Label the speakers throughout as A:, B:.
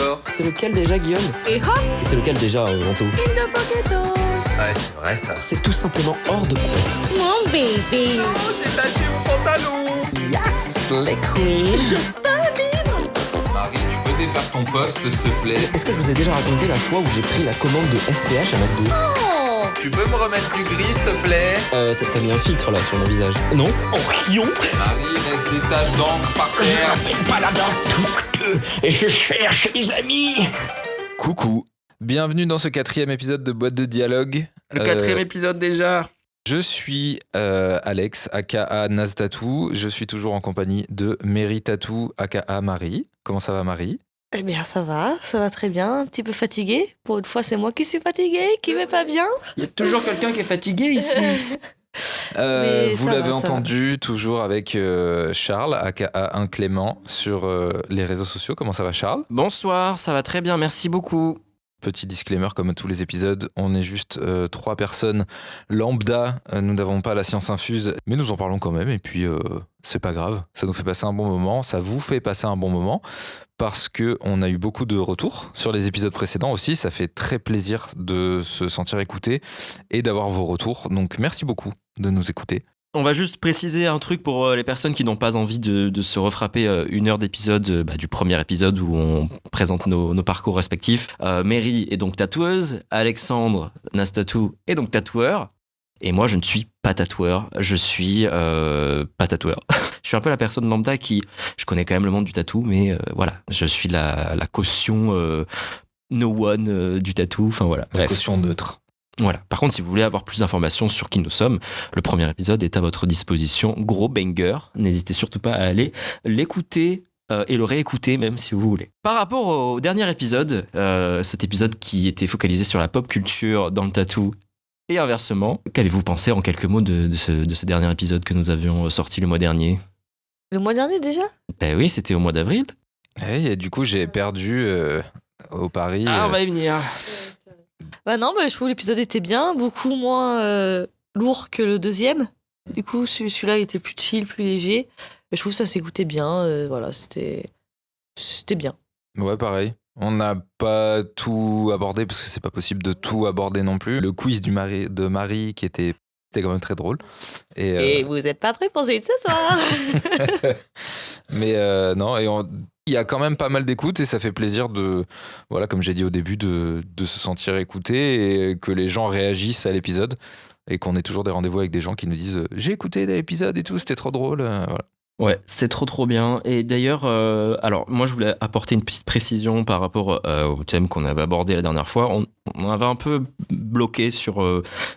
A: d'accord.
B: C'est lequel déjà, Guillaume?
C: Et hop,
B: Et c'est lequel déjà, Anto?
C: in the poketos.
A: Ouais, c'est vrai ça.
B: C'est tout simplement hors de quest.
C: Mon bébé.
A: Oh, j'ai taché mon pantalon.
B: Yes, les queens.
A: Marie, tu peux défaire ton poste, s'il te plaît?
B: Est-ce que je vous ai déjà raconté la fois où j'ai pris la commande de SCH à McDo?
C: Oh,
A: Tu peux me remettre du gris, s'il te plaît?
B: T'as mis un filtre là sur mon visage. Non? Oh, rion.
A: Marie, laisse des taches d'encre par terre.
B: Pas là-dedans. Et je cherche mes amis.
A: Coucou. Bienvenue dans ce 4e épisode de Boîte de Dialogue.
B: Le 4e épisode déjà.
A: Je suis Alex, aka Naztatou. Je suis toujours en compagnie de Mary Tatou, aka Marie. Comment ça va, Marie?
D: Eh bien, ça va très bien. Un petit peu fatiguée. Pour une fois, c'est moi qui suis fatiguée, qui va pas bien.
B: Il y a toujours quelqu'un qui est fatigué ici.
D: Mais
A: Vous
D: ça
A: l'avez
D: va, ça
A: entendu, toujours avec Charles, aka Inclément, sur les réseaux sociaux. Comment ça va, Charles?
B: Bonsoir, ça va très bien, merci beaucoup.
A: Petit disclaimer, comme à tous les épisodes, on est juste 3 personnes lambda. Nous n'avons pas la science infuse, mais nous en parlons quand même. Et puis, c'est pas grave. Ça nous fait passer un bon moment. Ça vous fait passer un bon moment. Parce qu'on a eu beaucoup de retours sur les épisodes précédents aussi. Ça fait très plaisir de se sentir écouté et d'avoir vos retours. Donc, merci beaucoup de nous écouter.
B: On va juste préciser un truc pour les personnes qui n'ont pas envie de se refrapper une heure d'épisode du premier épisode où on présente nos parcours respectifs. Mary est donc tatoueuse, Alexandre, Nastatou, est donc tatoueur. Et moi, je ne suis pas tatoueur, je suis pas tatoueur. Je suis un peu la personne lambda je connais quand même le monde du tatou, mais voilà, je suis la caution no one du tatou, enfin voilà.
A: La
B: Bref.
A: caution neutre.
B: Voilà. Par contre, si vous voulez avoir plus d'informations sur qui nous sommes, le premier épisode est à votre disposition. Gros banger. N'hésitez surtout pas à aller l'écouter et le réécouter même si vous voulez. Par rapport au dernier épisode, cet épisode qui était focalisé sur la pop culture dans le tatou et inversement, qu'avez-vous pensé en quelques mots de ce dernier épisode que nous avions sorti le mois dernier?
D: Le mois dernier déjà?
B: Ben oui, c'était au mois d'avril.
A: Et du coup, j'ai perdu au pari.
B: Ah, on va y venir.
D: Bah non, je trouve l'épisode était bien, beaucoup moins lourd que le deuxième. Du coup, celui-là, il était plus chill, plus léger. Et je trouve que ça s'écoutait bien. Voilà, c'était bien.
A: Ouais, pareil. On n'a pas tout abordé parce que c'est pas possible de tout aborder non plus. Le quiz de Marie qui était quand même très drôle.
D: Et vous êtes pas prêts pour ce soir?
A: Mais non, il y a quand même pas mal d'écoutes et ça fait plaisir voilà, comme j'ai dit au début, de se sentir écouté et que les gens réagissent à l'épisode et qu'on ait toujours des rendez-vous avec des gens qui nous disent j'ai écouté l'épisode et tout, c'était trop drôle. Voilà.
B: Ouais, c'est trop bien. Et d'ailleurs, alors moi je voulais apporter une petite précision par rapport au thème qu'on avait abordé la dernière fois. On avait un peu bloqué sur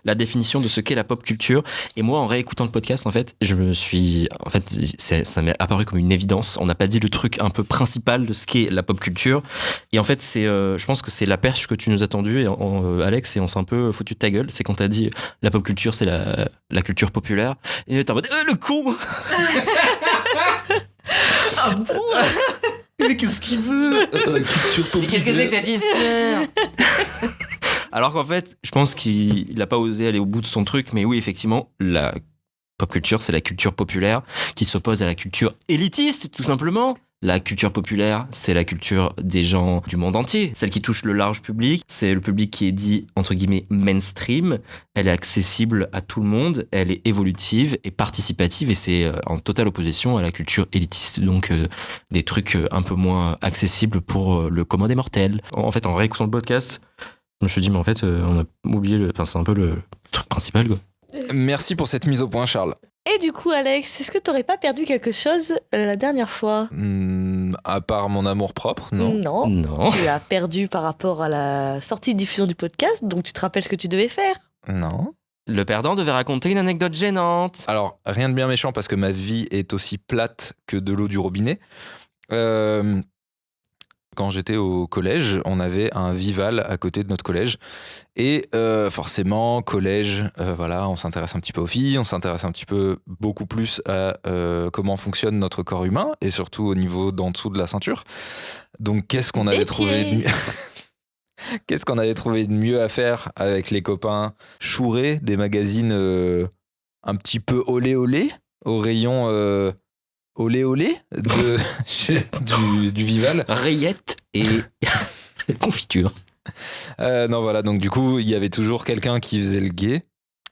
B: la définition de ce qu'est la pop culture. Et moi, en réécoutant le podcast, en fait, ça m'est apparu comme une évidence. On n'a pas dit le truc un peu principal de ce qu'est la pop culture. Et en fait, je pense que c'est la perche que tu nous as tendue, Alex, et on s'est un peu foutu de ta gueule. C'est quand t'as dit la pop culture, c'est la culture populaire. Et t'es en mode le con.
D: Ah bon?
B: Mais qu'est-ce qu'il veut?
A: Culture populaire.
B: Qu'est-ce que c'est que cette histoire? Alors qu'en fait, je pense qu'il n'a pas osé aller au bout de son truc, mais oui, effectivement, la pop culture, c'est la culture populaire qui s'oppose à la culture élitiste, tout simplement. La culture populaire, c'est la culture des gens du monde entier, celle qui touche le large public. C'est le public qui est dit, entre guillemets, mainstream. Elle est accessible à tout le monde, elle est évolutive et participative, et c'est en totale opposition à la culture élitiste, donc des trucs un peu moins accessibles pour le commun des mortels. En fait, en réécoutant le podcast, je me suis dit, mais en fait, on a oublié, c'est un peu le truc principal, quoi.
A: Merci pour cette mise au point, Charles.
D: Et du coup, Alex, est-ce que t'aurais pas perdu quelque chose la dernière fois?
A: À part mon amour propre, non.
B: Non.
D: Tu as perdu par rapport à la sortie de diffusion du podcast, donc tu te rappelles ce que tu devais faire?
A: Non.
B: Le perdant devait raconter une anecdote gênante.
A: Alors, rien de bien méchant parce que ma vie est aussi plate que de l'eau du robinet. Quand j'étais au collège, on avait un Vival à côté de notre collège. Et forcément, collège, voilà, on s'intéresse un petit peu aux filles, on s'intéresse un petit peu beaucoup plus à comment fonctionne notre corps humain, et surtout au niveau d'en dessous de la ceinture. Donc, qu'est-ce qu'on avait trouvé de mieux Qu'est-ce qu'on avait trouvé de mieux à faire avec les copains? Chourer des magazines un petit peu olé olé au rayon olé olé du Vival.
B: Rillettes et confiture.
A: Non, voilà, donc du coup, il y avait toujours quelqu'un qui faisait le guet.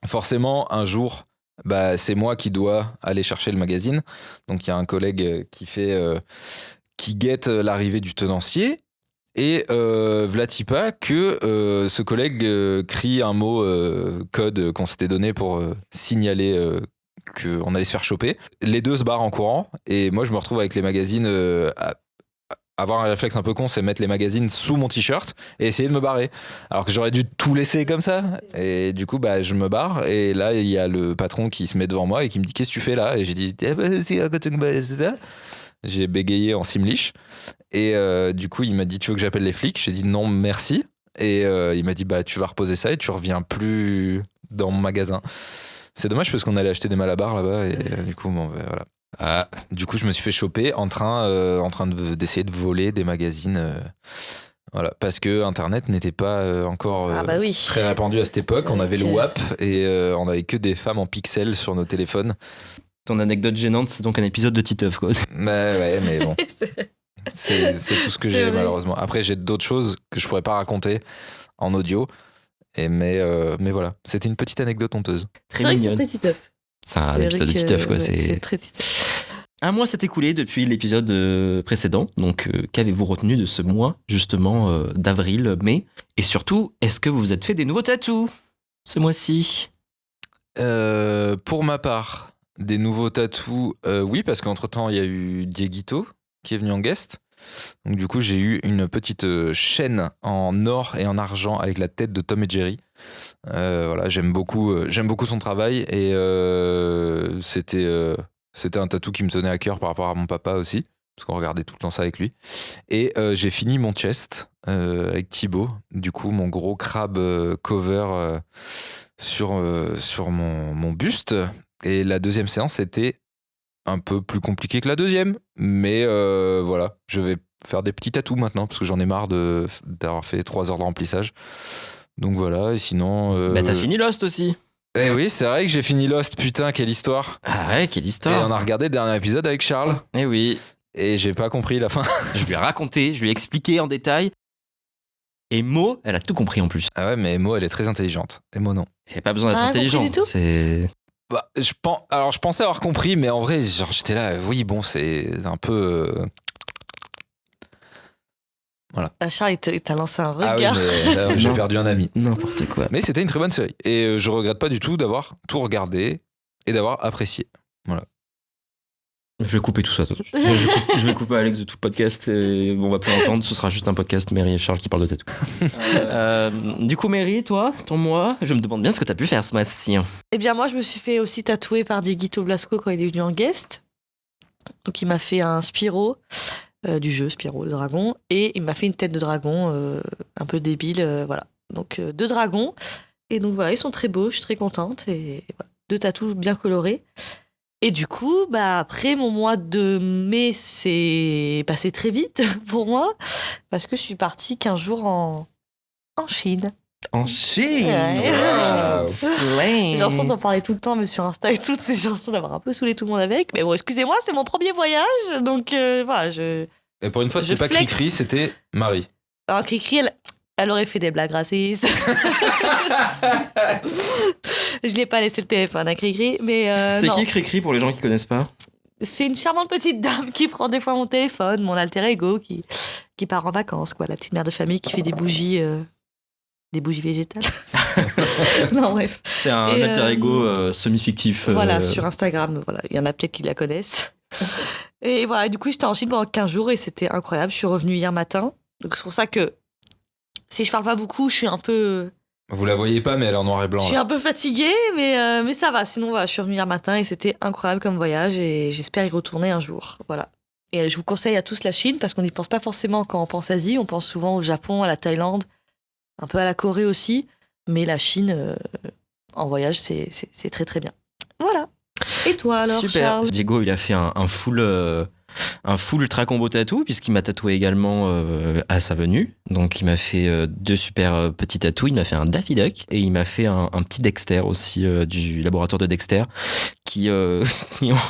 A: Forcément, un jour, bah, c'est moi qui dois aller chercher le magazine. Donc, il y a un collègue qui guette l'arrivée du tenancier. Et Vlatipa que ce collègue crie un mot code qu'on s'était donné pour signaler qu'on allait se faire choper. Les deux se barrent en courant. Et moi, je me retrouve avec les magazines avoir un réflexe un peu con, c'est mettre les magazines sous mon t-shirt et essayer de me barrer. Alors que j'aurais dû tout laisser comme ça. Et du coup, bah, je me barre. Et là, il y a le patron qui se met devant moi et qui me dit: qu'est-ce que tu fais là? Et j'ai dit: j'ai bégayé en simlish. Et du coup, il m'a dit: tu veux que j'appelle les flics? J'ai dit: non, merci. Et il m'a dit: bah, tu vas reposer ça et tu reviens plus dans mon magasin. C'est dommage parce qu'on allait acheter des malabars là-bas. Et du coup, bon, bah, voilà. Du coup, je me suis fait choper en train d'essayer de voler des magazines. Voilà, parce que Internet n'était pas encore très répandu à cette époque. On avait le WAP et on avait que des femmes en pixels sur nos téléphones.
B: Ton anecdote gênante, c'est donc un épisode de Titeuf, quoi.
A: Ouais, mais bon. C'est tout ce que j'ai, malheureusement. Après, j'ai d'autres choses que je pourrais pas raconter en audio. Mais voilà, c'était une petite anecdote honteuse.
D: C'est vrai que c'est très Titeuf.
B: C'est un épisode de Titeuf, quoi.
D: C'est très Titeuf.
B: Un mois s'est écoulé depuis l'épisode précédent. Donc, qu'avez-vous retenu de ce mois, justement, d'avril, mai? Et surtout, est-ce que vous vous êtes fait des nouveaux tatous ce mois-ci?
A: Pour ma part, des nouveaux tatous, oui, parce qu'entre-temps, il y a eu Dieguito qui est venu en guest. Donc, du coup, j'ai eu une petite chaîne en or et en argent avec la tête de Tom et Jerry. Voilà, j'aime beaucoup son travail et c'était un tatou qui me tenait à cœur par rapport à mon papa aussi, parce qu'on regardait tout le temps ça avec lui. Et j'ai fini mon chest avec Thibaut, du coup mon gros crabe cover sur mon buste. Et la deuxième séance était un peu plus compliquée que la deuxième, mais voilà, je vais faire des petits tatous maintenant parce que j'en ai marre d'avoir fait 3 heures de remplissage. Donc voilà, et sinon...
B: Bah t'as fini Lost aussi.
A: Eh oui, c'est vrai que j'ai fini Lost, putain, quelle histoire.
B: Ah ouais, quelle histoire.
A: Et on a regardé le dernier épisode avec Charles.
B: Eh oui.
A: Et j'ai pas compris la fin.
B: Je lui ai raconté, je lui ai expliqué en détail. Et Mo, elle a tout compris en plus.
A: Ah ouais, mais Mo, elle est très intelligente. Et Mo, non.
B: Il n'y a pas besoin d'être
D: T'as rien
B: intelligent.
D: compris du tout ?
B: C'est...
A: Bah, je pensais avoir compris, mais en vrai, genre, j'étais là, oui, bon, c'est un peu... Voilà.
D: Charles, il t'a lancé un
A: Ah oui,
D: regard.
A: mais là, j'ai
B: Non.
A: perdu un ami.
B: N'importe quoi.
A: Mais c'était une très bonne série. Et je regrette pas du tout d'avoir tout regardé et d'avoir apprécié. Voilà.
B: Je vais couper tout ça. Je vais couper Alex de tout le podcast. Et on va plus l'entendre. Ce sera juste un podcast Mary et Charles qui parlent de tatou. Du coup, Mary, toi, ton mois, je me demande bien ce que t'as pu faire ce mois-ci.
D: Eh bien, moi, je me suis fait aussi tatouer par Dieguito Blasco quand il est venu en guest. Donc, il m'a fait un Spyro du jeu, Spyro le dragon. Et il m'a fait une tête de dragon un peu débile. Voilà. Donc, 2 dragons. Et donc, voilà, ils sont très beaux. Je suis très contente. Et voilà, 2 tatous bien colorés. Et du coup, bah, après, mon mois de mai s'est passé très vite pour moi. Parce que je suis partie 15 jours en Chine.
B: En Chine.
D: Ouais.
B: Slang.
D: J'ai l'impression d'en parler tout le temps, mais sur Insta et tout, c'est l'impression d'avoir un peu saoulé tout le monde avec. Mais bon, excusez-moi, c'est mon premier voyage, donc voilà,
A: Et pour une fois, c'était
D: Je
A: pas
D: flex.
A: Cricri, c'était Marie.
D: Alors, Cricri, elle aurait fait des blagues racistes. Je lui ai pas laissé le téléphone à Cricri, mais
B: C'est
D: non.
B: qui Cricri pour les gens qui connaissent pas?
D: C'est une charmante petite dame qui prend des fois mon téléphone, mon alter ego, qui part en vacances, quoi. La petite mère de famille qui fait des bougies végétales. Non, bref.
B: C'est un
D: Et,
B: alter ego semi-fictif.
D: Voilà, sur Instagram, voilà. Il y en a peut-être qui la connaissent. Et voilà, du coup, j'étais en Chine pendant 15 jours et c'était incroyable. Je suis revenue hier matin. Donc, c'est pour ça que si je parle pas beaucoup, je suis un peu.
A: Vous la voyez pas, mais elle est en noir et blanc.
D: Je suis
A: Là.
D: un peu fatiguée, mais ça va. Sinon, voilà, je suis revenue hier matin et c'était incroyable comme voyage et j'espère y retourner un jour. Voilà. Et je vous conseille à tous la Chine parce qu'on n'y pense pas forcément quand on pense Asie. On pense souvent au Japon, à la Thaïlande, un peu à la Corée aussi. Mais la Chine, en voyage, c'est très très bien. Voilà. Et toi alors,
B: Super.
D: Charles?
B: Diego, il a fait un full ultra combo tatou puisqu'il m'a tatoué également à sa venue. Donc il m'a fait 2 super petits tatous. Il m'a fait un Daffy Duck et il m'a fait un petit Dexter aussi du laboratoire de Dexter qui ont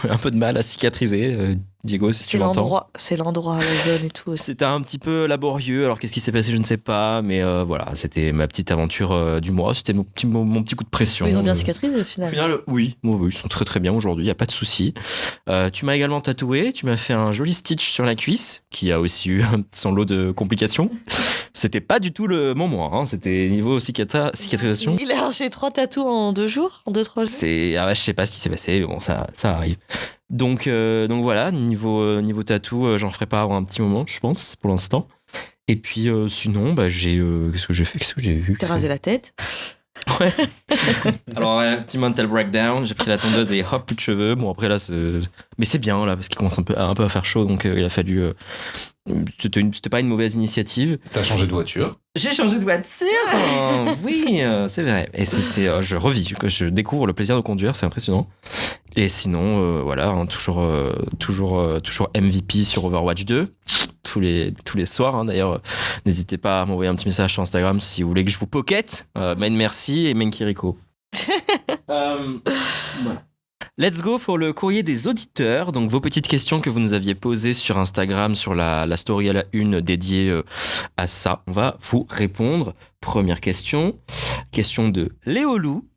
B: un peu de mal à cicatriser. Diego, si tu m'entends.
D: C'est l'endroit, la zone et tout aussi.
B: C'était un petit peu laborieux. Alors, qu'est-ce qui s'est passé? Je ne sais pas. Mais voilà, c'était ma petite aventure du mois. C'était mon petit coup de pression.
D: Ils ont bien cicatrisé au final.
B: Au final, oui, ils sont très très bien aujourd'hui. Il n'y a pas de souci. Tu m'as également tatoué. Tu m'as fait un joli stitch sur la cuisse, qui a aussi eu son lot de complications. C'était pas du tout mon mois. Hein. C'était niveau cicatrisation.
D: Il a arraché 3 tatous en 2 jours, en 2-3 jours.
B: Je sais pas ce qui s'est passé. Mais bon, ça arrive. Donc voilà, niveau tatou, j'en ferai pas avant un petit moment, je pense, pour l'instant. Et puis sinon, qu'est-ce que j'ai fait? Qu'est-ce que j'ai vu?
D: T'es rasé la tête.
B: Ouais. Alors, petit mental breakdown, j'ai pris la tondeuse et hop, plus de cheveux. Bon, après là, mais c'est bien là, parce qu'il commence un peu à faire chaud, donc il a fallu. C'était pas une mauvaise initiative.
A: T'as changé de voiture?
B: J'ai changé de voiture. Oui, c'est vrai. Et c'était, je revis, je découvre le plaisir de conduire, c'est impressionnant. Et sinon, voilà, hein, toujours MVP sur Overwatch 2. Tous les soirs, hein, d'ailleurs, n'hésitez pas à m'envoyer un petit message sur Instagram si vous voulez que je vous pocket. Main merci et Main Kiriko. Voilà. Let's go pour le courrier des auditeurs. Donc, vos petites questions que vous nous aviez posées sur Instagram, sur la story à la une dédiée à ça. On va vous répondre. Première question. Question de Léolou.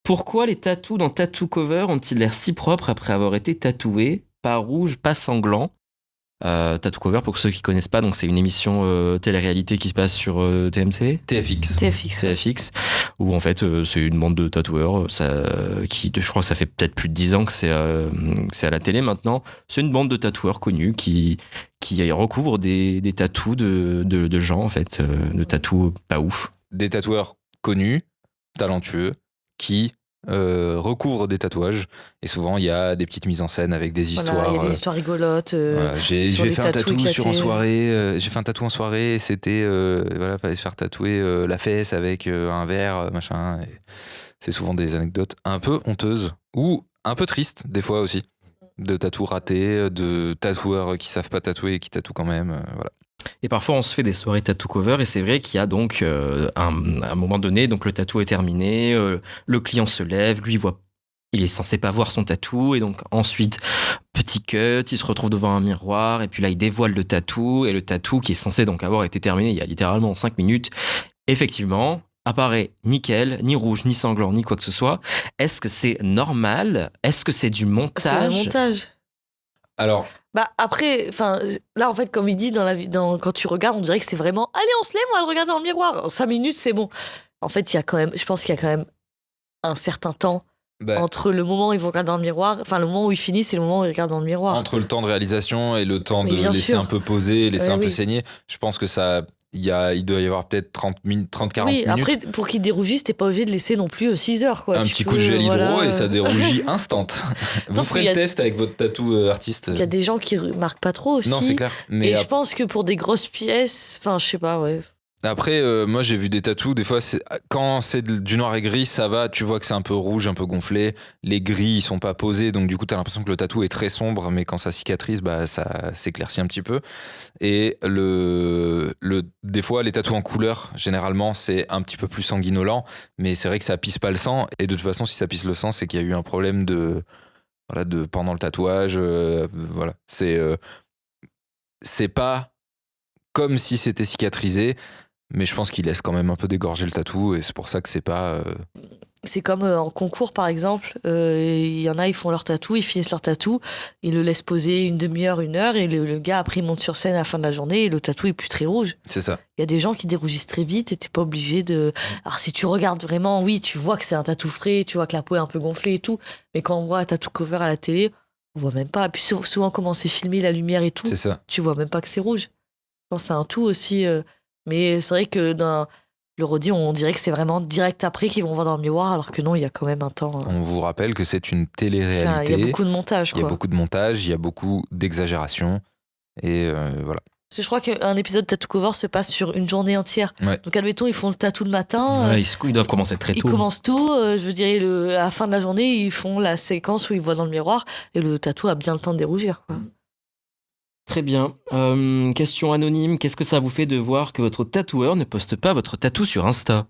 B: Pourquoi les tatous dans Tattoo Cover ont-ils l'air si propres après avoir été tatoués? Pas rouge, pas sanglant. Tattoo Cover, pour ceux qui connaissent pas, donc c'est une émission télé-réalité qui se passe sur TMC. TFX, où en fait c'est une bande de tatoueurs je crois que ça fait peut-être plus de 10 ans que c'est à la télé maintenant. C'est une bande de tatoueurs connus qui recouvrent des tatous de gens en fait, de tatous pas ouf.
A: Des tatoueurs connus, talentueux, qui recouvre des tatouages, et souvent il y a des petites mises en scène avec des histoires.
D: Il y a des histoires rigolotes.
A: Voilà, j'ai fait un tatou j'ai fait un tatou en soirée, et c'était fallait se faire tatouer la fesse avec un verre, machin. Et c'est souvent des anecdotes un peu honteuses ou un peu tristes des fois aussi, de tatous ratés, de tatoueurs qui savent pas tatouer et qui tatouent quand même. Voilà.
B: Et parfois, on se fait des soirées tattoo cover, et c'est vrai qu'il y a donc à un moment donné, donc le tatou est terminé, le client se lève, lui il est censé pas voir son tatou, et donc ensuite, petit cut, il se retrouve devant un miroir, et puis là, il dévoile le tatou, et le tatou qui est censé donc avoir été terminé il y a littéralement 5 minutes, effectivement, apparaît nickel, ni rouge, ni sanglant, ni quoi que ce soit. Est-ce que c'est normal? Est-ce que c'est du montage?
D: C'est un montage.
A: Alors,
D: après, là en fait, comme il dit quand tu regardes, on dirait que c'est vraiment allez, on se lève, on va le regarder dans le miroir. En 5 minutes, c'est bon. En fait, je pense qu'il y a quand même un certain temps entre le moment où ils vont regarder dans le miroir, le moment où ils finissent et le moment où ils regardent dans le miroir.
A: Entre le temps de réalisation et le temps de laisser un peu poser, laisser un peu saigner, je pense que il doit y avoir peut-être 30-40 minutes.
D: Oui, après, pour qu'il dérougisse, t'es pas obligé de laisser non plus 6 heures. Quoi.
A: Un petit coup de gel hydro et ça dérougit instant. Vous ferez le test avec votre tatou artiste.
D: Il y a des gens qui remarquent pas trop aussi.
A: Non, c'est clair. Mais
D: je pense que pour des grosses pièces, je sais pas, ouais.
A: Après, moi j'ai vu des tatous, des fois quand c'est du noir et gris, ça va, tu vois que c'est un peu rouge, un peu gonflé, les gris ils sont pas posés, donc du coup t'as l'impression que le tatou est très sombre, mais quand ça cicatrise, ça s'éclaircit un petit peu. Et des fois les tatous en couleur, généralement c'est un petit peu plus sanguinolent, mais c'est vrai que ça pisse pas le sang, et de toute façon si ça pisse le sang, c'est qu'il y a eu un problème pendant le tatouage, voilà. C'est pas comme si c'était cicatrisé, mais je pense qu'il laisse quand même un peu dégorger le tatou, et c'est pour ça que c'est pas...
D: C'est comme en concours, par exemple, il y en a, ils font leur tatou, ils finissent leur tatou, ils le laissent poser 1 demi-heure, 1 heure, et le gars, après, il monte sur scène à la fin de la journée, et le tatou est plus très rouge.
A: C'est ça.
D: Il y a des gens qui dérougissent très vite, et t'es pas obligé de... Alors, si tu regardes vraiment, oui, tu vois que c'est un tatou frais, tu vois que la peau est un peu gonflée et tout, mais quand on voit un tatou cover à la télé, on voit même pas. Et puis souvent, comment c'est filmé, la lumière et tout,
A: c'est ça.
D: Tu vois même pas que c'est rouge. Je pense que c'est un tout aussi... Mais c'est vrai que dans le Rodi, on dirait que c'est vraiment direct après qu'ils vont voir dans le miroir, alors que non, il y a quand même un temps.
A: On vous rappelle que c'est une télé-réalité.
D: Il y a beaucoup de montage.
A: Il y a beaucoup de montage, il y a beaucoup d'exagération. Et voilà.
D: Parce que je crois qu'un épisode Tattoo Cover se passe sur une journée entière.
A: Ouais.
D: Donc admettons, ils font le tatou le matin.
B: Ouais, ils doivent commencer très tôt.
D: Ils commencent tôt. Je veux dire, à la fin de la journée, ils font la séquence où ils voient dans le miroir. Et le tatou a bien le temps de dérougir. Quoi.
B: Très bien. Question anonyme. Qu'est-ce que ça vous fait de voir que votre tatoueur ne poste pas votre tatou sur Insta?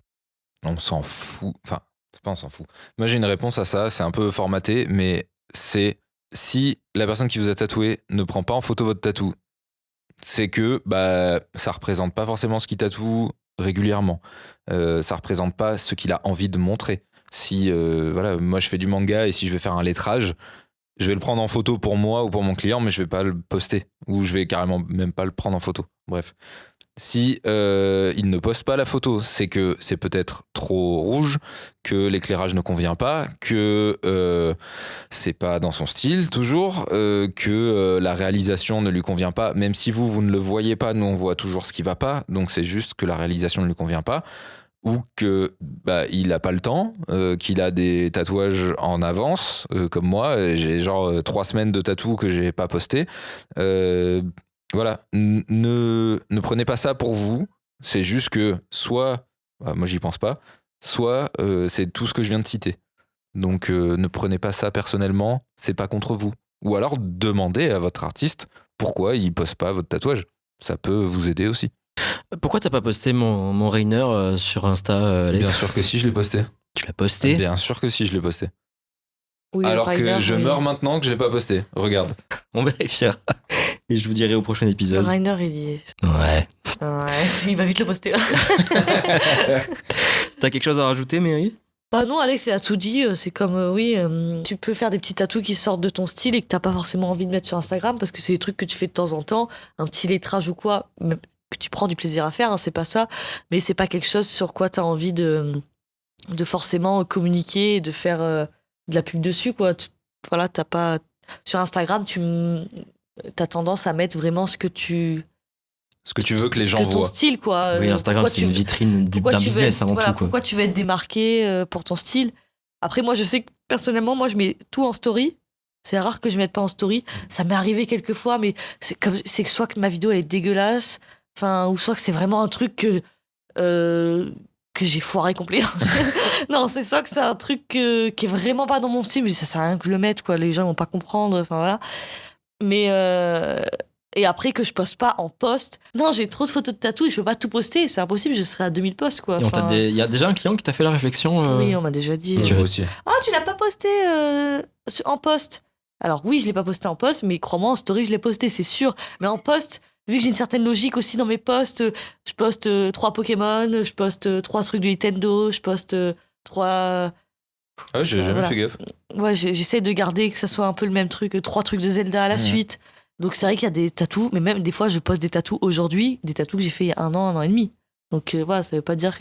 A: On s'en fout. Enfin, c'est pas on s'en fout. Moi, j'ai une réponse à ça. C'est un peu formaté, mais c'est si la personne qui vous a tatoué ne prend pas en photo votre tatou, c'est que ça représente pas forcément ce qu'il tatoue régulièrement. Ça représente pas ce qu'il a envie de montrer. Si moi je fais du manga et si je vais faire un lettrage, je vais le prendre en photo pour moi ou pour mon client, mais je vais pas le poster ou je vais carrément même pas le prendre en photo. Bref. Si il ne poste pas la photo, c'est que c'est peut-être trop rouge, que l'éclairage ne convient pas, que c'est pas dans son style toujours, que la réalisation ne lui convient pas. Même si vous ne le voyez pas, nous on voit toujours ce qui va pas. Donc c'est juste que la réalisation ne lui convient pas, ou que il a pas le temps, qu'il a des tatouages en avance, comme moi. J'ai genre 3 semaines de tatou que j'ai pas posté. Voilà, ne prenez pas ça pour vous. C'est juste que soit, moi j'y pense pas, soit c'est tout ce que je viens de citer. Donc ne prenez pas ça personnellement, c'est pas contre vous. Ou alors demandez à votre artiste pourquoi il poste pas votre tatouage. Ça peut vous aider aussi.
B: Pourquoi t'as pas posté mon Rainer sur Insta, Alex?
A: Bien sûr que si, je l'ai posté.
B: Tu l'as posté?
A: Bien sûr que si, je l'ai posté.
D: Oui,
A: Alors
D: Rainer,
A: que je
D: oui.
A: meurs maintenant que je l'ai pas posté. Regarde.
B: On vérifiera. Et je vous dirai au prochain épisode.
D: Rainer, il y est.
B: Ouais.
D: Ouais, il va vite le poster là.
B: T'as quelque chose à rajouter, Mary?
D: Bah non, Alex, il a tout dit. C'est comme, tu peux faire des petits tatous qui sortent de ton style et que t'as pas forcément envie de mettre sur Instagram parce que c'est des trucs que tu fais de temps en temps, un petit lettrage ou quoi, même que tu prends du plaisir à faire, hein, c'est pas ça, mais c'est pas quelque chose sur quoi t'as envie de forcément communiquer et de faire de la pub dessus, quoi. Voilà, t'as pas. Sur Instagram, t'as tendance à mettre vraiment ce que tu
A: veux que les gens
D: ton
A: voient.
D: style, quoi.
B: Oui, Instagram,
D: Pourquoi
B: c'est une vitrine d'un business avant tout, quoi.
D: Pourquoi tu veux être démarqué pour ton style? Après, moi, je sais que personnellement, moi, je mets tout en story. C'est rare que je mette pas en story. Ça m'est arrivé quelques fois, mais c'est que soit que ma vidéo elle est dégueulasse, ou soit que c'est vraiment un truc que j'ai foiré complètement. Non, c'est soit que c'est un truc qui est vraiment pas dans mon style, mais ça sert à rien que je le mette, quoi. Les gens vont pas comprendre. Enfin voilà. Mais et après que je poste pas en post. Non, j'ai trop de photos de tatou et je peux pas tout poster. C'est impossible, je serai à 2000 posts, quoi.
B: Il y a déjà un client qui t'a fait la réflexion.
D: Oui, on m'a déjà dit.
A: Moi aussi.
D: Ah, tu l'as pas posté en post. Alors oui, je l'ai pas posté en post, mais crois-moi, en story, je l'ai posté, c'est sûr. Mais en post, vu que j'ai une certaine logique aussi dans mes posts, je poste 3 Pokémon, je poste 3 trucs de Nintendo, je poste 3...
A: Ah, j'ai jamais
D: voilà.
A: fait gaffe.
D: Ouais, j'essaie de garder que ça soit un peu le même truc, 3 trucs de Zelda à la suite. Donc c'est vrai qu'il y a des tatous, mais même des fois, je poste des tatous aujourd'hui, des tatous que j'ai fait il y a 1 an et demi. Donc voilà, ça veut pas dire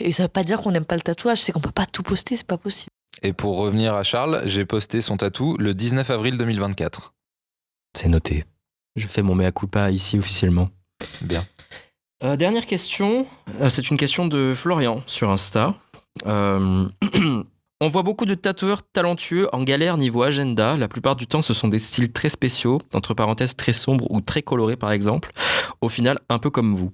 D: qu'on n'aime pas le tatouage, c'est qu'on peut pas tout poster, c'est pas possible.
A: Et pour revenir à Charles, j'ai posté son tatou le 19 avril 2024.
B: C'est noté. Je fais mon mea culpa ici officiellement.
A: Bien.
B: Dernière question. C'est une question de Florian sur Insta. On voit beaucoup de tatoueurs talentueux en galère niveau agenda. La plupart du temps, ce sont des styles très spéciaux, entre parenthèses très sombres ou très colorés par exemple. Au final, un peu comme vous.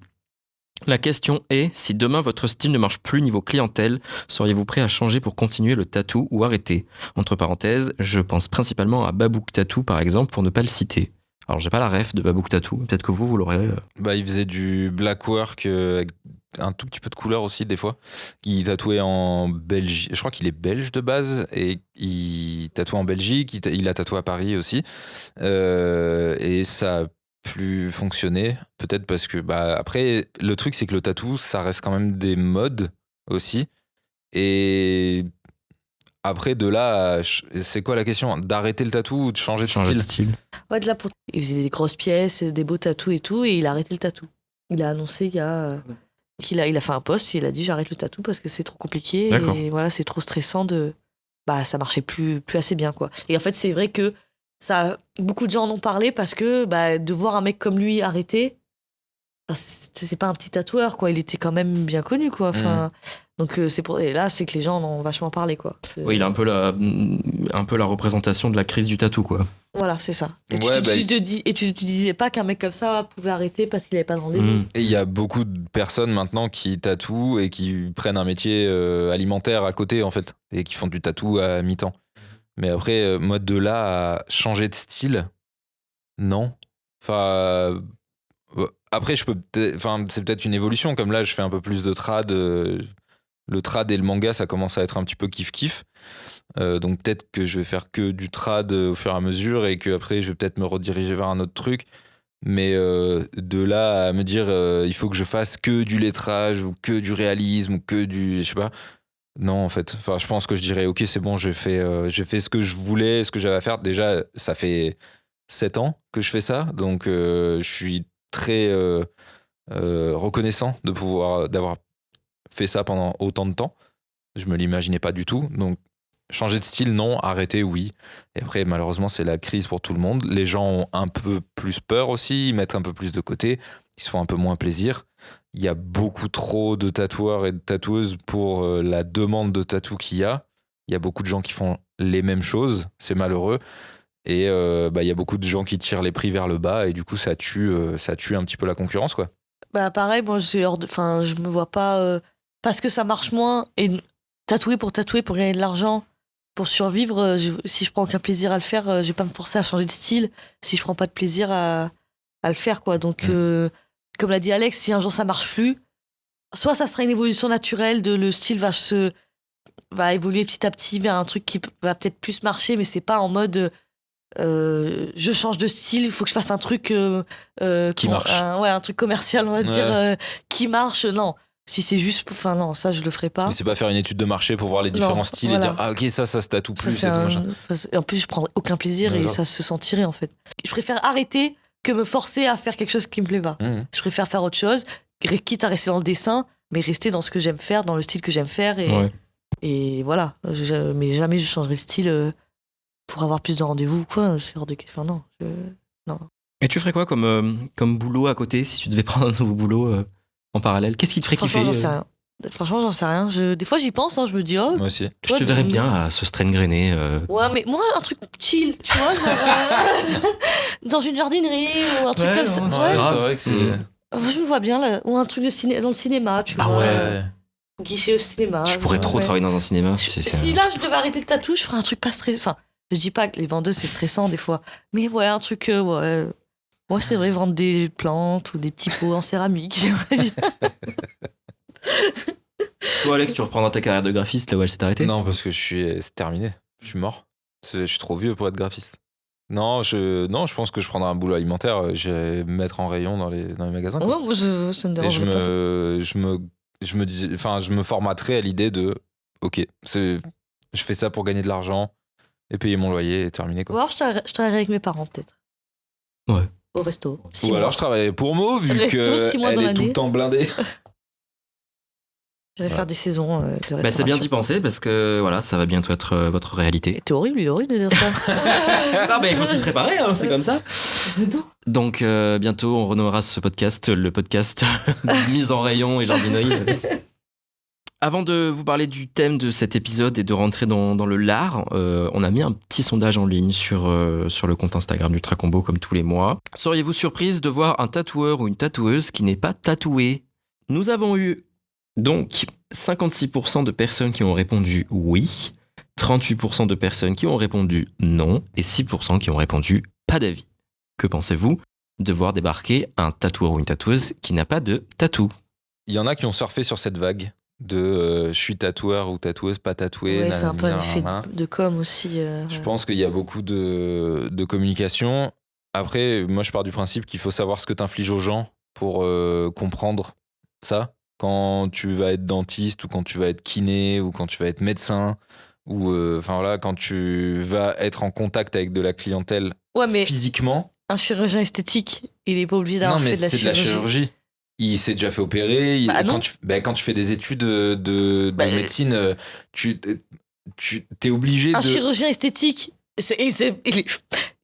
B: La question est, si demain votre style ne marche plus niveau clientèle, seriez-vous prêt à changer pour continuer le tatou ou arrêter? Entre parenthèses, je pense principalement à Babouk Tattoo par exemple pour ne pas le citer. Alors j'ai pas la ref de Babouk Tattoo, peut-être que vous l'aurez.
A: Il faisait du black work avec un tout petit peu de couleur aussi des fois. Il tatouait en Belgique, je crois qu'il est belge de base et il tatoue en Belgique, il a tatoué à Paris aussi. Et ça plus fonctionner, peut-être parce que après le truc c'est que le tatou ça reste quand même des modes aussi, et après de là c'est quoi la question, d'arrêter le tatou ou de changer de style?
D: Ouais, de là pour... Il faisait des grosses pièces, des beaux tatous et tout, et il a arrêté le tatou. Il a annoncé il a fait un post, il a dit j'arrête le tatou parce que c'est trop compliqué.
B: D'accord.
D: Et voilà, c'est trop stressant ça marchait plus assez bien, quoi. Et en fait c'est vrai que beaucoup de gens en ont parlé parce que de voir un mec comme lui arrêter, c'est pas un petit tatoueur, quoi. Il était quand même bien connu, quoi. Donc et là c'est que les gens en ont vachement parlé, quoi.
B: Oui, il a un peu la représentation de la crise du tatou, quoi.
D: Voilà, c'est ça. Et
A: Ouais,
D: tu disais pas qu'un mec comme ça pouvait arrêter parce qu'il avait pas de rendez-vous.
A: Et il y a beaucoup de personnes maintenant qui tatouent et qui prennent un métier alimentaire à côté en fait, et qui font du tatou à mi-temps. Mais après, moi, de là à changer de style, non. Enfin, après, c'est peut-être une évolution. Comme là, je fais un peu plus de trad. le trad et le manga, ça commence à être un petit peu kiff-kiff. Donc peut-être que je vais faire que du trad au fur et à mesure et qu'après, je vais peut-être me rediriger vers un autre truc. Mais de là à me dire il faut que je fasse que du lettrage ou que du réalisme ou que du... Je sais pas. Non, en fait. Enfin, je pense que je dirais ok, c'est bon, j'ai fait ce que je voulais, ce que j'avais à faire. Déjà, ça fait 7 ans que je fais ça. Donc je suis très reconnaissant d'avoir fait ça pendant autant de temps. Je me l'imaginais pas du tout. Donc changer de style, non. Arrêter, oui. Et après, malheureusement, c'est la crise pour tout le monde. Les gens ont un peu plus peur aussi, ils mettent un peu plus de côté, ils se font un peu moins plaisir. Il y a beaucoup trop de tatoueurs et de tatoueuses pour la demande de tatou qu'il y a. Il y a beaucoup de gens qui font les mêmes choses, c'est malheureux. Et il y a beaucoup de gens qui tirent les prix vers le bas et du coup, ça tue un petit peu la concurrence, quoi.
D: Bah pareil, moi je me vois pas parce que ça marche moins et tatouer pour gagner de l'argent, pour survivre. Si je prends aucun plaisir à le faire, je vais pas me forcer à changer de style si je prends pas de plaisir à le faire, quoi. Donc comme l'a dit Alex, si un jour ça marche plus, soit ça sera une évolution naturelle le style va évoluer petit à petit vers un truc qui va peut-être plus marcher, mais c'est pas en mode je change de style, il faut que je fasse un truc
A: qui marche.
D: Un truc commercial, on va dire, qui marche. Non, si c'est juste, enfin non, ça je le ferai pas.
A: Mais c'est pas faire une étude de marché pour voir les différents styles et dire ah ok, ça se tatoue plus.
D: Et en plus, je prendrai aucun plaisir et ça se sentirait en fait. Je préfère arrêter que me forcer à faire quelque chose qui me plaît pas. Je préfère faire autre chose, quitte à rester dans le dessin, mais rester dans ce que j'aime faire, dans le style que j'aime faire et voilà. Mais jamais je changerai de style pour avoir plus de rendez-vous ou quoi. C'est hors de question. Enfin, non.
B: Et tu ferais quoi comme boulot à côté si tu devais prendre un nouveau boulot en parallèle? Qu'est-ce qui te ferait kiffer?
D: Franchement, j'en sais rien. Des fois, j'y pense. Je me dis, oh.
A: Moi aussi.
B: Je te verrais bien à ce strain grainé.
D: Ouais, mais moi, un truc chill, tu vois, dans une jardinerie ou un truc comme ça.
A: C'est vrai que c'est.
D: Je me vois bien là, ou un truc dans le cinéma, tu vois.
A: Ah ouais.
D: Guichet au cinéma.
B: Je pourrais trop travailler dans un cinéma.
D: Si là, je devais arrêter le tatou, je ferais un truc pas stressant. Enfin, je dis pas que les vendeuses, c'est stressant des fois. Mais ouais, un truc, ouais, c'est vrai, vendre des plantes ou des petits pots en céramique, j'aimerais bien.
B: Toi, Alex, tu reprendras ta carrière de graphiste là où elle s'est arrêtée?
A: Non, parce que c'est terminé. Je suis mort. Je suis trop vieux pour être graphiste. Non, je pense que je prendrai un boulot alimentaire. J'irai me mettre en rayon dans les magasins.
D: Ouais, moi, ça me dérange pas.
A: Je me formaterai à l'idée de ok, je fais ça pour gagner de l'argent et payer mon loyer et terminer, quoi.
D: Ou alors je travaillerai avec mes parents peut-être.
B: Ouais.
D: Au resto.
A: Ou alors je travaillerai pour Mo vu qu'elle est tout le temps blindée.
D: J'irai faire des saisons de restauration.
B: Bah, c'est bien d'y penser parce que voilà, ça va bientôt être votre réalité.
D: C'était horrible, il est horrible de dire ça.
B: Non, mais il faut s'y préparer, hein, c'est comme ça. Donc bientôt on renommera ce podcast le podcast mise en rayon et jardinerie. Avant de vous parler du thème de cet épisode et de rentrer dans le lard, on a mis un petit sondage en ligne sur le compte Instagram d'Ultra Combo comme tous les mois. Seriez-vous surprise de voir un tatoueur ou une tatoueuse qui n'est pas tatoué? Nous avons eu donc 56% de personnes qui ont répondu oui, 38% de personnes qui ont répondu non et 6% qui ont répondu pas d'avis. Que pensez-vous de voir débarquer un tatoueur ou une tatoueuse qui n'a pas de tatou?
A: Il y en a qui ont surfé sur cette vague de je suis tatoueur ou tatoueuse pas tatouée.
D: Ouais, c'est un peu un effet de com aussi.
A: Je pense qu'il y a beaucoup de communication. Après, moi je pars du principe qu'il faut savoir ce que t'infliges aux gens pour comprendre ça. Quand tu vas être dentiste ou quand tu vas être kiné ou quand tu vas être médecin ou quand tu vas être en contact avec de la clientèle physiquement.
D: Un chirurgien esthétique, il est pas obligé d'avoir fait de la chirurgie.
A: Non, mais c'est de la chirurgie. Il s'est déjà fait opérer. Quand tu fais des études de médecine, t'es obligé
D: Un chirurgien esthétique,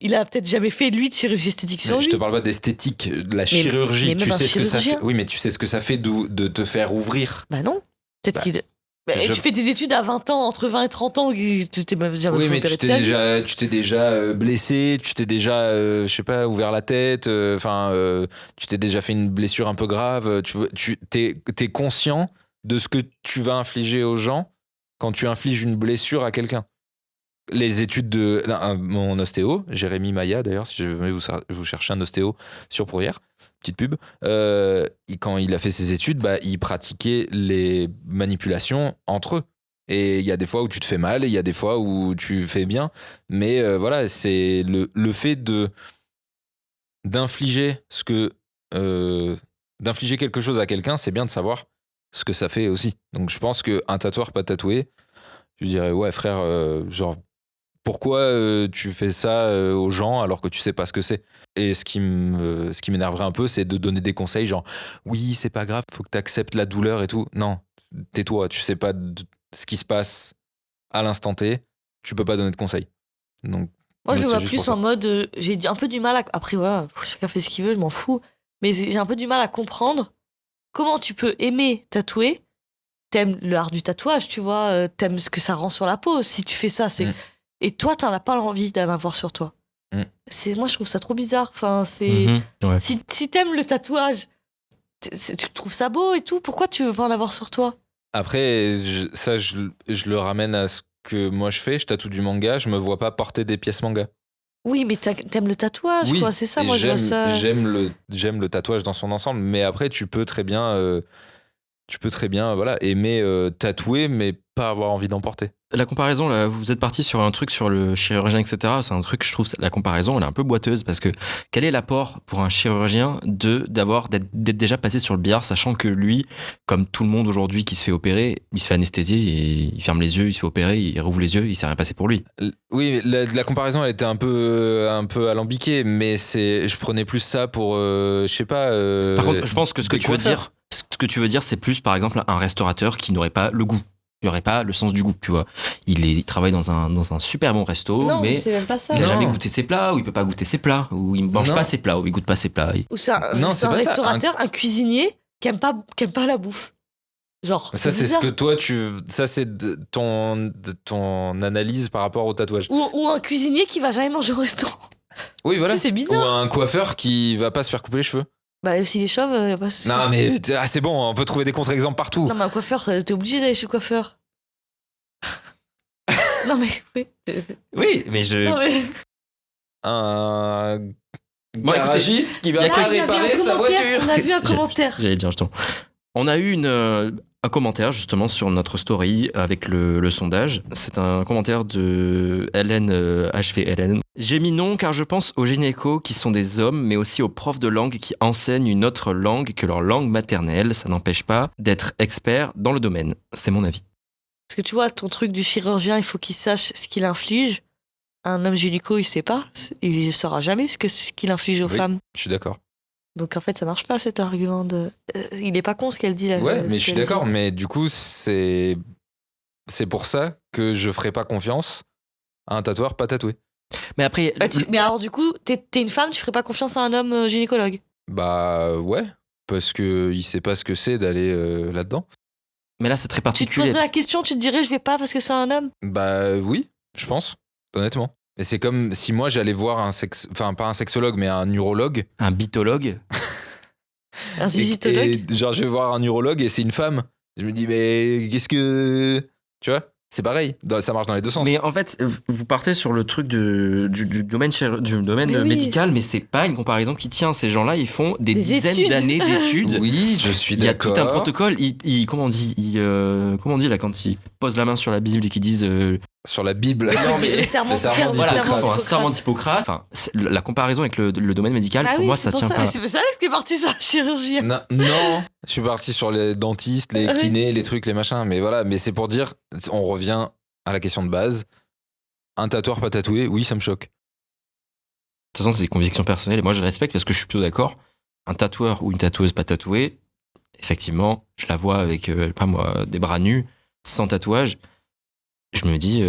D: il a peut-être jamais fait lui de chirurgie esthétique sur lui.
A: Je te parle pas d'esthétique, de la chirurgie. Tu sais ce que ça fait. Oui, mais tu sais ce que ça fait de te faire ouvrir.
D: Bah non. Peut-être qu'il. Tu fais des études à 20 ans, entre 20 et 30 ans, tu t'es déjà
A: oui, mais tu t'es déjà blessé, tu t'es déjà, je sais pas, ouvert la tête, tu t'es déjà fait une blessure un peu grave, t'es conscient de ce que tu vas infliger aux gens quand tu infliges une blessure à quelqu'un. les études de mon ostéo, Jérémy Maya d'ailleurs, si jamais vous cherchez un ostéo sur Prouvière, petite pub, quand il a fait ses études, bah, il pratiquait les manipulations entre eux. Et il y a des fois où tu te fais mal, et il y a des fois où tu fais bien. Mais voilà, c'est le fait d'infliger d'infliger quelque chose à quelqu'un, c'est bien de savoir ce que ça fait aussi. Donc je pense qu'un tatoueur pas tatoué, je dirais ouais frère, genre pourquoi tu fais ça aux gens alors que tu sais pas ce que c'est. Et ce qui m'énerverait un peu, c'est de donner des conseils genre oui c'est pas grave, faut que tu acceptes la douleur et tout. Non, tais-toi, tu sais pas ce qui se passe à l'instant T, tu peux pas donner de conseils. Donc
D: Moi, je le
A: c'est
D: vois
A: juste
D: plus
A: pour ça.
D: en mode. J'ai un peu du mal à. Après, voilà, chacun fait ce qu'il veut, je m'en fous. Mais j'ai un peu du mal à comprendre comment tu peux aimer tatouer. T'aimes l'art du tatouage, tu vois. T'aimes ce que ça rend sur la peau. Si tu fais ça, c'est. Et toi, t'en as pas l'envie d'en avoir sur toi. Moi, je trouve ça trop bizarre. Enfin, c'est.
B: Ouais.
D: Si t'aimes le tatouage, tu trouves ça beau et tout, pourquoi tu veux pas en avoir sur toi?
A: Après, je le ramène à ce que moi je fais. Je tatoue du manga, je me vois pas porter des pièces manga.
D: Oui, mais t'aimes le tatouage,
A: Oui,
D: quoi. C'est ça,
A: et
D: moi, je vois ça.
A: j'aime le tatouage dans son ensemble. Mais après, tu peux très bien voilà, aimer tatouer, mais pas avoir envie d'en porter.
B: La comparaison, là, vous êtes parti sur un truc sur le chirurgien, etc. C'est un truc, je trouve, la comparaison, elle est un peu boiteuse parce que quel est l'apport pour un chirurgien d'être déjà passé sur le billard, sachant que lui, comme tout le monde aujourd'hui qui se fait opérer, il se fait anesthésier, et il ferme les yeux, il se fait opérer, il rouvre les yeux, il s'est rien passé pour lui.
A: Oui, la comparaison, elle était un peu alambiquée, mais je prenais plus ça pour, je sais pas.
B: Par contre, je pense que ce que
A: des
B: tu veux dire, c'est plus, par exemple, un restaurateur qui n'aurait pas le goût. Il n'aurait pas le sens du goût, tu vois. Il travaille dans un super bon resto,
D: Non,
B: mais
D: c'est même pas ça.
B: il n'a
A: Non.
B: jamais goûté ses plats, ou il peut pas goûter ses plats, ou il ne mange
A: Non.
B: pas ses plats, ou il goûte pas ses plats.
D: Ou c'est
A: Non, c'est
D: un
A: pas ça,
D: restaurateur, un cuisinier qui aime pas la bouffe. Genre.
A: Ça, c'est ce
D: bizarre.
A: que toi, ça, c'est ton analyse par rapport au tatouage.
D: Ou un cuisinier qui va jamais manger au restaurant.
A: Oui, voilà.
D: C'est
A: Ou
D: bizarre.
A: un coiffeur qui va pas se faire couper les cheveux.
D: Bah, si les chauves, y a pas.
A: Non, mais c'est bon, on peut trouver des contre-exemples partout.
D: Non, mais un coiffeur, t'es obligé d'aller chez le coiffeur. Non, mais. Oui.
B: Oui, mais
D: Non, mais.
A: Un
B: Bon, écoutez,
A: garagiste qui
B: il y
A: va
B: a
A: pas
D: Ah, il y avait
A: réparer
D: un
A: sa
D: commentaire,
A: voiture.
D: On a vu un
B: J'ai-
D: commentaire.
B: J'allais dire, justement. On a eu un commentaire, justement, sur notre story avec le sondage. C'est un commentaire de Hélène, HVLN. J'ai mis non car je pense aux gynécos qui sont des hommes, mais aussi aux profs de langue qui enseignent une autre langue que leur langue maternelle. Ça n'empêche pas d'être expert dans le domaine. C'est mon avis.
D: Parce que tu vois, ton truc du chirurgien, il faut qu'il sache ce qu'il inflige. Un homme gynéco, il sait pas. Il saura jamais ce qu'il inflige aux
A: Oui.
D: femmes.
A: Je suis d'accord.
D: Donc en fait, ça marche pas cet argument de. Il est pas con ce qu'elle dit là.
A: Ouais,
D: ce
A: mais je suis
D: qu'elle
A: d'accord.
D: dit.
A: Mais du coup, c'est pour ça que je ferai pas confiance à un tatoueur pas tatoué.
B: Mais après,
D: Mais alors du coup, t'es une femme, tu ferais pas confiance à un homme gynécologue?
A: Bah ouais, parce que il sait pas ce que c'est d'aller là-dedans.
B: mais là, c'est très
D: Tu te
B: particulier.
D: poserais la question, tu te dirais je vais pas parce que c'est un homme?
A: Bah oui, je pense, honnêtement. Et c'est comme si moi j'allais voir enfin pas un sexologue, mais un urologue.
B: Un bitologue.
D: Un
A: Et
D: zizitologue?
A: genre je vais voir un urologue et c'est une femme. Je me dis mais qu'est-ce que... Tu vois, c'est pareil, ça marche dans les deux sens.
B: Mais en fait, vous partez sur le truc du domaine,
D: Mais oui.
B: médical, mais c'est pas une comparaison qui tient. Ces gens-là, ils font des
D: Des
B: dizaines
D: études.
B: d'années d'études.
A: Oui, je suis
B: Il y a
A: d'accord.
B: tout un protocole. Comment on dit là quand ils posent la main sur la Bible et qu'ils disent
A: Sur la Bible.
B: Non, mais-
D: Le serment
A: le serment
B: voilà,
A: d'Hippocrate.
B: ils font un serment d'Hippocrate. Enfin, la comparaison avec le domaine médical,
D: Ah
B: pour
D: oui,
B: moi,
D: c'est
B: ça
D: pour
B: tient
D: ça.
B: pas.
D: Mais c'est pour ça que t'es parti sur la chirurgie.
A: Non, je suis parti sur les dentistes, les
D: Ah oui.
A: kinés, les trucs, les machins. Mais voilà, mais c'est pour dire, on revient à la question de base. Un tatoueur pas tatoué, oui, ça me choque.
B: De toute façon, c'est des convictions personnelles et moi, je respecte parce que je suis plutôt d'accord. Un tatoueur ou une tatoueuse pas tatouée, effectivement, je la vois avec, pas moi, des bras nus, sans tatouage. Je me dis,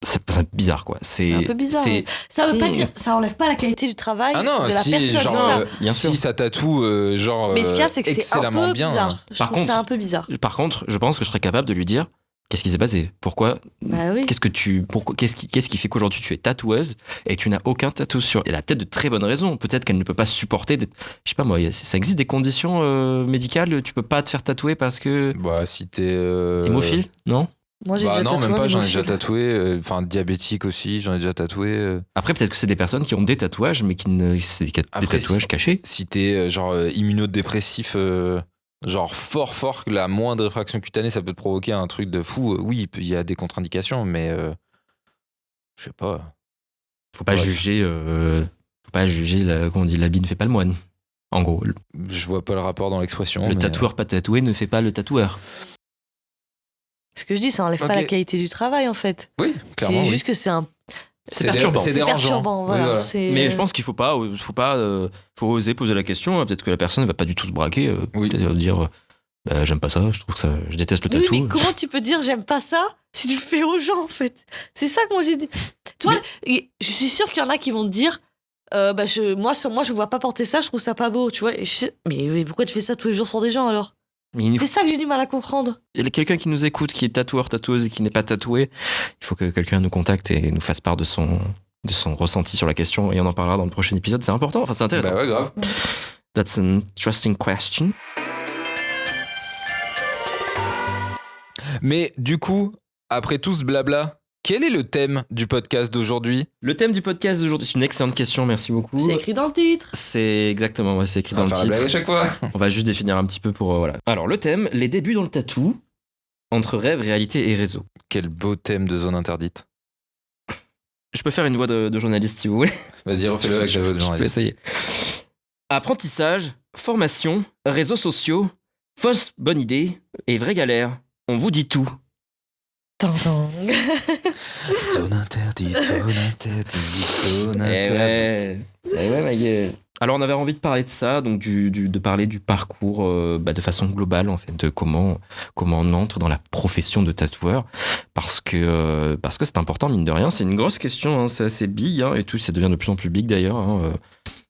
B: c'est bizarre, quoi. C'est
D: un peu bizarre,
B: c'est-
D: ouais. Ça veut pas
B: Mm.
D: dire, ça enlève pas la qualité du travail
A: Ah non,
D: de la
A: si,
D: personne.
A: genre,
D: ça.
B: Bien
A: si
B: sûr.
A: ça tatoue, genre,
D: Mais ce qu'il y a, c'est que c'est un
A: excellemment
D: peu
A: bien.
D: bizarre. Je
B: Par
D: trouve
B: contre-
D: ça un peu bizarre.
B: Par contre, je pense que je serais capable de lui dire qu'est-ce qui s'est passé, pourquoi,
D: Bah oui.
B: qu'est-ce qui fait qu'aujourd'hui tu es tatoueuse et tu n'as aucun tatou sur. Elle a peut-être de très bonnes raisons. Peut-être qu'elle ne peut pas supporter d'être. Je sais pas moi, ça existe des conditions médicales. Tu peux pas te faire tatouer parce que
A: Bah, si t'es.
B: hémophile, non?
D: Moi, j'ai
A: Bah
D: déjà
A: non,
D: tatoué
A: même
D: un
A: pas, j'en ai déjà
D: hémophile.
A: tatoué. Enfin, diabétique aussi, j'en ai déjà tatoué.
B: Après, peut-être que c'est des personnes qui ont des tatouages, mais qui ne. C'est des
A: Après,
B: tatouages cachés.
A: Si t'es genre immunodépressif, genre fort, que la moindre réfraction cutanée, ça peut te provoquer un truc de fou. Oui, il y a des contre-indications, mais je sais pas.
B: Faut pas
A: Bref.
B: juger. Faut pas juger, comment on dit, l'habit ne fait pas le moine. En gros,
A: Je vois pas le rapport dans l'expression.
B: le
A: mais,
B: tatoueur pas tatoué ne fait pas le tatoueur.
D: Ce que je dis, ça enlève
A: Ok.
D: pas la qualité du travail, en fait.
A: Oui, clairement.
D: C'est
A: oui.
D: juste que c'est un.
A: C'est
B: perturbant.
A: C'est
D: C'est
A: dérangeant.
D: perturbant,
A: Oui,
D: voilà.
A: voilà.
D: C'est-
B: Mais je pense qu'il faut oser poser la question. Peut-être que la personne va pas du tout se braquer.
A: Oui.
B: Peut-être dire, bah, j'aime pas ça. Je trouve que ça, je déteste le
D: Oui,
B: tatou.
D: mais comment tu peux dire j'aime pas ça si tu le fais aux gens, en fait? C'est ça que moi j'ai dit. Tu vois, et je suis sûre qu'il y en a qui vont te dire moi, je vois pas porter ça, je trouve ça pas beau, tu vois. Mais pourquoi tu fais ça tous les jours sur des gens alors?
B: Mais il
D: C'est ça que j'ai du mal à comprendre.
B: y a quelqu'un qui nous écoute, qui est tatoueur, tatoueuse et qui n'est pas tatoué. Il faut que quelqu'un nous contacte et nous fasse part de son ressenti sur la question. Et on en parlera dans le prochain épisode. C'est important. Enfin, c'est intéressant.
A: Bah ouais, grave.
B: That's an interesting question.
A: Mais du coup, après tout ce blabla, quel est le thème du podcast d'aujourd'hui?
B: Le thème du podcast d'aujourd'hui, c'est une excellente question. Merci beaucoup.
D: C'est écrit dans le titre.
B: C'est exactement, ouais, c'est écrit
A: On
B: dans
A: va
B: le
A: faire la blague à
B: titre.
A: chaque fois.
B: On va juste définir un petit peu pour voilà. Alors le thème, les débuts dans le tatou, entre rêve, réalité et réseau.
A: Quel beau thème de zone interdite.
B: Je peux faire une voix de journaliste si vous voulez.
A: Vas-y, refais-le avec la voix de
B: Je peux
A: journaliste.
B: essayer. Apprentissage, formation, réseaux sociaux, fausse bonne idée et vraie galère. On vous dit tout.
D: Tintin.
A: Zone interdite, zone interdite, zone
B: Eh
A: interdite.
B: ouais, ma gueule. Alors on avait envie de parler de ça, donc de parler du parcours de façon globale en fait, de comment on entre dans la profession de tatoueur, parce que c'est important mine de rien, c'est une grosse question, hein, c'est assez big hein, et tout, ça devient de plus en plus big d'ailleurs, hein,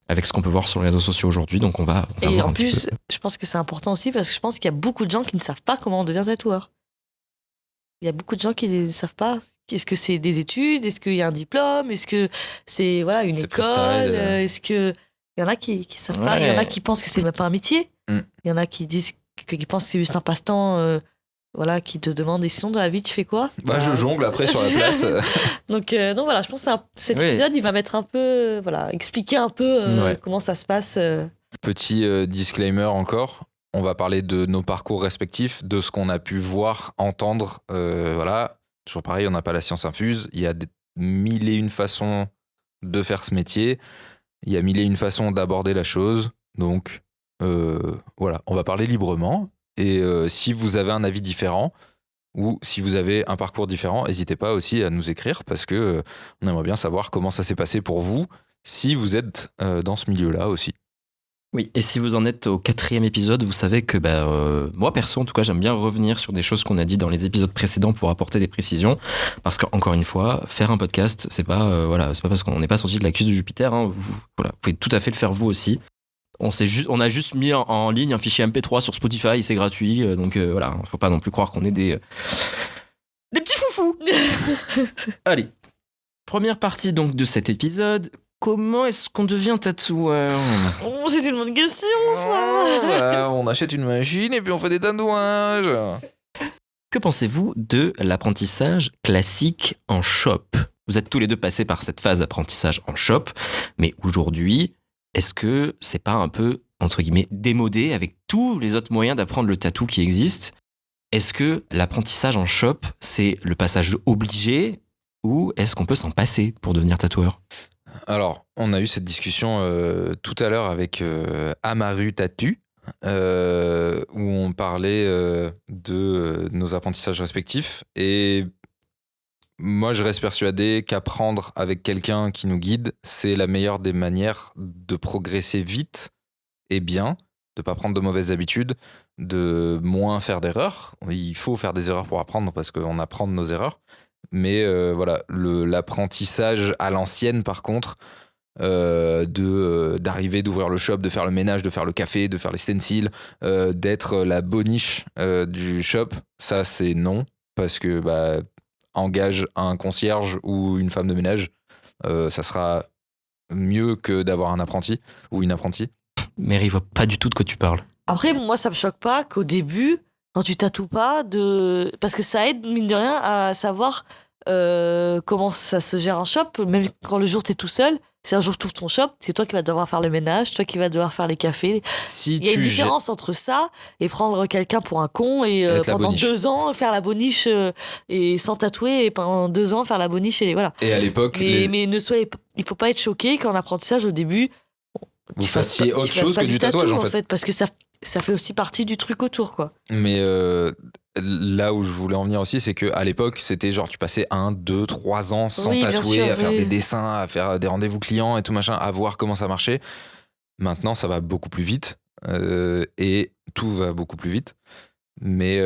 B: avec ce qu'on peut voir sur les réseaux sociaux aujourd'hui, donc on va
D: Et
B: voir
D: en
B: un petit
D: plus,
B: peu.
D: je pense que c'est important aussi parce que je pense qu'il y a beaucoup de gens qui ne savent pas comment on devient tatoueur. Il y a beaucoup de gens qui ne savent pas. Est-ce que c'est des études? Est-ce qu'il y a un diplôme? Est-ce que c'est voilà, une
A: C'est
D: école?
A: freestyle.
D: Est-ce que... Il y en a qui savent pas. Il y en a qui pensent que c'est même pas un métier.
A: Mm.
D: Il y en a qui disent qui pensent que c'est juste un passe-temps. Voilà, qui te demandent et sinon dans la vie tu fais quoi?
A: Bah, je jongle après sur la place.
D: Donc voilà, je pense que cet
B: Oui.
D: épisode il va mettre un peu, voilà, expliquer un peu
B: Ouais.
D: comment ça se passe.
A: Petit disclaimer encore. On va parler de nos parcours respectifs, de ce qu'on a pu voir, entendre. Voilà. Toujours pareil, on n'a pas la science infuse. Il y a mille et une façons de faire ce métier. Il y a mille et une façons d'aborder la chose. Donc, voilà, on va parler librement. Et si vous avez un avis différent ou si vous avez un parcours différent, n'hésitez pas aussi à nous écrire parce que on aimerait bien savoir comment ça s'est passé pour vous si vous êtes dans ce milieu-là aussi.
B: Oui, et si vous en êtes au 4e épisode, vous savez que moi perso en tout cas j'aime bien revenir sur des choses qu'on a dit dans les épisodes précédents pour apporter des précisions, parce qu'encore une fois, faire un podcast, c'est pas c'est pas parce qu'on n'est pas sorti de la cuisse de Jupiter, hein, vous pouvez tout à fait le faire vous aussi. On a juste mis en ligne un fichier MP3 sur Spotify, c'est gratuit, donc voilà, faut pas non plus croire qu'on est des petits foufous. Allez, première partie donc de cet épisode. Comment est-ce qu'on devient tatoueur?
D: Oh, c'est une bonne question ça.
A: On achète une machine et puis on fait des tatouages.
B: Que pensez-vous de l'apprentissage classique en shop? Vous êtes tous les deux passés par cette phase d'apprentissage en shop, mais aujourd'hui, est-ce que c'est pas un peu, entre guillemets, démodé avec tous les autres moyens d'apprendre le tatou qui existent? Est-ce que l'apprentissage en shop, c'est le passage obligé ou est-ce qu'on peut s'en passer pour devenir tatoueur?
A: Alors, on a eu cette discussion tout à l'heure avec Amaru Tattoo, où on parlait de nos apprentissages respectifs. Et moi, je reste persuadé qu'apprendre avec quelqu'un qui nous guide, c'est la meilleure des manières de progresser vite et bien, de ne pas prendre de mauvaises habitudes, de moins faire d'erreurs. Il faut faire des erreurs pour apprendre parce qu'on apprend de nos erreurs. Mais voilà, l'apprentissage à l'ancienne, par contre, d'arriver, d'ouvrir le shop, de faire le ménage, de faire le café, de faire les stencils, d'être la boniche du shop, ça c'est non, parce que engage un concierge ou une femme de ménage, ça sera mieux que d'avoir un apprenti ou une apprentie.
B: Mary voit pas du tout de quoi tu parles.
D: Après, moi, ça me choque pas qu'au début, quand tu tatoues pas, parce que ça aide, mine de rien, à savoir comment ça se gère en shop. Même quand le jour t'es tout seul, si un jour tu ouvres ton shop, c'est toi qui vas devoir faire le ménage, toi qui vas devoir faire les cafés.
A: Si
D: Il y a une
A: tu
D: différence entre ça et prendre quelqu'un pour un con et
A: Être la
D: pendant
A: boniche.
D: 2 ans faire la boniche et sans tatouer et pendant 2 ans faire la boniche et voilà.
A: Et à l'époque,
D: Mais il faut pas être choqué qu'en apprentissage au début,
A: vous
D: tu fasses
A: fassiez
D: pas-
A: autre
D: tu fasses
A: chose
D: pas
A: que du tatouage, en fait.
D: parce que ça fait aussi partie du truc autour, quoi.
A: Mais là où je voulais en venir aussi, c'est qu'à l'époque, c'était genre tu passais 1, 2, 3 ans sans
D: Oui, bien
A: tatouer,
D: sûr,
A: à faire
D: oui.
A: des dessins, à faire des rendez-vous clients et tout machin, à voir comment ça marchait. Maintenant, ça va beaucoup plus vite et tout va beaucoup plus vite. Mais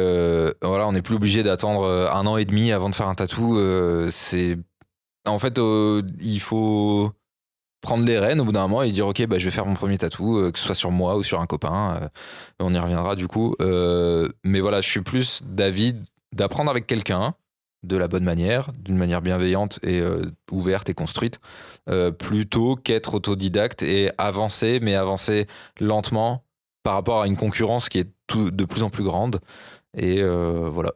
A: voilà, on n'est plus obligé d'attendre 1 an et demi avant de faire un tatou. En fait, il faut prendre les rênes au bout d'un moment et dire ok, bah, je vais faire mon premier tatou, que ce soit sur moi ou sur un copain. On y reviendra du coup. Mais voilà, je suis plus d'avis d'apprendre avec quelqu'un de la bonne manière, d'une manière bienveillante et ouverte et construite, plutôt qu'être autodidacte et avancer, mais avancer lentement par rapport à une concurrence qui est de plus en plus grande. Et voilà.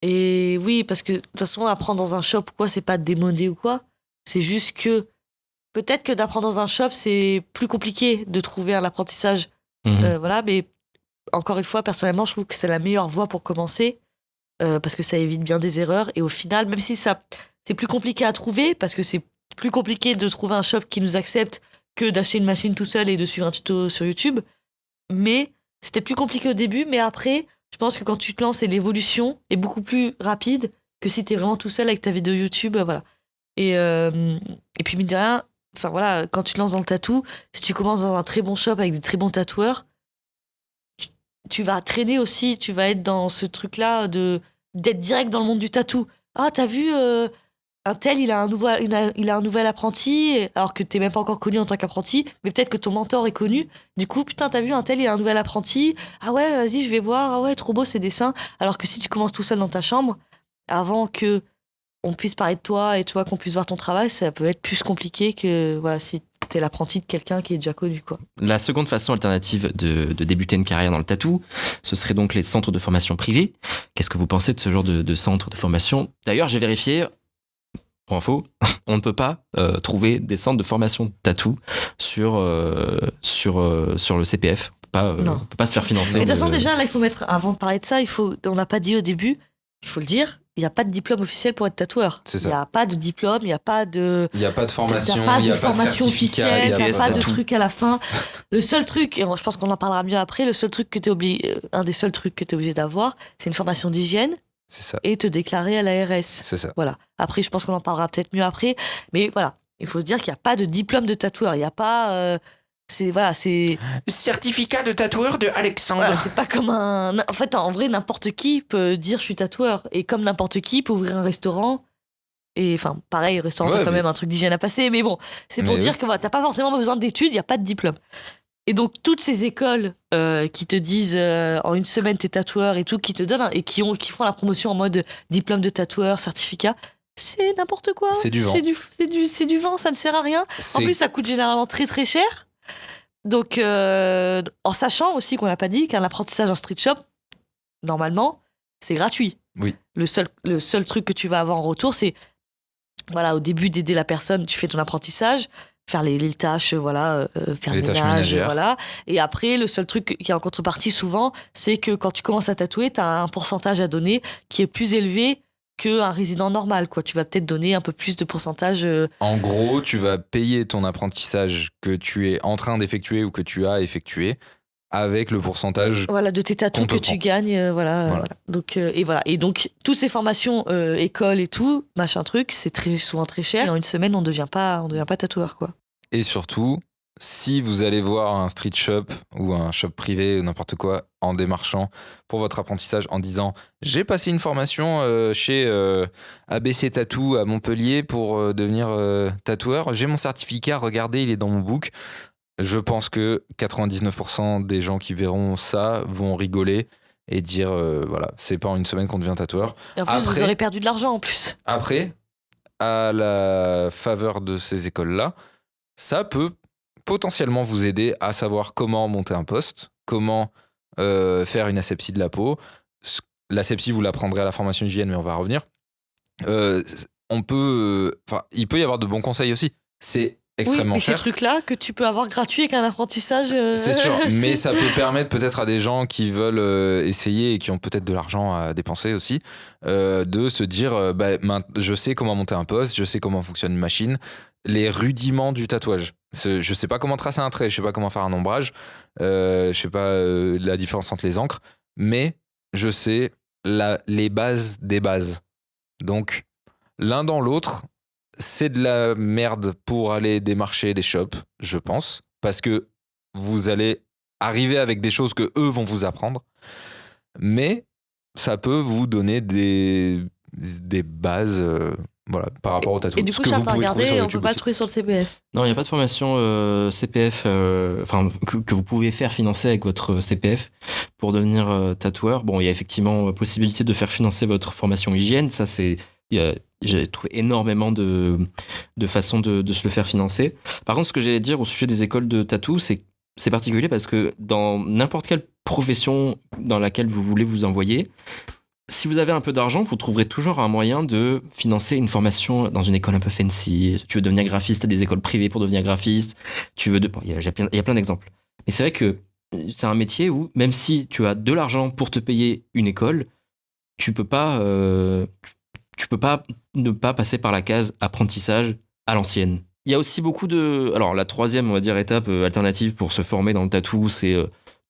D: Et oui, parce que de toute façon, apprendre dans un shop, quoi, c'est pas démodé ou quoi. C'est juste que peut-être que d'apprendre dans un shop, c'est plus compliqué de trouver un apprentissage. Voilà, mais encore une fois, personnellement, je trouve que c'est la meilleure voie pour commencer parce que ça évite bien des erreurs. Et au final, même si c'est plus compliqué à trouver, parce que c'est plus compliqué de trouver un shop qui nous accepte que d'acheter une machine tout seul et de suivre un tuto sur YouTube. Mais c'était plus compliqué au début, mais après, je pense que quand tu te lances, et l'évolution est beaucoup plus rapide que si t'es vraiment tout seul avec ta vidéo YouTube, voilà. Et puis, mine de rien, enfin voilà, quand tu te lances dans le tatou, si tu commences dans un très bon shop avec des très bons tatoueurs, tu vas traîner aussi, tu vas être dans ce truc-là d'être direct dans le monde du tatou. Ah, t'as vu, un tel, il a un nouvel apprenti, alors que t'es même pas encore connu en tant qu'apprenti, mais peut-être que ton mentor est connu. Du coup, putain, t'as vu, un tel, il a un nouvel apprenti. Ah ouais, vas-y, je vais voir. Ah ouais, trop beau ces dessins. Alors que si tu commences tout seul dans ta chambre, avant que on puisse parler de toi et toi qu'on puisse voir ton travail, ça peut être plus compliqué que voilà, si t'es l'apprenti de quelqu'un qui est déjà connu, quoi.
B: La seconde façon alternative de débuter une carrière dans le tatou, ce serait donc les centres de formation privés. Qu'est-ce que vous pensez de ce genre de centre de formation ? D'ailleurs, j'ai vérifié, pour info, on ne peut pas trouver des centres de formation tatou sur le CPF.
D: Non.
B: On peut pas se faire financer.
D: Mais de toute façon, déjà, là, il faut mettre, avant de parler de ça, on n'a pas dit au début, il faut le dire, il n'y a pas de diplôme officiel pour être tatoueur.
A: C'est ça.
D: Il n'y a pas de diplôme, il n'y a pas de...
A: Il n'y a pas de formation,
D: Il n'y a pas de formation
A: certificat,
D: officielle, il n'y a pas de
B: tatou.
D: truc à la fin. Le seul truc, et je pense qu'on en parlera mieux après, le seul truc que t'es obligé, un des seuls trucs que tu es obligé d'avoir, c'est une formation d'hygiène
A: C'est ça.
D: et te déclarer à l'ARS.
A: C'est ça.
D: Voilà. Après, je pense qu'on en parlera peut-être mieux après. Mais voilà, il faut se dire qu'il n'y a pas de diplôme de tatoueur. Il n'y a pas... c'est
A: Certificat de tatoueur de Alexandre.
D: voilà, c'est pas comme un... En fait, en vrai, n'importe qui peut dire je suis tatoueur. Et comme n'importe qui peut ouvrir un restaurant. Et enfin, pareil, restaurant,
A: Ouais,
D: c'est quand
A: mais-
D: même un truc d'hygiène à passer. Mais bon, c'est pour
A: Mais
D: dire
A: oui.
D: que voilà, t'as pas forcément besoin d'études, il n'y a pas de diplôme. Et donc, toutes ces écoles qui te disent en une semaine t'es tatoueur et tout, qui te donnent et qui font la promotion en mode diplôme de tatoueur, certificat, c'est n'importe quoi.
A: C'est du vent.
D: C'est du vent, ça ne sert à rien. En
A: C'est-
D: plus, ça coûte généralement très très cher. Donc, en sachant aussi qu'on n'a pas dit qu'un apprentissage en street shop, normalement, c'est gratuit.
A: Oui.
D: Le seul truc que tu vas avoir en retour, c'est, voilà, au début d'aider la personne, tu fais ton apprentissage, faire les tâches, voilà, faire
A: Les
D: le
A: tâches
D: ménage,
A: ménagères.
D: voilà. Et après, le seul truc qui est en contrepartie souvent, c'est que quand tu commences à tatouer, tu as un pourcentage à donner qui est plus élevé qu'un résident normal, quoi. Tu vas peut-être donner un peu plus de pourcentage.
A: En gros, tu vas payer ton apprentissage que tu es en train d'effectuer ou que tu as effectué avec le pourcentage.
D: Voilà, de tes tatous
A: qu'on te
D: que tu
A: prend.
D: gagnes, voilà.
A: Voilà.
D: Voilà. Donc, et voilà. Et donc, toutes ces formations, écoles et tout, machin truc, c'est souvent très cher. Et en une semaine, on devient pas tatoueur, quoi.
A: Et surtout, si vous allez voir un street shop ou un shop privé ou n'importe quoi en démarchant pour votre apprentissage en disant j'ai passé une formation chez ABC Tattoo à Montpellier pour devenir tatoueur, j'ai mon certificat, regardez, il est dans mon book. Je pense que 99% des gens qui verront ça vont rigoler et dire voilà, c'est pas en une semaine qu'on devient tatoueur.
D: Et en plus,
A: Après-
D: vous aurez perdu de l'argent en plus.
A: Après, à la faveur de ces écoles-là, ça peut potentiellement vous aider à savoir comment monter un poste, comment faire une asepsie de la peau. L'asepsie, vous l'apprendrez à la formation hygiène, mais on va revenir. Il peut y avoir de bons conseils aussi. C'est extrêmement
D: mais
A: cher.
D: ces trucs-là que tu peux avoir gratuit avec un apprentissage.
A: C'est sûr, mais ça peut permettre peut-être à des gens qui veulent essayer et qui ont peut-être de l'argent à dépenser aussi, de se dire je sais comment monter un poste, je sais comment fonctionne une machine, les rudiments du tatouage. Je sais pas comment tracer un trait, je sais pas comment faire un ombrage, je sais pas la différence entre les encres, mais je sais les bases des bases. Donc, l'un dans l'autre, c'est de la merde pour aller démarcher des shops, je pense, parce que vous allez arriver avec des choses que eux vont vous apprendre, mais ça peut vous donner des bases par rapport au tatou.
D: Et du coup, ça peut regarder, on peut pas le trouver sur le CPF.
B: Non, il n'y a pas de formation CPF que vous pouvez faire financer avec votre CPF pour devenir tatoueur. Bon, il y a effectivement possibilité de faire financer votre formation hygiène, ça c'est... J'ai trouvé énormément de façons de se le faire financer. Par contre, ce que j'allais dire au sujet des écoles de tatou, c'est particulier parce que dans n'importe quelle profession dans laquelle vous voulez vous envoyer, si vous avez un peu d'argent, vous trouverez toujours un moyen de financer une formation dans une école un peu fancy. Tu veux devenir graphiste, tu as des écoles privées pour devenir graphiste. Il y a plein d'exemples. Mais c'est vrai que c'est un métier où, même si tu as de l'argent pour te payer une école, tu peux pas ne pas passer par la case apprentissage à l'ancienne. Il y a aussi beaucoup de... Alors, la troisième, on va dire, étape alternative pour se former dans le tatou, c'est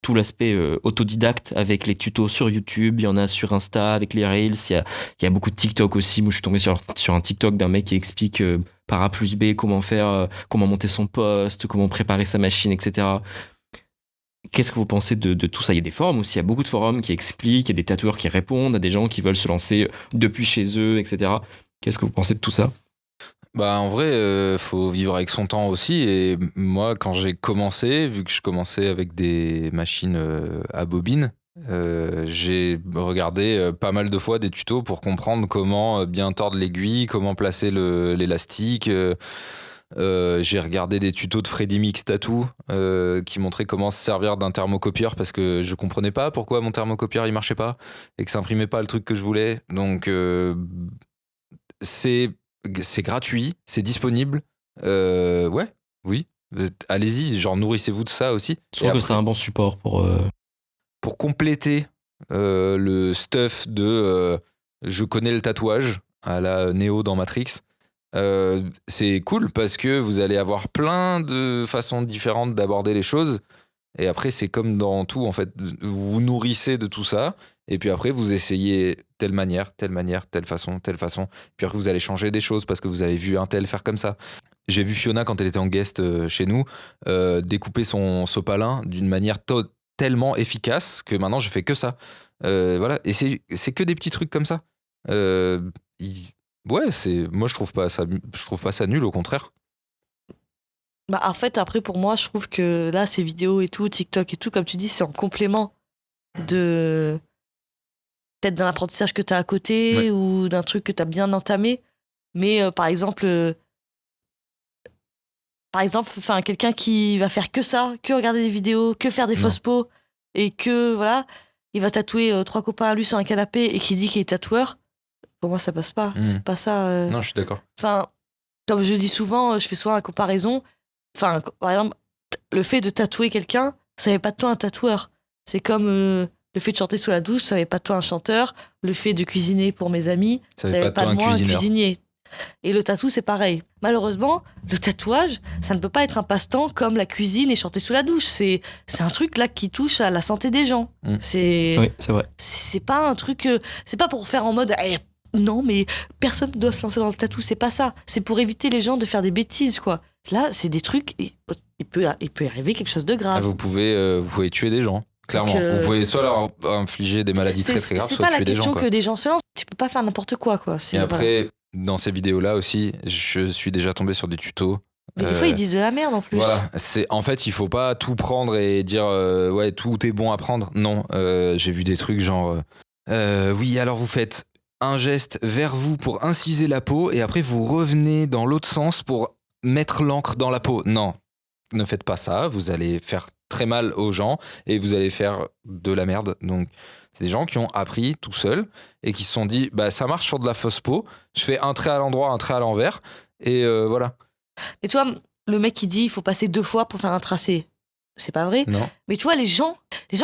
B: tout l'aspect autodidacte avec les tutos sur YouTube. Il y en a sur Insta avec les Reels. Il y a beaucoup de TikTok aussi. Moi, je suis tombé sur un TikTok d'un mec qui explique par A plus B comment faire, comment monter son poste, comment préparer sa machine, etc. Qu'est-ce que vous pensez de tout ça? Il y a des forums aussi, il y a beaucoup de forums qui expliquent, il y a des tatoueurs qui répondent, à des gens qui veulent se lancer depuis chez eux, etc. Qu'est-ce que vous pensez de tout ça?
A: En vrai, faut vivre avec son temps aussi. Et moi, quand j'ai commencé, vu que je commençais avec des machines à bobine, j'ai regardé pas mal de fois des tutos pour comprendre comment bien tordre l'aiguille, comment placer l'élastique. J'ai regardé des tutos de Freddy Mix Tattoo qui montraient comment se servir d'un thermocopieur parce que je comprenais pas pourquoi mon thermocopieur il marchait pas et que ça imprimait pas le truc que je voulais. Donc c'est gratuit, c'est disponible. Oui, allez-y, genre nourrissez-vous de ça aussi.
B: Je trouve que c'est un bon support
A: pour compléter le stuff de je connais le tatouage à la Neo dans Matrix. C'est cool parce que vous allez avoir plein de façons différentes d'aborder les choses et après c'est comme dans tout en fait, vous vous nourrissez de tout ça et puis après vous essayez telle manière, telle façon, puis après vous allez changer des choses parce que vous avez vu un tel faire comme ça. J'ai vu Fiona quand elle était en guest chez nous découper son sopalin d'une manière tellement efficace que maintenant je fais que ça. Voilà, et c'est que des petits trucs comme ça. Ouais, moi je trouve pas ça nul, au contraire.
D: En fait, après, pour moi, je trouve que là, ces vidéos et tout, TikTok et tout, comme tu dis, c'est en complément de peut-être d'un apprentissage que tu as à côté ou d'un truc que tu as bien entamé. Mais par exemple, quelqu'un qui va faire que ça, que regarder des vidéos, que faire des fausses peaux et que, voilà, il va tatouer 3 copains à lui sur un canapé et qui dit qu'il est tatoueur. Pour moi, ça passe pas. C'est pas ça.
A: Non, je suis d'accord.
D: Enfin, comme je dis souvent, je fais souvent la comparaison. Enfin, par exemple, le fait de tatouer quelqu'un, ça fait pas de toi un tatoueur. C'est comme le fait de chanter sous la douche, ça fait pas de toi un chanteur. Le fait de cuisiner pour mes amis, ça fait pas de moi un cuisinier. Et le tatou, c'est pareil. Malheureusement, le tatouage, ça ne peut pas être un passe-temps comme la cuisine et chanter sous la douche. C'est un truc là qui touche à la santé des gens.
B: Oui, c'est vrai.
D: C'est pas un truc. C'est pas pour faire en mode. Non, mais personne ne doit se lancer dans le tatou, c'est pas ça. C'est pour éviter les gens de faire des bêtises, quoi. Là, c'est des trucs, il peut arriver quelque chose de grave.
A: Vous pouvez tuer des gens, clairement. Vous pouvez soit leur infliger des maladies très très graves, soit tuer des gens.
D: C'est pas la question que des gens se lancent, tu peux pas faire n'importe quoi. Et
A: après, dans ces vidéos-là aussi, je suis déjà tombé sur des tutos.
D: Mais des fois, ils disent de la merde en plus.
A: Voilà, en fait, il faut pas tout prendre et dire tout est bon à prendre. Non, j'ai vu des trucs genre oui, alors vous faites un geste vers vous pour inciser la peau et après vous revenez dans l'autre sens pour mettre l'encre dans la peau. Non, ne faites pas ça, vous allez faire très mal aux gens et vous allez faire de la merde. Donc, c'est des gens qui ont appris tout seuls et qui se sont dit, bah, ça marche sur de la fausse peau, je fais un trait à l'endroit, un trait à l'envers, et voilà.
D: Et toi, le mec qui dit il faut passer 2 fois pour faire un tracé, c'est pas vrai.
A: Non.
D: Mais tu vois, les gens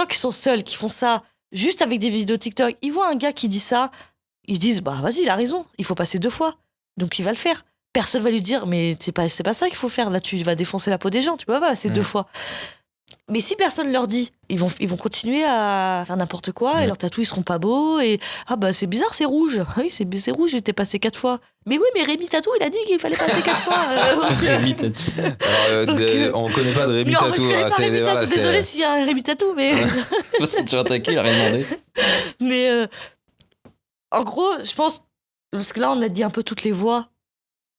D: qui sont seuls, qui font ça juste avec des vidéos TikTok, ils voient un gars qui dit ça, ils se disent, bah vas-y, il a raison, il faut passer 2 fois. Donc il va le faire. Personne va lui dire, mais c'est pas ça qu'il faut faire, là tu vas défoncer la peau des gens, tu peux pas passer 2 fois. Mais si personne leur dit, ils vont continuer à faire n'importe quoi et leurs tatous ils seront pas beaux et ah bah c'est bizarre, c'est rouge. Oui, c'est rouge, j'étais passé 4 fois. Mais oui, mais Rémi Tatou, il a dit qu'il fallait passer 4 fois.
B: Rémi Tatou.
A: Alors, on connaît pas de Rémi
D: Non,
A: Tatou.
D: je connais pas Rémi
A: voilà,
D: Tatou, désolé s'il y a un Rémi Tatou, mais
B: Si tu as attaqué, il a rien demandé.
D: mais en gros, je pense parce que là on a dit un peu toutes les voies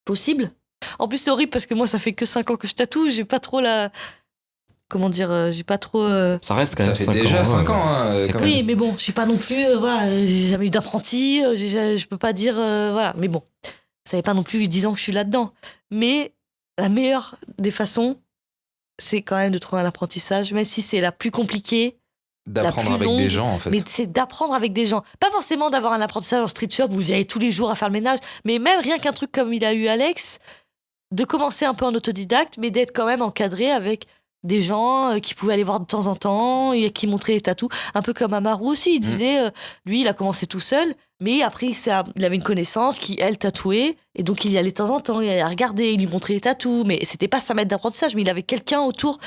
D: possibles. En plus c'est horrible parce que moi ça fait que 5 ans que je tatoue, j'ai pas trop la comment dire, j'ai pas trop
B: Ça reste quand
A: Ça
B: même
A: fait
B: 5
A: déjà
B: ans.
A: 5 ans, hein,
B: C'est
A: quand
B: quand
D: oui,
B: même-
D: mais bon, j'ai pas non plus, voilà, j'ai jamais eu d'apprenti, je peux pas dire, voilà, mais bon, ça fait pas non plus 10 ans que je suis là-dedans. Mais la meilleure des façons, c'est quand même de trouver un apprentissage, même si c'est la plus compliquée,
A: d'apprendre
D: plus
A: avec
D: longue,
A: des gens, en fait.
D: mais c'est d'apprendre avec des gens. Pas forcément d'avoir un apprentissage en street shop où vous y allez tous les jours à faire le ménage, mais même rien qu'un truc comme il a eu Alex, de commencer un peu en autodidacte, mais d'être quand même encadré avec des gens qui pouvaient aller voir de temps en temps et qui montraient les tatous. Un peu comme Amaru aussi, il disait, lui, il a commencé tout seul, mais après, il avait une connaissance qui, elle, tatouait, et donc il y allait de temps en temps, il allait regarder, il lui montrait les tatous, mais c'était pas sa maître d'apprentissage, mais il avait quelqu'un autour,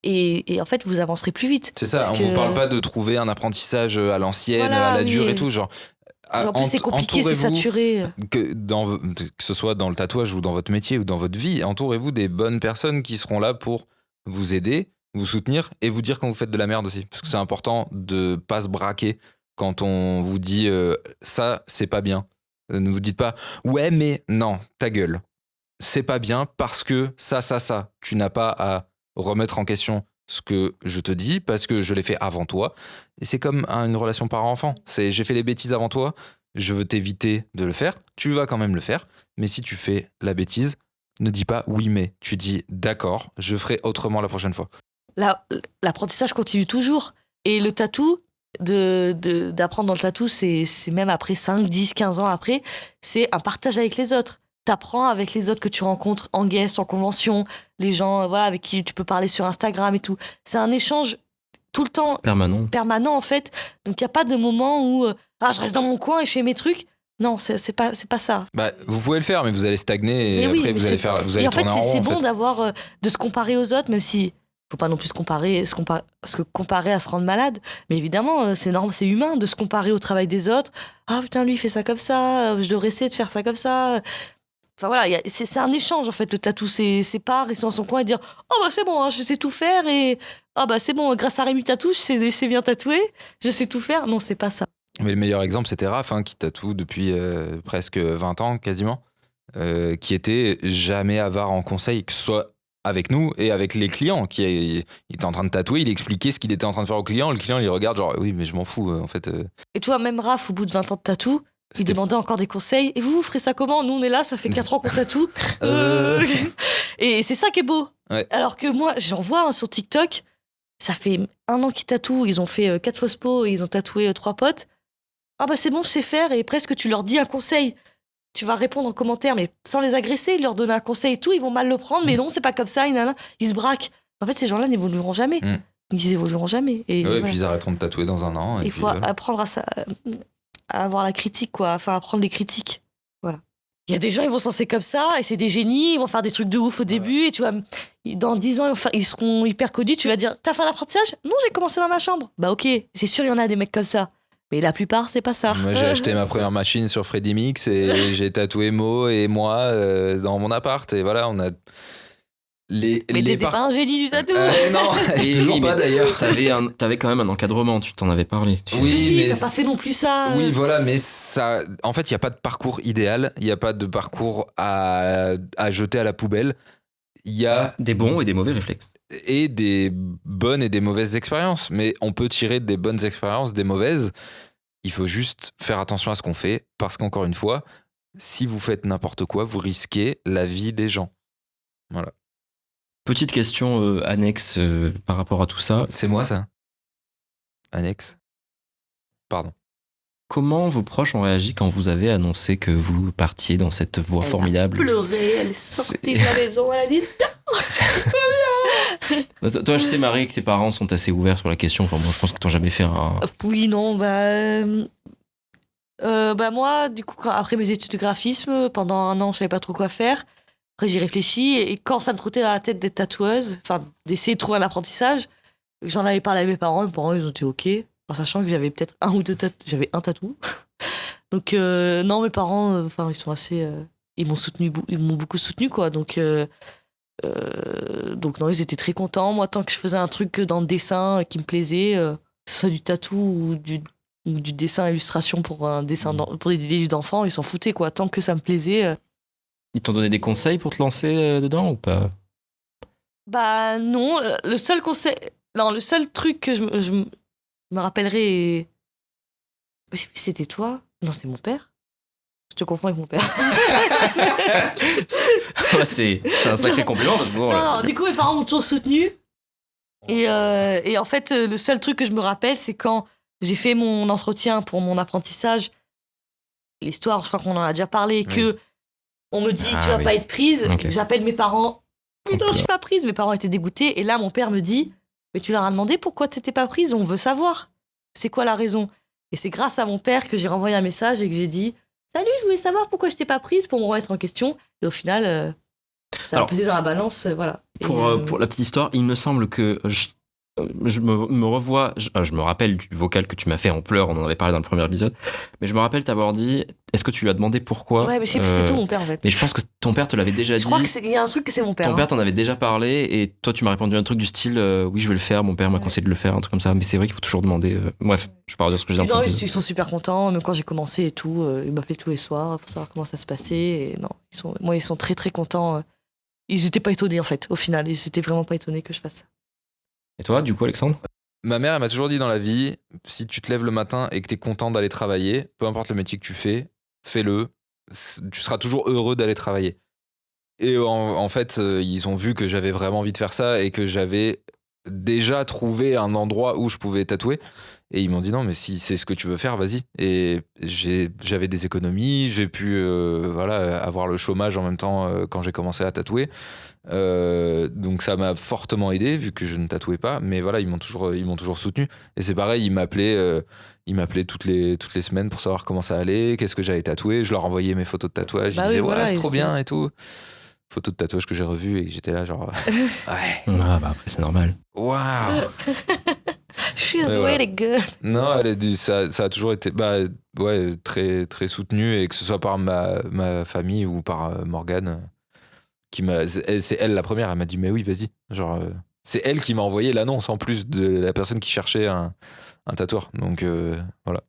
D: et en fait, vous avancerez plus vite.
A: C'est ça,
D: Parce
A: on
D: que-
A: vous parle pas de trouver un apprentissage à l'ancienne,
D: Voilà,
A: à la dure
D: oui.
A: et tout, genre.
D: En plus, c'est compliqué, c'est
A: entourez-vous,
D: saturé.
A: que ce soit dans le tatouage ou dans votre métier ou dans votre vie, entourez-vous des bonnes personnes qui seront là pour vous aider, vous soutenir et vous dire quand vous faites de la merde aussi. Parce que c'est important de pas se braquer quand on vous dit ça, c'est pas bien. Ne vous dites pas ouais, mais non, ta gueule. C'est pas bien parce que ça. Tu n'as pas à remettre en question ce que je te dis parce que je l'ai fait avant toi. Et c'est comme une relation parent-enfant. C'est j'ai fait les bêtises avant toi, je veux t'éviter de le faire. Tu vas quand même le faire. Mais si tu fais la bêtise, ne dis pas oui, mais tu dis d'accord, je ferai autrement la prochaine fois.
D: L'apprentissage continue toujours. Et le tatou, d'apprendre dans le tatou, c'est même après 5, 10, 15 ans après, c'est un partage avec les autres. T'apprends avec les autres que tu rencontres en guest, en convention, les gens voilà, avec qui tu peux parler sur Instagram et tout. C'est un échange tout le temps
B: Permanent.
D: en fait. Donc il n'y a pas de moment où je reste dans mon coin et je fais mes trucs. Non, c'est pas ça.
A: Bah, vous pouvez le faire, mais vous allez stagner et
D: Mais oui,
A: après
D: mais
A: vous allez
D: c'est-
A: vous
D: et
A: allez
D: en fait,
A: tourner en
D: c'est
A: rond.
D: bon
A: En fait.
D: d'avoir de se comparer aux autres, même si faut pas non plus se comparer à se rendre malade. Mais évidemment, c'est normal, c'est humain de se comparer au travail des autres. Ah putain, lui il fait ça comme ça, je devrais essayer de faire ça comme ça. Enfin voilà, c'est un échange en fait. Le tatou, c'est pas rester dans son coin et dire oh bah c'est bon, hein, je sais tout faire et ah bah c'est bon, grâce à Rémi Tatou, je sais bien tatouer, je sais tout faire. Non, c'est pas ça.
A: Mais le meilleur exemple, c'était Raph, hein, qui tatoue depuis presque 20 ans quasiment, qui était jamais avare en conseil, que ce soit avec nous et avec les clients. Il était en train de tatouer, il expliquait ce qu'il était en train de faire au client. Le client, il regarde genre oui, mais je m'en fous en fait.
D: Et tu vois, même Raph, au bout de 20 ans de tatou, il
A: C'était-
D: demandait encore des conseils. Et vous ferez ça comment? Nous, on est là, ça fait 4 ans qu'on tatoue.
A: Euh.
D: Et c'est ça qui est beau.
A: Ouais.
D: Alors que moi, j'en vois sur TikTok, ça fait 1 an qu'ils tatouent, ils ont fait 4 fausses peaux et ils ont tatoué 3 potes. Ah bah c'est bon, je sais faire. Et presque tu leur dis un conseil. Tu vas répondre en commentaire, mais sans les agresser, leur donner un conseil et tout, ils vont mal le prendre, mais non, c'est pas comme ça, ils se braquent. En fait, ces gens-là n'évolueront jamais.
A: Mm.
D: Ils évolueront jamais. Et
A: Ouais, et
D: voilà.
A: puis ils arrêteront de tatouer dans un an. Et
D: Il
A: puis,
D: faut
A: voilà.
D: apprendre à avoir la critique, quoi. Enfin, apprendre les critiques. Voilà. Il y a des gens, ils vont se lancer comme ça, et c'est des génies, ils vont faire des trucs de ouf au début, et tu vois, dans 10 ans, ils seront hyper connus, tu vas dire, t'as fait l'apprentissage? Non, j'ai commencé dans ma chambre. Bah ok, c'est sûr, il y en a des mecs comme ça. Mais la plupart, c'est pas ça.
A: Moi, j'ai acheté ma première machine sur Freddy Mix et j'ai tatoué Mo et moi dans mon appart. Et voilà, on a
D: Mais t'étais pas un génie du tatou.
A: Non,
B: Et
A: toujours
B: oui,
A: pas
B: mais
A: d'ailleurs.
B: T'avais quand même un encadrement, tu t'en avais parlé.
A: Oui, mais
D: t'as pas fait non plus ça.
A: Oui, voilà, mais ça. En fait, il n'y a pas de parcours idéal. Il n'y a pas de parcours à jeter à la poubelle. Il y a
B: Des bons et des mauvais réflexes.
A: et des bonnes et des mauvaises expériences. Mais on peut tirer des bonnes expériences, des mauvaises. Il faut juste faire attention à ce qu'on fait. Parce qu'encore une fois, si vous faites n'importe quoi, vous risquez la vie des gens. Voilà.
B: Petite question annexe par rapport à tout ça.
A: C'est moi ça. Annexe. Pardon.
B: Comment vos proches ont réagi quand vous avez annoncé que vous partiez dans cette voie formidable?
D: Elle a pleuré, elle est sortie de la maison, elle a dit
B: Toi, je sais, Marie, que tes parents sont assez ouverts sur la question. Enfin, moi, je pense que t'as jamais fait un.
D: oui, non, moi, du coup, après mes études de graphisme, pendant 1 an, je savais pas trop quoi faire. Après, j'y réfléchis, et quand ça me trottait dans la tête d'être tatoueuse, enfin, d'essayer de trouver un apprentissage, j'en avais parlé à mes parents ils ont été OK, en sachant que j'avais peut-être 1 ou 2 j'avais un tatou. Donc, non, mes parents, ils sont assez. Ils m'ont beaucoup soutenu, quoi. Donc, non, ils étaient très contents. Moi, tant que je faisais un truc dans le dessin qui me plaisait, que ce soit du tatou ou du dessin illustration pour un dessin pour des livres d'enfants, ils s'en foutaient, quoi. Tant que ça me plaisait.
B: Ils t'ont donné des conseils pour te lancer dedans ou pas?
D: Bah non, le seul conseil, non, le seul truc que je me rappellerai, je sais plus si c'était toi, non, c'était mon père. Je te confonds avec mon père.
B: Ouais, c'est un sacré compliment parce que bon,
D: Non, du coup, mes parents m'ont toujours soutenu. Et en fait, le seul truc que je me rappelle, c'est quand j'ai fait mon entretien pour mon apprentissage. L'histoire, je crois qu'on en a déjà parlé, que on me dit tu vas pas être prise.
B: Okay.
D: J'appelle mes parents. Putain, je suis pas prise. Mes parents étaient dégoûtés. Et là, mon père me dit mais tu leur as demandé pourquoi tu n'étais pas prise? On veut savoir. C'est quoi la raison? Et c'est grâce à mon père que j'ai renvoyé un message et que j'ai dit salut, je voulais savoir pourquoi je n'étais pas prise pour me remettre en question. Et au final, ça a pesé dans la balance. Voilà.
B: Pour la petite histoire, il me semble que je me revois, je me rappelle du vocal que tu m'as fait en pleurs, on en avait parlé dans le premier épisode, mais je me rappelle t'avoir dit, est-ce que tu lui as demandé pourquoi?
D: Ouais, mais je sais plus, c'est tout mon père en fait.
B: Mais je pense que ton père te l'avait déjà dit.
D: Je crois qu'il y a un truc que c'est mon père.
B: Ton père t'en avait déjà parlé et toi tu m'as répondu un truc du style oui je vais le faire, mon père m'a conseillé de le faire, un truc comme ça, mais c'est vrai qu'il faut toujours demander. Bref, je parle de ce que je disais.
D: Non, ils sont super contents, même quand j'ai commencé et tout, ils m'appelaient tous les soirs pour savoir comment ça se passait. Et non, ils sont très très contents. Ils étaient pas étonnés en fait, au final, ils étaient vraiment pas étonnés que je fasse ça.
B: Et toi, du coup, Alexandre?
A: Ma mère, elle m'a toujours dit dans la vie, si tu te lèves le matin et que t'es content d'aller travailler, peu importe le métier que tu fais, fais-le. Tu seras toujours heureux d'aller travailler. Et en fait, ils ont vu que j'avais vraiment envie de faire ça et que j'avais déjà trouvé un endroit où je pouvais tatouer. Et ils m'ont dit non, mais si c'est ce que tu veux faire, vas-y. Et j'avais des économies, j'ai pu avoir le chômage en même temps quand j'ai commencé à tatouer. Donc ça m'a fortement aidé vu que je ne tatouais pas. Mais voilà, ils m'ont toujours soutenu. Et c'est pareil, ils m'appelaient toutes les semaines pour savoir comment ça allait, qu'est-ce que j'avais tatoué. Je leur envoyais mes photos de tatouage. Ils disaient ouais, c'est trop bien et tout. Photos de tatouage que j'ai revues et j'étais là genre ouais.
B: Ah bah après c'est normal.
A: Waouh.
D: She's really good.
A: Non, ça a toujours été très, très soutenu, et que ce soit par ma famille ou par Morgane, c'est elle la première, elle m'a dit mais oui, vas-y. Genre, c'est elle qui m'a envoyé l'annonce en plus de la personne qui cherchait un tatoueur. Donc voilà.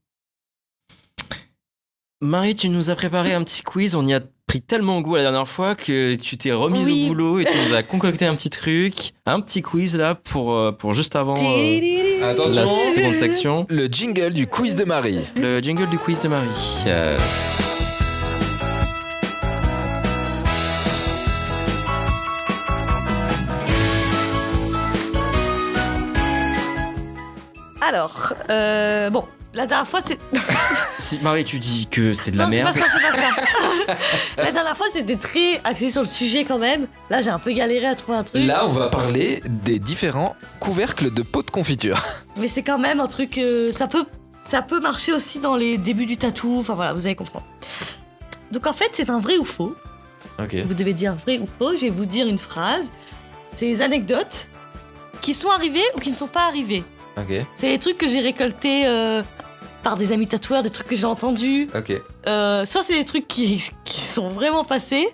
B: Marie, tu nous as préparé un petit quiz, on y a pris tellement goût la dernière fois que tu t'es remise au boulot et tu nous as concocté un petit truc, un petit quiz là pour juste avant
A: Attention,
B: la seconde section.
A: Le jingle du quiz de Marie.
B: Le jingle du quiz de Marie.
D: Alors, bon, la dernière fois, c'est...
B: Si Marie, tu dis que c'est de la
D: Non,
B: merde.
D: c'est pas ça. La dernière fois, c'était très axé sur le sujet quand même. Là, j'ai un peu galéré à trouver un truc.
A: Là, on va parler des différents couvercles de pots de confiture.
D: Mais c'est quand même un truc... ça peut marcher aussi dans les débuts du tatou. Enfin voilà, vous allez comprendre. Donc en fait, c'est un vrai ou faux.
A: Ok.
D: Vous devez dire vrai ou faux. Je vais vous dire une phrase. C'est des anecdotes qui sont arrivées ou qui ne sont pas arrivées.
A: Ok.
D: C'est les trucs que j'ai récoltés par des amis tatoueurs, des trucs que j'ai entendus.
A: Ok.
D: Soit c'est des trucs qui sont vraiment passés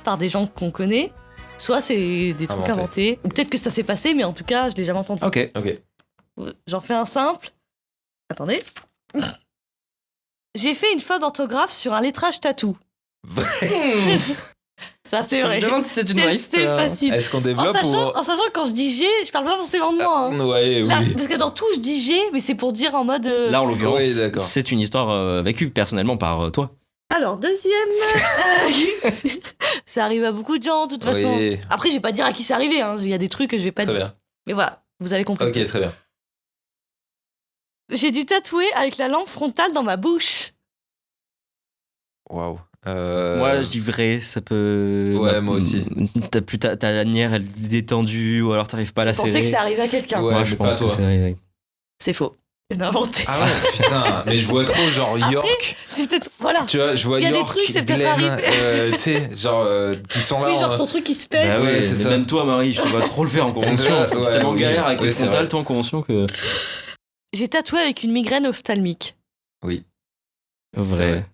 D: par des gens qu'on connaît, soit c'est des trucs inventés. Ou peut-être que ça s'est passé, mais en tout cas, je l'ai jamais entendu.
B: Ok.
D: J'en fais un simple. Attendez. J'ai fait une faute d'orthographe sur un lettrage tatou. Ça, c'est vrai.
B: Je me demande si c'est une vraie
D: C'est
B: histoire.
D: facile.
A: Est-ce qu'on développe
D: En sachant que quand je dis G, je parle pas forcément de moi. Hein.
A: Ouais, oui.
D: Là, parce que dans tout, je dis G, mais c'est pour dire en mode...
B: Là, en l'occurrence,
A: Oui, d'accord.
B: c'est une histoire vécue personnellement par toi.
D: Alors, deuxième... Ça arrive à beaucoup de gens, de toute façon.
A: Oui.
D: Après, je vais pas dire à qui c'est arrivé. Hein. Il y a des trucs que je vais pas
A: Très
D: dire.
A: bien.
D: Mais voilà, vous avez compris.
A: Ok, très bien.
D: J'ai dû tatouer avec la lampe frontale dans ma bouche.
A: Waouh.
B: Moi, je dis vrai, ça peut.
A: Ouais, moi aussi.
B: Ta lanière, elle est détendue, ou alors t'arrives pas à la
D: Je pensais
B: serrer.
D: que c'est arrivé à quelqu'un.
A: Ouais.
B: Moi,
A: mais
B: je
A: pas
B: pense que
A: toi.
B: c'est arrivé.
D: C'est faux. C'est inventé.
A: Ah ouais, putain, mais je vois trop genre York.
D: C'est peut-être. Voilà.
A: Tu vois, je vois
D: Il y a des
A: York,
D: trucs, c'est peut-être
A: Glenn,
D: arrivé.
A: tu sais, genre qui sont là.
D: Oui,
A: en-
D: genre ton truc qui se pète.
B: Bah
A: Ouais,
B: ouais,
A: c'est
B: mais
A: ça.
B: même toi, Marie, je te vois trop le faire en convention. En fait.
A: Ouais,
B: C'est tellement
A: oui,
B: galère avec
A: oui,
B: les
A: c'est
B: frontales,
A: vrai.
B: toi en convention que.
D: J'ai tatoué avec une migraine ophtalmique.
A: Oui,
B: Vrai.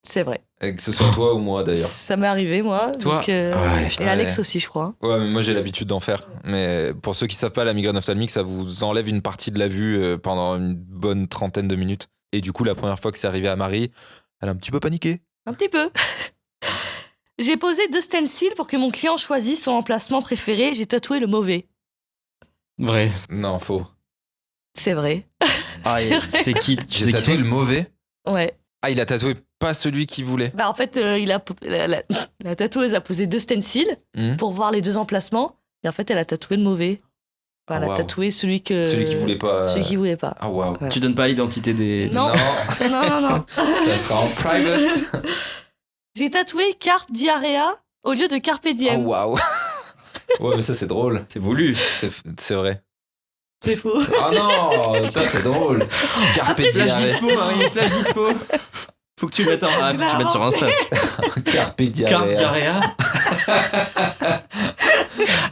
D: C'est vrai.
A: et que ce soit toi ou moi d'ailleurs.
D: Ça m'est arrivé, moi.
B: Toi
D: donc,
B: Ouais,
D: et Alex aussi, je crois.
A: Ouais, mais moi j'ai l'habitude d'en faire. Mais pour ceux qui savent pas, la migraine ophtalmique, ça vous enlève une partie de la vue pendant une bonne trentaine de minutes. Et du coup, la première fois que c'est arrivé à Marie, elle a un petit peu paniqué.
D: Un petit peu. J'ai posé 2 stencils pour que mon client choisisse son emplacement préféré. J'ai tatoué le mauvais.
B: Vrai.
A: Non, faux.
D: C'est vrai.
B: Ah,
D: C'est vrai.
B: c'est qui Tu
A: J'ai
B: sais qui
A: tatoué
B: c'est
A: le mauvais.
D: Ouais.
A: Ah, il a tatoué pas celui qu'il voulait.
D: Bah en fait, la tatoueuse a posé 2 stencils
A: Hmm.
D: pour voir les 2 emplacements. Et en fait, elle a tatoué le mauvais. Enfin, elle
A: Oh,
D: a
A: waouh.
D: tatoué celui que.
A: Celui qui voulait pas.
D: Celui qui voulait pas.
A: Ah, waouh.
B: Tu donnes pas l'identité des.
D: Non. Non.
A: ça sera en private.
D: J'ai tatoué Carpe Diarrhea au lieu de Carpe
A: Oh,
D: Diem.
A: waouh. Ouais, mais ça c'est drôle.
B: C'est voulu.
A: C'est vrai.
D: C'est faux.
A: Ah non, ça c'est drôle. Carpe
D: Après,
B: Flash
A: diarrhée.
B: dispo, Marie, flash dispo. Faut que tu le mettes faut que tu le mettes sur Insta.
A: Carpe
B: Carpe
A: diarrhée.
B: diarrhea.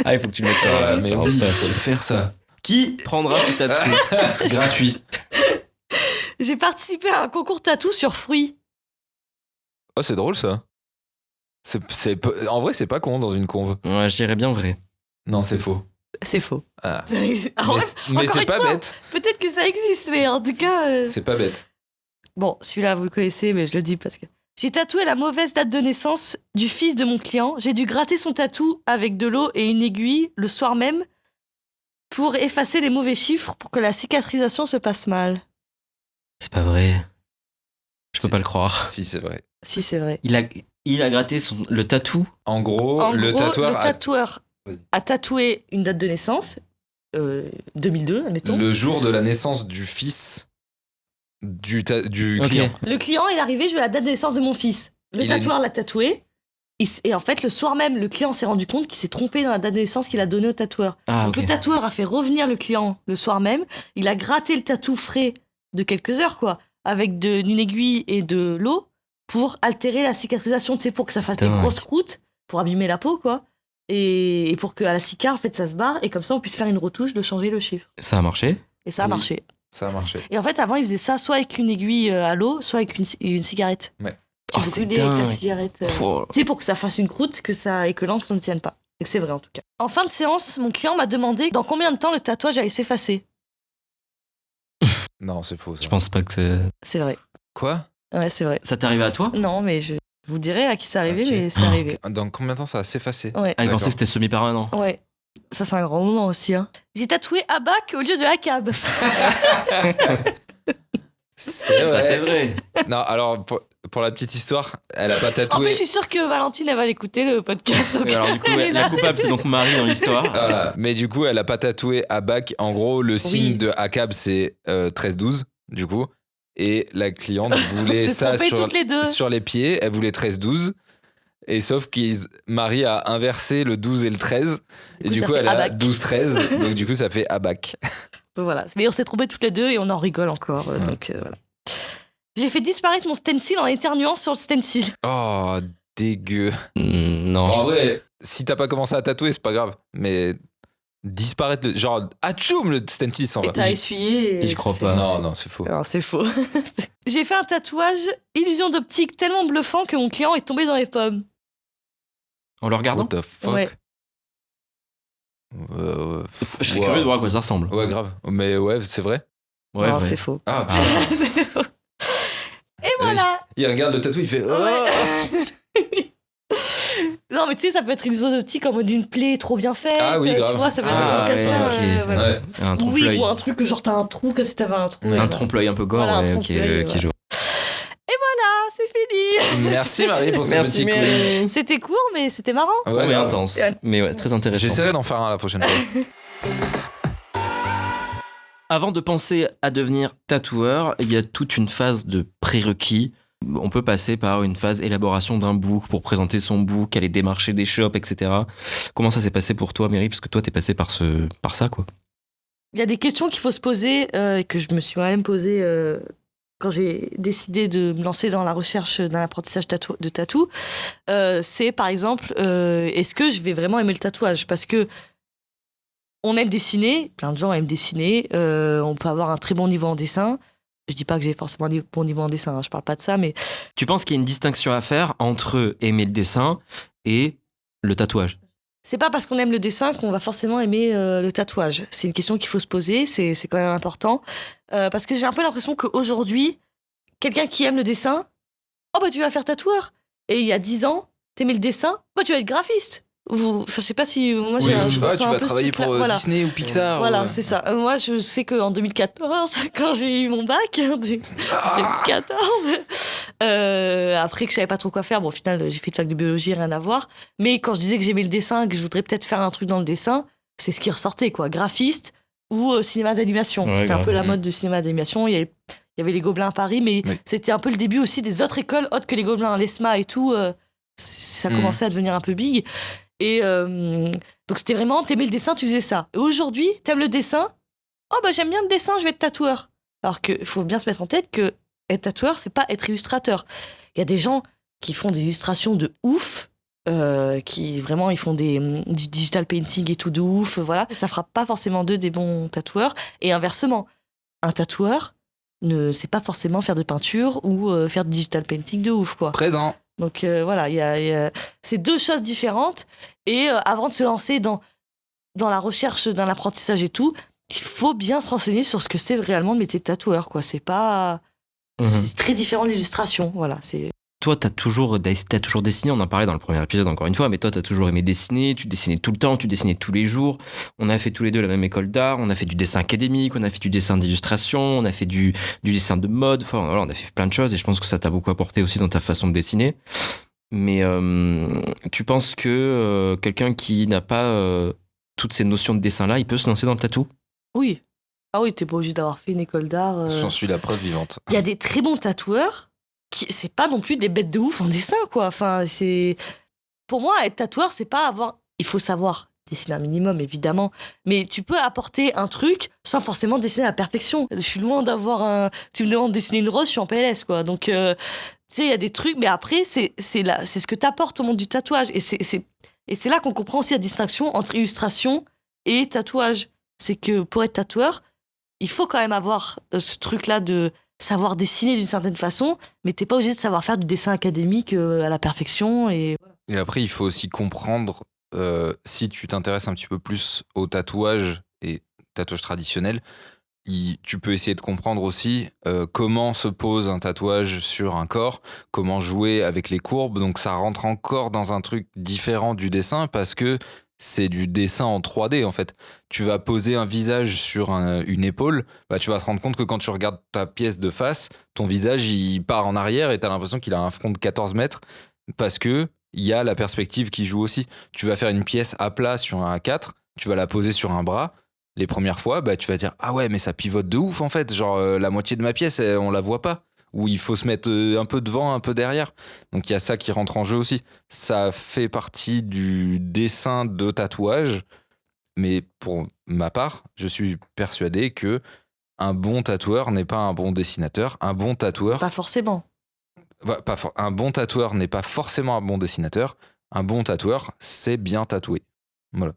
B: Ah, il faut que tu le mettes sur,
A: Ouais, mais
B: sur
A: oui,
B: Insta.
A: faut le faire ça.
B: Qui prendra ce tatou?
A: Gratuit.
D: J'ai participé à un concours tatou sur fruits.
A: Oh, c'est drôle ça. En vrai, c'est pas con dans une conve.
B: Ouais, je dirais bien vrai.
A: Non, c'est faux.
D: C'est faux.
A: Ah.
D: Alors,
A: Mais
D: encore
A: c'est
D: une
A: pas
D: fois.
A: bête.
D: peut-être que ça existe, mais en tout cas.
A: C'est pas bête.
D: Bon, celui-là, vous le connaissez, mais je le dis parce que. J'ai tatoué la mauvaise date de naissance du fils de mon client. J'ai dû gratter son tatou avec de l'eau et une aiguille le soir même pour effacer les mauvais chiffres pour que la cicatrisation se passe mal.
B: C'est pas vrai. Je peux
A: Si.
B: pas le croire.
A: Si, c'est vrai.
D: Si, c'est vrai.
B: Il a gratté le tatou.
A: En gros,
D: En
A: le
D: gros,
A: tatoueur
D: le tatoueur a tatoué une date de naissance, 2002, admettons.
A: le jour de la naissance du fils du
B: Ok.
A: client.
D: Le client est arrivé, je veux la date de naissance de mon fils. Le
A: Il est-
D: tatoueur l'a tatoué. Et en fait, le soir même, le client s'est rendu compte qu'il s'est trompé dans la date de naissance qu'il a donnée au tatoueur.
B: Ah,
D: Donc
B: ok.
D: le tatoueur a fait revenir le client le soir même. Il a gratté le tatou frais de quelques heures, quoi, avec une aiguille et de l'eau pour altérer la cicatrisation, tu sais, pour que ça fasse des
B: Putain.
D: grosses croûtes, pour abîmer la peau, quoi. Et pour qu'à la cicatrice, en fait, ça se barre. Et comme ça, on puisse faire une retouche de changer le chiffre.
B: Ça a marché.
D: Et ça a
A: Oui.
D: marché.
A: Ça a marché.
D: Et en fait, avant, il faisait ça soit avec une aiguille à l'eau, soit avec une cigarette.
A: Ouais.
B: Oh,
D: Tu
B: c'est
D: brûlais avec la
B: dingue.
D: cigarette.
B: Oh.
D: Tu sais, pour que ça fasse une croûte et que l'encre ne tienne pas. Et que c'est vrai, en tout cas. En fin de séance, mon client m'a demandé dans combien de temps le tatouage allait s'effacer.
A: Non, c'est faux. Ça.
B: Je pense pas que
D: C'est vrai.
A: Quoi?
D: Ouais, c'est vrai.
B: ça t'est arrivé à toi.
D: Non, mais je vous dirai à qui c'est arrivé,
A: Ok.
D: mais c'est arrivé.
A: Dans combien de temps ça va s'effacer?
D: Ouais.
B: Ah, il
A: D'accord.
B: pensait que c'était semi-permanent.
D: Ouais. Ça, c'est un grand moment aussi. Hein. J'ai tatoué Abac au lieu de Hakab.
A: C'est
B: Ça,
A: vrai.
B: c'est vrai.
A: Non, alors pour la petite histoire, elle a pas
D: En plus,
A: tatoué.
D: je suis sûre que Valentine, elle va l'écouter, le podcast. Donc
B: Et alors, du coup,
D: elle est
B: ouais,
D: là.
B: la coupable, c'est donc Marie dans l'histoire.
A: Voilà. Mais du coup, elle a pas tatoué Abac. En gros, le signe de Akab, c'est 13-12, du coup. Et la cliente voulait
D: On s'est
A: ça
D: trompées
A: sur,
D: toutes les deux.
A: sur les pieds. Elle voulait 13-12. Et sauf que Marie a inversé le 12 et le 13. Et
D: coup,
A: du
D: ça
A: coup,
D: fait
A: elle a
D: Abac.
A: 12-13. Donc, du coup, ça fait Abac.
D: Donc voilà. Mais on s'est trompés toutes les deux et on en rigole encore. Donc voilà. J'ai fait disparaître mon stencil en éternuant sur le stencil.
A: Oh, dégueu.
B: Non.
A: En vrai, si t'as pas commencé à tatouer, c'est pas grave. Mais disparaître, genre, atchoum, le stencil il s'en
D: Et
A: va.
D: t'as essuyé. et
B: j'y crois
D: c'est-
B: pas.
A: Non, non, c'est faux.
D: Non, c'est faux. J'ai fait un tatouage illusion d'optique tellement bluffant que mon client est tombé dans les pommes.
B: En le regardant.
A: What the fuck?
D: Ouais.
B: Je serais
A: Wow.
B: curieux de voir à quoi ça ressemble.
A: Ouais, grave. Mais ouais, c'est vrai.
B: Ouais,
D: non,
B: vrai.
D: c'est faux.
A: Ah,
B: Ah.
A: putain.
D: C'est faux. Et voilà.
A: Il regarde le tatou, il fait. Oh
D: Ouais. Non, mais tu sais, ça peut être une zone optique en mode une plaie trop bien faite.
A: Ah oui, grave.
D: Tu vois, ça peut être
B: Ah,
D: un truc comme
B: ouais,
D: ça.
B: ok.
D: voilà.
A: Ouais.
B: Un
D: Oui,
B: trompe-l'œil.
D: ou un truc que genre t'as un trou comme si t'avais un trou.
A: Ouais.
B: Un
D: Voilà.
B: trompe-l'œil un peu gore,
D: Voilà, un
B: ouais, ok,
D: trompe-l'œil,
B: ok,
D: voilà.
B: je vois.
D: Voilà, c'est fini. fini.
A: Merci Marie pour ce
B: Merci
A: petit quiz.
B: Mary.
D: C'était court, mais c'était marrant.
B: Ouais, mais
A: grave.
B: intense. Mais ouais, très intéressant.
A: J'essaierai d'en faire un la prochaine fois.
B: Avant de penser à devenir tatoueur, il y a toute une phase de prérequis. On peut passer par une phase élaboration d'un book pour présenter son book, aller démarcher des shops, etc. Comment ça s'est passé pour toi, Mary? Parce que toi, t'es passé par ça, quoi.
D: Il y a des questions qu'il faut se poser, que je me suis moi-même posées quand j'ai décidé de me lancer dans la recherche d'un apprentissage de tatou. C'est par exemple, est-ce que je vais vraiment aimer le tatouage? Parce que on aime dessiner, plein de gens aiment dessiner, on peut avoir un très bon niveau en dessin. Je dis pas que j'ai forcément un bon niveau en dessin, hein, je parle pas de ça, mais
B: Tu penses qu'il y a une distinction à faire entre aimer le dessin et le tatouage?
D: c'est pas parce qu'on aime le dessin qu'on va forcément aimer le tatouage. C'est une question qu'il faut se poser, c'est quand même important. Parce que j'ai un peu l'impression qu'aujourd'hui, quelqu'un qui aime le dessin, oh bah tu vas faire tatoueur. Et il y a 10 ans, t'aimais le dessin, bah tu vas être graphiste. Je sais pas si moi
A: Oui,
D: je
A: tu vas
D: ressens un peu ce
A: travailler
D: truc-là.
A: pour
D: Voilà.
A: Disney ou Pixar.
D: Voilà, c'est ça. Moi, je sais qu'en 2014, quand j'ai eu mon bac, 2014, après que je savais pas trop quoi faire, bon, au final, j'ai fait une fac de biologie, rien à voir. Mais quand je disais que j'aimais le dessin, que je voudrais peut-être faire un truc dans le dessin, c'est ce qui ressortait, quoi. Graphiste ou cinéma d'animation.
B: Ouais,
D: C'était un
B: grave.
D: peu la mode du cinéma d'animation. Il y avait les Gobelins à Paris, mais
A: Oui.
D: c'était un peu le début aussi des autres écoles, autres que les Gobelins, l'ESMA et tout. Ça commençait à devenir un peu big. Et donc c'était vraiment, t'aimais le dessin, tu faisais ça. Et aujourd'hui, t'aimes le dessin, oh bah j'aime bien le dessin, je vais être tatoueur. Alors qu'il faut bien se mettre en tête que être tatoueur, c'est pas être illustrateur. Il y a des gens qui font des illustrations de ouf, qui vraiment ils font du digital painting et tout de ouf, voilà. Ça fera pas forcément d'eux des bons tatoueurs. Et inversement, un tatoueur ne sait pas forcément faire de peinture ou faire du digital painting de ouf, quoi.
A: Présent.
D: Donc voilà, il y a c'est deux choses différentes. Et avant de se lancer dans la recherche d'un apprentissage et tout, il faut bien se renseigner sur ce que c'est réellement le métier de tatoueur, quoi. C'est pas... C'est très différent de l'illustration, voilà.
B: Toi, t'as toujours dessiné, on en parlait dans le premier épisode encore une fois, mais toi, t'as toujours aimé dessiner, tu dessinais tout le temps, tu dessinais tous les jours. On a fait tous les deux la même école d'art, on a fait du dessin académique, on a fait du dessin d'illustration, on a fait du dessin de mode, enfin voilà, on a fait plein de choses et je pense que ça t'a beaucoup apporté aussi dans ta façon de dessiner. Mais tu penses que quelqu'un qui n'a pas toutes ces notions de dessin-là, il peut se lancer dans le tatou?
D: Oui. Ah oui, t'es pas obligé d'avoir fait une école d'art.
A: J'en suis la preuve vivante.
D: Il y a des très bons tatoueurs c'est pas non plus des bêtes de ouf en dessin, quoi. Enfin, pour moi, être tatoueur, c'est pas avoir... Il faut savoir dessiner un minimum, évidemment, mais tu peux apporter un truc sans forcément dessiner à la perfection. Je suis loin d'avoir Tu me demandes de dessiner une rose, je suis en PLS, quoi. Donc, tu sais, il y a des trucs, mais après, c'est ce que t'apportes au monde du tatouage. Et c'est là qu'on comprend aussi la distinction entre illustration et tatouage. C'est que pour être tatoueur, il faut quand même avoir ce truc-là de savoir dessiner d'une certaine façon, mais t'es pas obligé de savoir faire du dessin académique à la perfection. Et
A: après, il faut aussi comprendre, si tu t'intéresses un petit peu plus au tatouage et tatouage traditionnel, tu peux essayer de comprendre aussi comment se pose un tatouage sur un corps, comment jouer avec les courbes. Donc ça rentre encore dans un truc différent du dessin parce que c'est du dessin en 3D en fait. Tu vas poser un visage sur une épaule, bah, tu vas te rendre compte que quand tu regardes ta pièce de face, ton visage il part en arrière et t'as l'impression qu'il a un front de 14 mètres parce que il y a la perspective qui joue aussi. Tu vas faire une pièce à plat sur un A4, tu vas la poser sur un bras. Les premières fois, bah, tu vas dire « Ah ouais, mais ça pivote de ouf en fait, genre la moitié de ma pièce, on la voit pas. » Ou il faut se mettre un peu devant, un peu derrière. Donc il y a ça qui rentre en jeu aussi. Ça fait partie du dessin de tatouage, mais pour ma part, je suis persuadé que un bon tatoueur n'est pas un bon dessinateur. Un bon tatoueur...
D: pas forcément.
A: Un bon tatoueur n'est pas forcément un bon dessinateur. Un bon tatoueur, c'est bien tatouer. Voilà.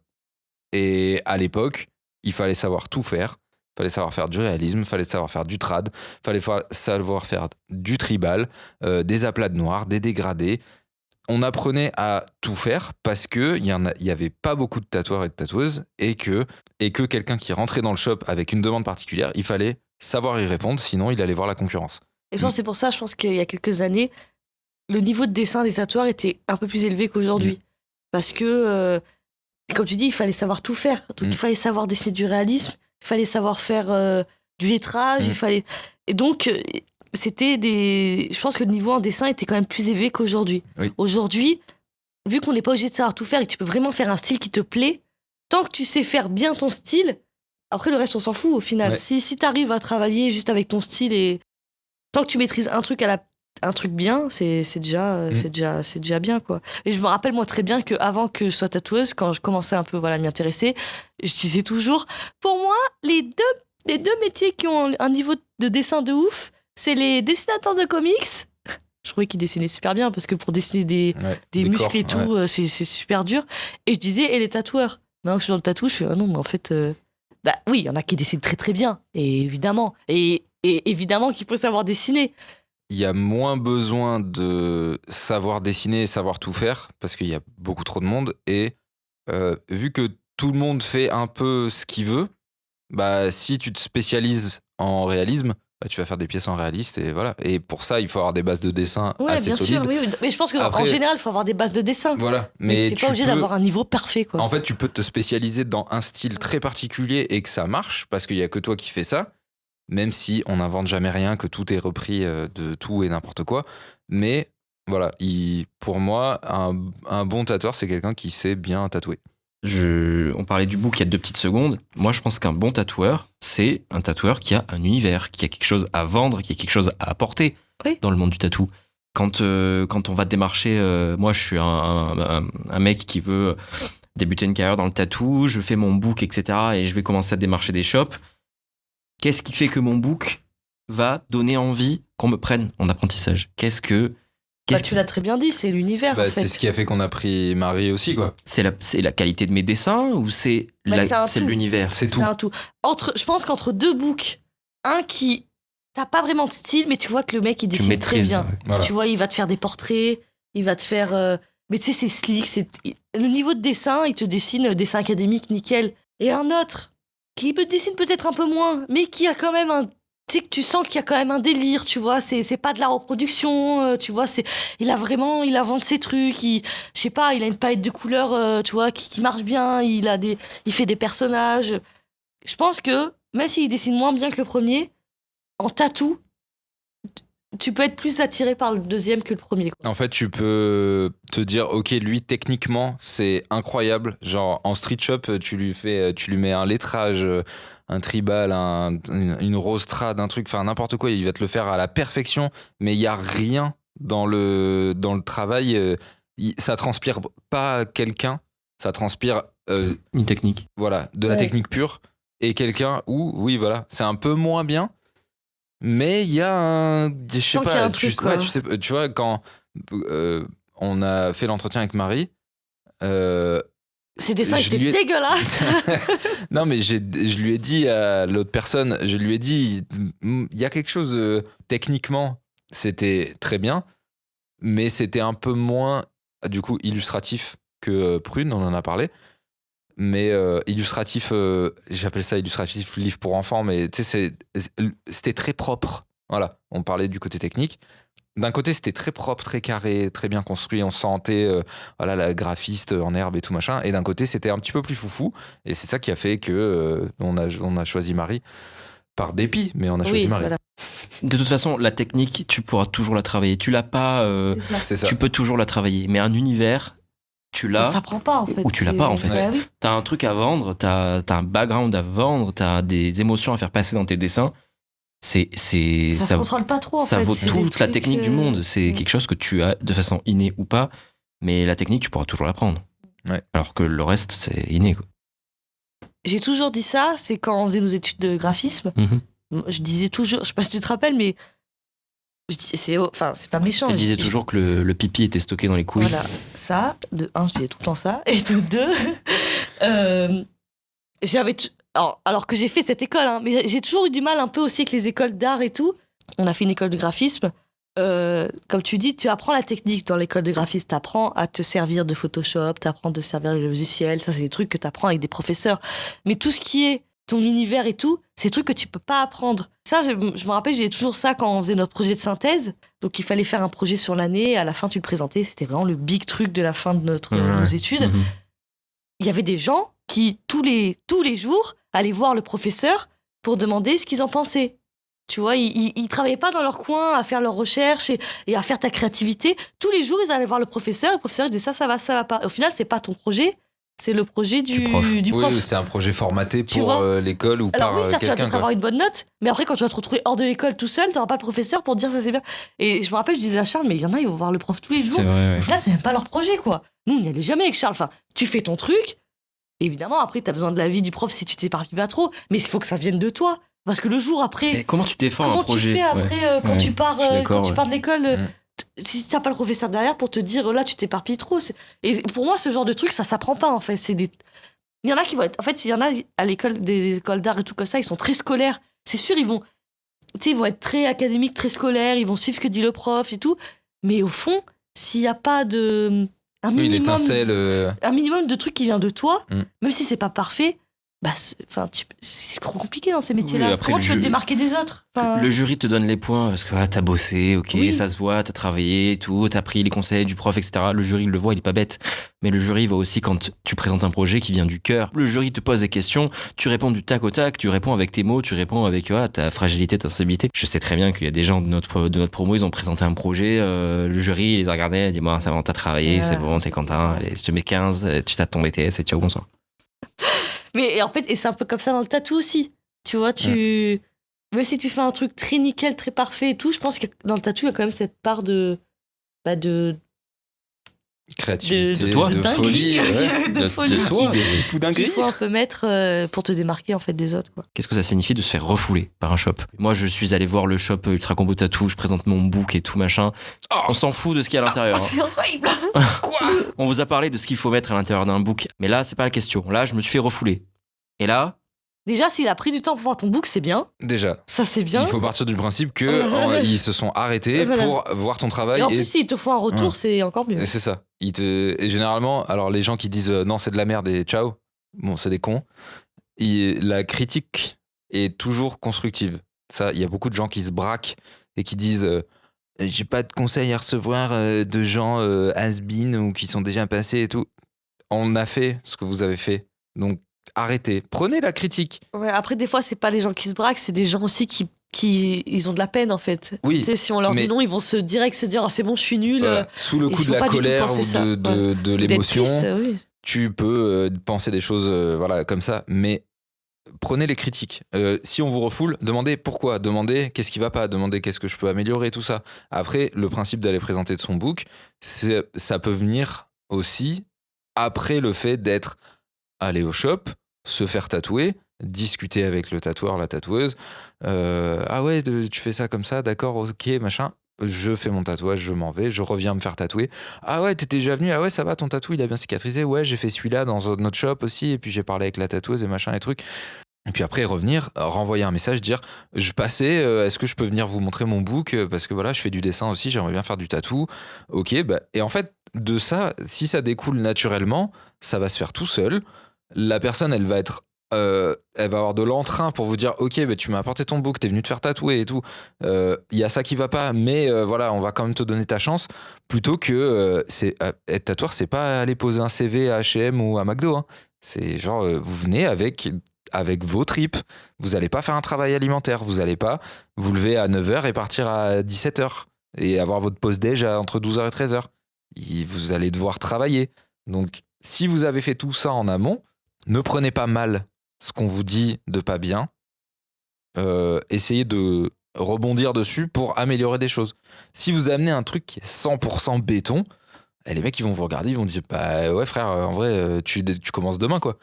A: Et à l'époque, il fallait savoir tout faire. Il fallait savoir faire du réalisme, il fallait savoir faire du trad, il fallait savoir faire du tribal, des aplats de noir, des dégradés. On apprenait à tout faire parce qu'il y avait pas beaucoup de tatoueurs et de tatoueuses et que quelqu'un qui rentrait dans le shop avec une demande particulière, il fallait savoir y répondre, sinon il allait voir la concurrence.
D: Et je pense que c'est pour ça, je pense qu'il y a quelques années, le niveau de dessin des tatoueurs était un peu plus élevé qu'aujourd'hui. Parce que, comme tu dis, il fallait savoir tout faire. Donc il fallait savoir dessiner du réalisme, il fallait savoir faire du lettrage, il fallait... Et donc, je pense que le niveau en dessin était quand même plus élevé qu'aujourd'hui.
A: Oui.
D: Aujourd'hui, vu qu'on n'est pas obligé de savoir tout faire et que tu peux vraiment faire un style qui te plaît, tant que tu sais faire bien ton style, après le reste on s'en fout au final.
A: Ouais.
D: Si tu arrives à travailler juste avec ton style et tant que tu maîtrises un truc bien, c'est déjà bien quoi. Et je me rappelle moi très bien qu'avant que je sois tatoueuse, quand je commençais un peu à m'y intéresser, je disais toujours, pour moi les deux métiers qui ont un niveau de dessin de ouf, c'est les dessinateurs de comics. Je trouvais qu'ils dessinaient super bien parce que pour dessiner des muscles
A: corps,
D: et tout, c'est super dur. Et je disais, et les tatoueurs. Maintenant que je suis dans le tatou, je fais, ah non, mais en fait, bah oui, il y en a qui dessinent très très bien, et évidemment. Et évidemment qu'il faut savoir dessiner.
A: Il y a moins besoin de savoir dessiner et savoir tout faire parce qu'il y a beaucoup trop de monde. Et vu que tout le monde fait un peu ce qu'il veut, bah, si tu te spécialises en réalisme, bah, tu vas faire des pièces en réaliste et voilà. Et pour ça, il faut avoir des bases de dessin
D: Ouais,
A: assez
D: bien
A: solides.
D: sûr, oui. Mais je pense qu'en
A: Après-
D: général, il faut avoir des bases de dessin.
A: Voilà. Mais
D: t'es
A: tu
D: pas obligé
A: peux...
D: d'avoir un niveau parfait, quoi.
A: En fait, tu peux te spécialiser dans un style très particulier et que ça marche parce qu'il y a que toi qui fais ça. Même si on n'invente jamais rien, que tout est repris de tout et n'importe quoi. Mais voilà, pour moi, un bon tatoueur, c'est quelqu'un qui sait bien tatouer.
B: On parlait du book il y a 2 petites secondes. Moi, je pense qu'un bon tatoueur, c'est un tatoueur qui a un univers, qui a quelque chose à vendre, qui a quelque chose à apporter
D: Oui.
B: dans le monde du tatou. Quand on va démarcher, moi, je suis un mec qui veut débuter une carrière dans le tatou, je fais mon book, etc. et je vais commencer à démarcher des shops. Qu'est-ce qui fait que mon book va donner envie qu'on me prenne en apprentissage?
D: Tu l'as très bien dit, c'est l'univers,
A: Bah,
D: en fait.
A: c'est ce qui a fait qu'on a pris Marie aussi, quoi.
B: C'est la qualité de mes dessins ou c'est
D: Bah, c'est un tout.
B: l'univers?
A: C'est tout.
D: C'est un tout. Je pense qu'entre deux books, un qui... T'as pas vraiment de style, mais tu vois que le mec, il
B: Tu
D: dessine très
B: maîtrises.
D: bien.
B: Ouais.
A: Voilà.
D: Tu vois, il va te faire des portraits, il va te faire... Mais tu sais, c'est slick. Le niveau de dessin, il te dessine dessin académique, nickel. Et un autre, qui dessine peut-être un peu moins, mais qui a quand même un... Tu sais que tu sens qu'il y a quand même un délire, tu vois. C'est pas de la reproduction, tu vois. Il invente ses trucs. Je sais pas, il a une palette de couleurs, tu vois, qui marche bien. Il fait des personnages. Je pense que, même s'il dessine moins bien que le premier, en tatou, tu peux être plus attiré par le deuxième que le premier.
A: En fait, tu peux te dire, ok, lui, techniquement, c'est incroyable. Genre, en street shop, tu lui mets un lettrage, un tribal, une rose trad, un truc, enfin, n'importe quoi. Il va te le faire à la perfection, mais il n'y a rien dans le travail. Ça transpire pas quelqu'un, ça transpire,
B: Une technique.
A: voilà, de la
D: Ouais.
A: technique pure. Et quelqu'un où, oui, voilà, c'est un peu moins bien. Mais il y a un. Je sais
D: sens qu'il y a
A: pas,
D: un truc, quoi.
A: tu vois, quand on a fait l'entretien avec Marie.
D: Ces dessins
A: Je
D: étaient
A: lui ai-
D: dégueulasses.
A: Non, mais je lui ai dit à l'autre personne, je lui ai dit, il y a quelque chose, techniquement, c'était très bien, mais c'était un peu moins, du coup, illustratif que Prune, on en a parlé. Mais illustratif, j'appelle ça illustratif livre pour enfants, mais tu sais, c'était très propre. Voilà, on parlait du côté technique. D'un côté, c'était très propre, très carré, très bien construit. On sentait voilà, la graphiste en herbe et tout machin. Et d'un côté, c'était un petit peu plus foufou. Et c'est ça qui a fait que on a choisi Marie par dépit, mais on a choisi
D: Oui,
A: Marie.
D: voilà.
B: De toute façon, la technique, tu pourras toujours la travailler. Tu l'as pas,
D: C'est ça.
A: C'est ça.
B: tu peux toujours la travailler. Mais un univers, tu
D: Ça
B: l'as.
D: s'apprend pas, en fait.
B: Ou tu l'as pas, en fait.
D: Bah oui.
B: T'as un truc à vendre, t'as un background à vendre, t'as des émotions à faire passer dans tes dessins.
D: Ça se contrôle pas trop, en
B: ça
D: fait.
B: vaut
D: C'est des
B: toute la
D: trucs,
B: technique du monde. C'est
D: oui.
B: quelque chose que tu as de façon innée ou pas, mais la technique, tu pourras toujours l'apprendre.
A: Ouais.
B: Alors que le reste, c'est inné, quoi.
D: J'ai toujours dit ça, c'est quand on faisait nos études de graphisme.
B: Mhm.
D: Je disais toujours, je sais pas si tu te rappelles, mais c'est pas méchant.
B: Elle disait
D: Je-
B: toujours que le pipi était stocké dans les couilles.
D: Voilà, ça, de un, je disais tout le temps ça, et de deux, alors que j'ai fait cette école, hein, mais j'ai toujours eu du mal un peu aussi avec les écoles d'art et tout. On a fait une école de graphisme. Comme tu dis, tu apprends la technique dans l'école de graphisme, tu apprends à te servir de Photoshop, tu apprends à te servir de logiciel, ça c'est des trucs que tu apprends avec des professeurs. Mais tout ce qui est ton univers et tout, c'est des trucs que tu peux pas apprendre. Ça, je me rappelle, j'ai toujours ça quand on faisait notre projet de synthèse. Donc il fallait faire un projet sur l'année, à la fin tu le présentais, c'était vraiment le big truc de la fin de nos études.
B: Mhm.
D: Il y avait des gens qui, tous les jours, allaient voir le professeur pour demander ce qu'ils en pensaient. Tu vois, ils travaillaient pas dans leur coin à faire leurs recherches et à faire ta créativité. Tous les jours, ils allaient voir le professeur il disait ça va pas. Au final, c'est pas ton projet, c'est le projet du prof.
A: Oui, c'est un projet formaté
D: Tu
A: pour
D: vois
A: l'école ou
D: Alors
A: par
D: oui, certes, tu vas
A: quelqu'un.
D: peut-être avoir une bonne note, mais après, quand tu vas te retrouver hors de l'école tout seul, t'auras pas le professeur pour te dire ça c'est bien. Et je me rappelle, je disais à Charles, mais il y en a, ils vont voir le prof tous les jours.
B: C'est vrai,
D: Au final, c'est même pas leur projet, quoi. Nous, on n'y allait jamais avec Charles. Enfin, tu fais ton truc. Évidemment, après, t'as besoin de l'avis du prof si tu t'éparpilles pas trop, mais il faut que ça vienne de toi. Parce que le jour après,
B: Et comment tu défends
D: comment
B: un projet
D: tu fais après quand
B: Ouais.
D: tu pars
B: Je suis d'accord,
D: de l'école
A: Mm.
D: si t'as pas le professeur derrière pour te dire là tu t'éparpilles trop. Et pour moi, ce genre de truc, ça s'apprend pas en fait. Il y en a qui vont être. En fait, il y en a à l'école, des écoles d'art et tout comme ça, ils sont très scolaires. C'est sûr, ils vont être très académiques, très scolaires, ils vont suivre ce que dit le prof et tout. Mais au fond, s'il y a pas un
A: Oui,
D: minimum,
A: l'étincelle.
D: un minimum de trucs qui vient de toi,
A: Mm.
D: même si c'est pas parfait, bah, c'est trop compliqué dans ces métiers-là.
B: Oui, après,
D: Comment
B: le
D: tu veux te
B: jeu-
D: démarquer des autres? Enfin,
B: Le jury te donne les points parce que t'as bossé, ok,
D: Oui.
B: ça se voit, t'as travaillé, tout, t'as pris les conseils du prof, etc. Le jury il le voit, il est pas bête. Mais le jury voit aussi quand tu présentes un projet qui vient du cœur. Le jury te pose des questions, tu réponds du tac au tac, tu réponds avec tes mots, tu réponds avec ta fragilité, ta sensibilité. Je sais très bien qu'il y a des gens de notre promo, ils ont présenté un projet, le jury il les a regardés, il a dit bon, ça va, t'as travaillé, c'est bon, t'es content, allez, je te mets 15, tu t'as ton BTS et ciao, bonsoir.
D: Mais en fait, et c'est un peu comme ça dans le tatou aussi. Tu vois, même si tu fais un truc très nickel, très parfait et tout, je pense que dans le tatou, il y a quand même cette part de
A: Créativité,
B: de toi,
A: de
D: dinguerie.
A: folie. Ouais.
D: de folie
B: de toi.
A: Des petites fous
D: qu'il
A: dingueries.
D: faut un peu mettre pour te démarquer en fait des autres, quoi.
B: Qu'est-ce que ça signifie de se faire refouler par un shop? Moi, je suis allé voir le shop Ultra Combo Tattoo, je présente mon book et tout machin.
A: Oh.
B: On s'en fout de ce qu'il y a à l'intérieur.
D: Oh, c'est horrible.
B: On vous a parlé de ce qu'il faut mettre à l'intérieur d'un book, mais là, c'est pas la question. Là, je me suis fait refouler. Et là,
D: Déjà, s'il a pris du temps pour voir ton book, c'est bien.
A: Déjà,
D: Ça, c'est bien.
A: il faut partir du principe que ils se sont arrêtés
D: Voilà.
A: pour voir ton travail.
D: Et en plus, s'il te faut un retour,
A: Ouais.
D: c'est encore mieux.
A: Et c'est ça. Et généralement, alors les gens qui disent non, c'est de la merde et ciao, bon, c'est des cons. La critique est toujours constructive. Ça, il y a beaucoup de gens qui se braquent et qui disent j'ai pas de conseils à recevoir de gens has-been ou qui sont déjà passés et tout. On a fait ce que vous avez fait. Donc arrêtez. Prenez la critique.
D: Ouais, après, des fois, c'est pas les gens qui se braquent, c'est des gens aussi qui ils ont de la peine en fait.
A: Oui,
D: Tu sais, si on leur
A: mais-
D: dit non, ils vont direct se dire oh, c'est bon, je suis nul.
A: Voilà. Sous le
D: il
A: coup
D: faut
A: de la
D: pas du tout
A: colère
D: penser
A: ou
D: ça.
A: de
D: D'être
A: l'émotion,
D: triste, oui.
A: tu peux penser des choses voilà, comme ça, mais prenez les critiques. Si on vous refoule, demandez pourquoi, demandez qu'est-ce qui va pas, demandez qu'est-ce que je peux améliorer, tout ça. Après, le principe d'aller présenter de son book, ça peut venir aussi après le fait d'être allé au shop, se faire tatouer, discuter avec le tatoueur, la tatoueuse. Ah ouais, tu fais ça comme ça, d'accord, ok, machin. Je fais mon tatouage, je m'en vais, je reviens me faire tatouer. Ah ouais, t'étais déjà venu, ah ouais, ça va, ton tatou, il a bien cicatrisé. Ouais, j'ai fait celui-là dans notre shop aussi, et puis j'ai parlé avec la tatoueuse et machin et trucs. Et puis après, revenir, renvoyer un message, dire je passais, est-ce que je peux venir vous montrer mon book parce que voilà, je fais du dessin aussi, j'aimerais bien faire du tatou. Ok, bah, et en fait, de ça, si ça découle naturellement, ça va se faire tout seul. La personne, elle va avoir de l'entrain pour vous dire ok, bah, tu m'as apporté ton book, t'es venu te faire tatouer et tout. Il y a ça qui va pas, mais voilà, on va quand même te donner ta chance. Plutôt que être tatoueur, c'est pas aller poser un CV à H&M ou à McDo. Hein. C'est genre, vous venez avec vos tripes. Vous allez pas faire un travail alimentaire. Vous allez pas vous lever à 9h et partir à 17h et avoir votre pause déj entre 12h et 13h. Vous allez devoir travailler. Donc, si vous avez fait tout ça en amont, ne prenez pas mal ce qu'on vous dit de pas bien. Essayez de rebondir dessus pour améliorer des choses. Si vous amenez un truc qui est 100% béton, les mecs ils vont vous regarder, ils vont dire bah ouais frère, en vrai tu commences demain quoi.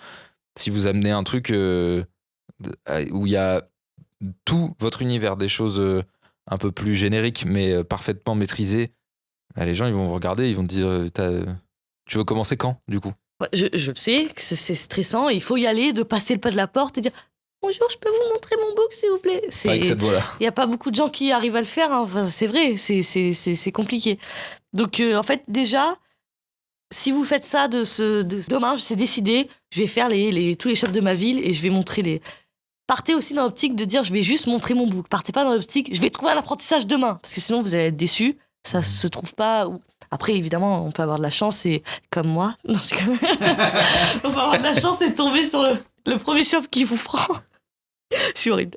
A: Si vous amenez un truc où il y a tout votre univers, des choses un peu plus génériques mais parfaitement maîtrisées, les gens ils vont vous regarder, ils vont te dire tu veux commencer quand du coup?
D: Je le sais, que c'est stressant, il faut y aller, de passer le pas de la porte et dire bonjour, je peux vous montrer mon book s'il vous plaît.
A: Pas avec cette voix-là.
D: Il n'y a pas beaucoup de gens qui arrivent à le faire, hein. Enfin, c'est vrai, c'est compliqué. Donc en fait déjà, si vous faites ça demain, c'est décidé, je vais faire tous les shops de ma ville et je vais montrer Partez aussi dans l'optique de dire je vais juste montrer mon book. Partez pas dans l'optique je vais trouver un apprentissage demain, parce que sinon vous allez être déçus. Ça se trouve pas. Après, évidemment, on peut avoir de la chance et comme moi, non, on peut avoir de la chance et tomber sur le premier shop qui vous prend. Je suis horrible.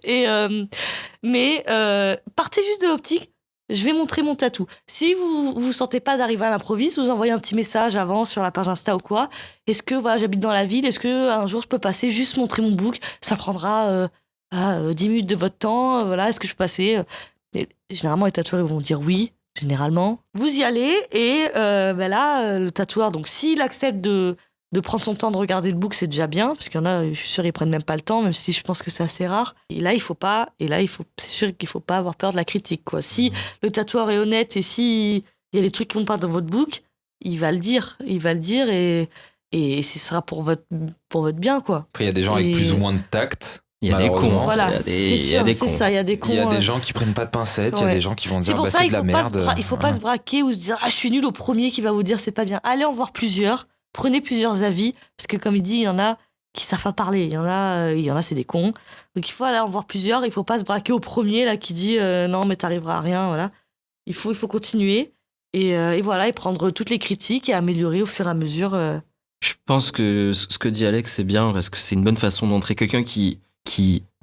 D: Mais partez juste de l'optique. Je vais montrer mon tatou. Si vous sentez pas d'arriver à l'improviste, vous envoyez un petit message avant sur la page Insta ou quoi. Est-ce que voilà, j'habite dans la ville, est-ce que un jour je peux passer juste montrer mon book? Ça prendra 10 minutes de votre temps. Voilà, est-ce que je peux passer? Et généralement, les tatoueurs ils vont dire oui. Généralement, vous y allez et là, le tatoueur, donc s'il accepte de prendre son temps de regarder le book, c'est déjà bien, parce qu'il y en a, je suis sûre, ils prennent même pas le temps, même si je pense que c'est assez rare. Et là, c'est sûr qu'il faut pas avoir peur de la critique, quoi. Si le tatoueur est honnête et si il y a des trucs qui vont pas dans votre book, il va le dire et ce sera pour votre bien, quoi.
A: Après, il y a des gens avec plus ou moins de tact.
B: Il y a des cons.
D: Voilà,
B: Il y a des cons.
D: c'est ça, il y a des cons.
A: Il y a des gens qui prennent pas de pincettes, il y a
D: Ouais.
A: des gens qui vont
D: C'est
A: dire
D: pour
A: bah,
D: ça
A: c'est
D: il
A: de la merde.
D: il faut pas se braquer ou se dire je suis nul au premier qui va vous dire c'est pas bien. Allez en voir plusieurs, prenez plusieurs avis parce que comme il dit il y en a qui savent pas parler, il y en a c'est des cons. Donc il faut aller en voir plusieurs, il faut pas se braquer au premier là qui dit non mais t'arriveras à rien, voilà. Il faut continuer et voilà et prendre toutes les critiques et améliorer au fur et à mesure.
B: Je pense que ce que dit Alex, c'est bien parce que c'est une bonne façon d'entrer. Quelqu'un qui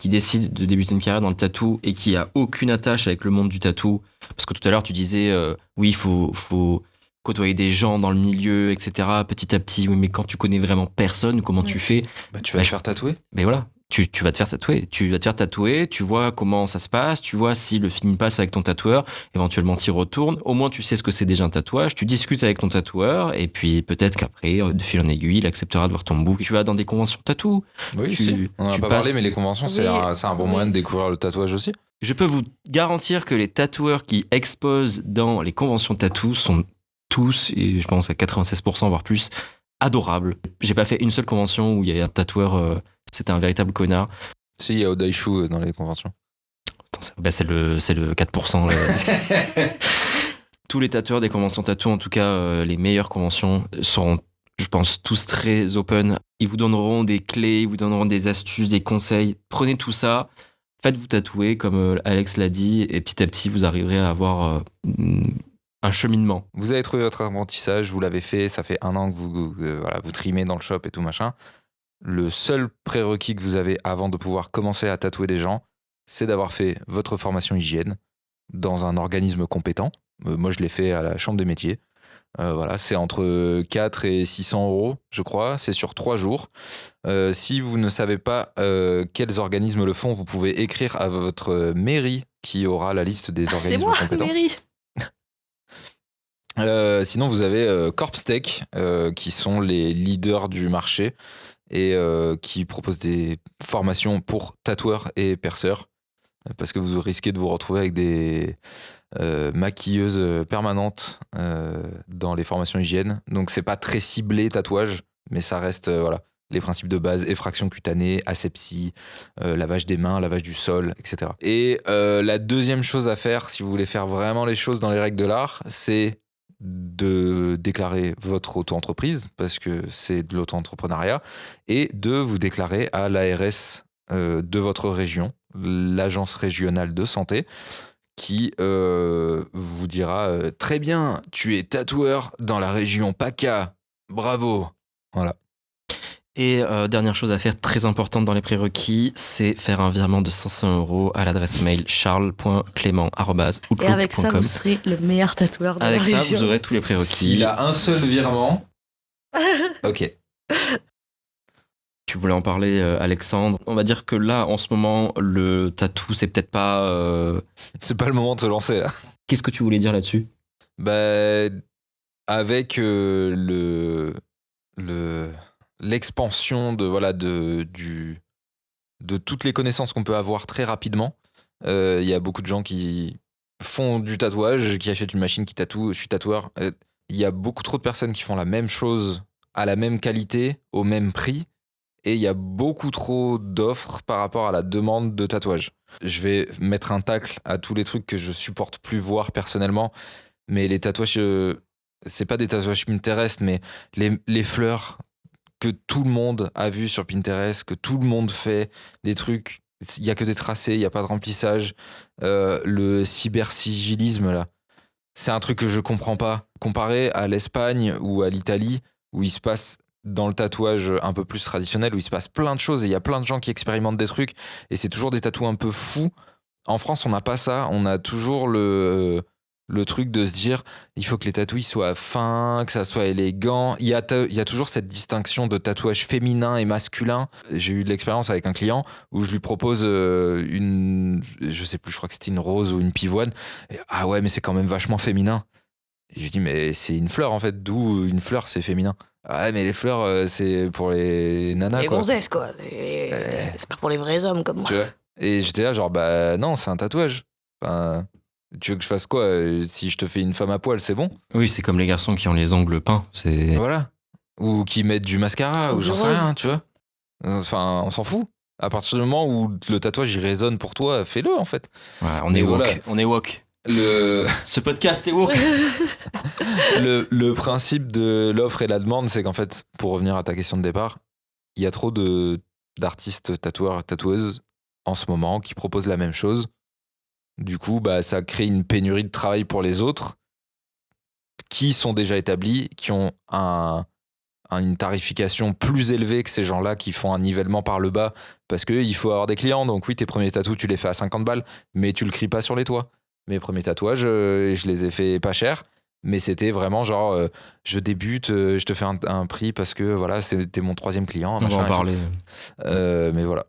B: décide de débuter une carrière dans le tatou et qui a aucune attache avec le monde du tatou. Parce que tout à l'heure, tu disais, oui, il faut côtoyer des gens dans le milieu, etc. Petit à petit. Oui, mais quand tu connais vraiment personne, comment tu fais?
A: Bah, tu vas te faire tatouer.
B: Mais voilà, tu vas te faire tatouer. Tu vas te faire tatouer, tu vois comment ça se passe, tu vois si le film passe avec ton tatoueur, éventuellement t'y retournes. Au moins, tu sais ce que c'est déjà un tatouage. Tu discutes avec ton tatoueur et puis peut-être qu'après, de fil en aiguille, il acceptera de voir ton book. Tu vas dans des conventions tatou.
A: Oui,
B: Tu-
A: si. On en a
B: tu
A: pas
B: passes-
A: parlé, mais les conventions, c'est
D: Oui.
A: un bon
D: Oui.
A: moyen de découvrir le tatouage aussi.
B: Je peux vous garantir que les tatoueurs qui exposent dans les conventions tatou sont tous, et je pense à 96% voire plus, adorables. J'ai pas fait une seule convention où il y a un tatoueur, c'était un véritable connard.
A: Si, il y a Odaishu dans les conventions.
B: Bah, c'est le 4%. Tous les tatoueurs des conventions tatou, en tout cas les meilleures conventions, seront, je pense, tous très open. Ils vous donneront des clés, ils vous donneront des astuces, des conseils. Prenez tout ça, faites-vous tatouer, comme Alex l'a dit, et petit à petit, vous arriverez à avoir un cheminement.
A: Vous avez trouvé votre apprentissage, vous l'avez fait, ça fait 1 an que vous trimez dans le shop et tout machin. Le seul prérequis que vous avez avant de pouvoir commencer à tatouer des gens, c'est d'avoir fait votre formation hygiène dans un organisme compétent. Moi, je l'ai fait à la Chambre des métiers. Voilà, c'est entre 4 et 600 euros, je crois. C'est sur 3 jours. Si vous ne savez pas quels organismes le font, vous pouvez écrire à votre mairie qui aura la liste des
D: C'est
A: organismes
D: moi,
A: compétents.
D: Mary.
A: Sinon, vous avez Corpstech, qui sont les leaders du marché et qui proposent des formations pour tatoueurs et perceurs. Parce que vous risquez de vous retrouver avec des maquilleuses permanentes dans les formations hygiène. Donc, c'est pas très ciblé tatouage, mais ça reste les principes de base, effraction cutanée, asepsie, lavage des mains, lavage du sol, etc. Et la deuxième chose à faire, si vous voulez faire vraiment les choses dans les règles de l'art, c'est de déclarer votre auto-entreprise, parce que c'est de l'auto-entrepreneuriat, et de vous déclarer à l'ARS de votre région, l'agence régionale de santé, qui vous dira très bien, tu es tatoueur dans la région PACA, bravo. Voilà.
B: Et dernière chose à faire, très importante dans les prérequis, c'est faire un virement de 500 euros à l'adresse mail charles.clément@outlook.com.
D: Et avec ça, vous serez le meilleur tatoueur de
B: Avec
D: la
B: ça,
D: région.
B: vous aurez tous les prérequis.
A: S'il a un seul virement, ok.
B: Tu voulais en parler, Alexandre. On va dire que là, en ce moment, le tatou, c'est peut-être pas...
A: C'est pas le moment de se lancer là.
B: Qu'est-ce que tu voulais dire là-dessus?
A: Bah, avec l'expansion de toutes les connaissances qu'on peut avoir très rapidement, il y a beaucoup de gens qui font du tatouage, qui achètent une machine qui tatoue. Je suis tatoueur. Il y a beaucoup trop de personnes qui font la même chose à la même qualité, au même prix. Et il y a beaucoup trop d'offres par rapport à la demande de tatouage. Je vais mettre un tacle à tous les trucs que je supporte plus voir personnellement. Mais les tatouages, c'est pas des tatouages Pinterest, mais les fleurs que tout le monde a vu sur Pinterest, que tout le monde fait, des trucs, il y a que des tracés, il y a pas de remplissage. Le cybersigilisme là, c'est un truc que je comprends pas. Comparé à l'Espagne ou à l'Italie, où il se passe dans le tatouage un peu plus traditionnel, où il se passe plein de choses et il y a plein de gens qui expérimentent des trucs et c'est toujours des tatous un peu fous. En France, on n'a pas ça. On a toujours le truc de se dire il faut que les tatouages soient fins, que ça soit élégant. Il y a toujours cette distinction de tatouage féminin et masculin. J'ai eu de l'expérience avec un client où je lui propose je sais plus, je crois que c'était une rose ou une pivoine. Et, ah ouais, mais c'est quand même vachement féminin. Et je lui dis mais c'est une fleur en fait, d'où une fleur c'est féminin. Ah ouais, mais les fleurs c'est pour les nanas
D: Les
A: quoi.
D: gonzesses, quoi. C'est pas pour les vrais hommes comme moi.
A: Tu vois. Et j'étais là genre bah non, c'est un tatouage. Enfin, tu veux que je fasse quoi si je te fais une femme à poil, c'est bon?
B: Oui, c'est comme les garçons qui ont les ongles peints. C'est...
A: Voilà. Ou qui mettent du mascara,
D: Ou
A: ou
D: du
A: j'en sais
D: rose.
A: rien, tu vois. Enfin, on s'en fout. À partir du moment où le tatouage il résonne pour toi, fais-le en fait.
B: Ouais, on est
A: Et
B: woke.
A: voilà.
B: On est woke.
A: Le,
B: Ce podcast est woke.
A: le principe de l'offre et la demande, c'est qu'en fait, pour revenir à ta question de départ, il y a trop d'artistes tatoueurs, tatoueuses en ce moment qui proposent la même chose. Du coup, bah, ça crée une pénurie de travail pour les autres qui sont déjà établis, qui ont une tarification plus élevée que ces gens-là qui font un nivellement par le bas parce qu'il faut avoir des clients. Donc oui, tes premiers tatous, tu les fais à 50 balles, mais tu le cries pas sur les toits. Mes premiers tatouages, je les ai fait pas cher, mais c'était vraiment genre, je débute, je te fais un prix parce que voilà, c'était mon 3e client.
B: On va
A: machin
B: en
A: et tout.
B: parler.
A: Mais voilà.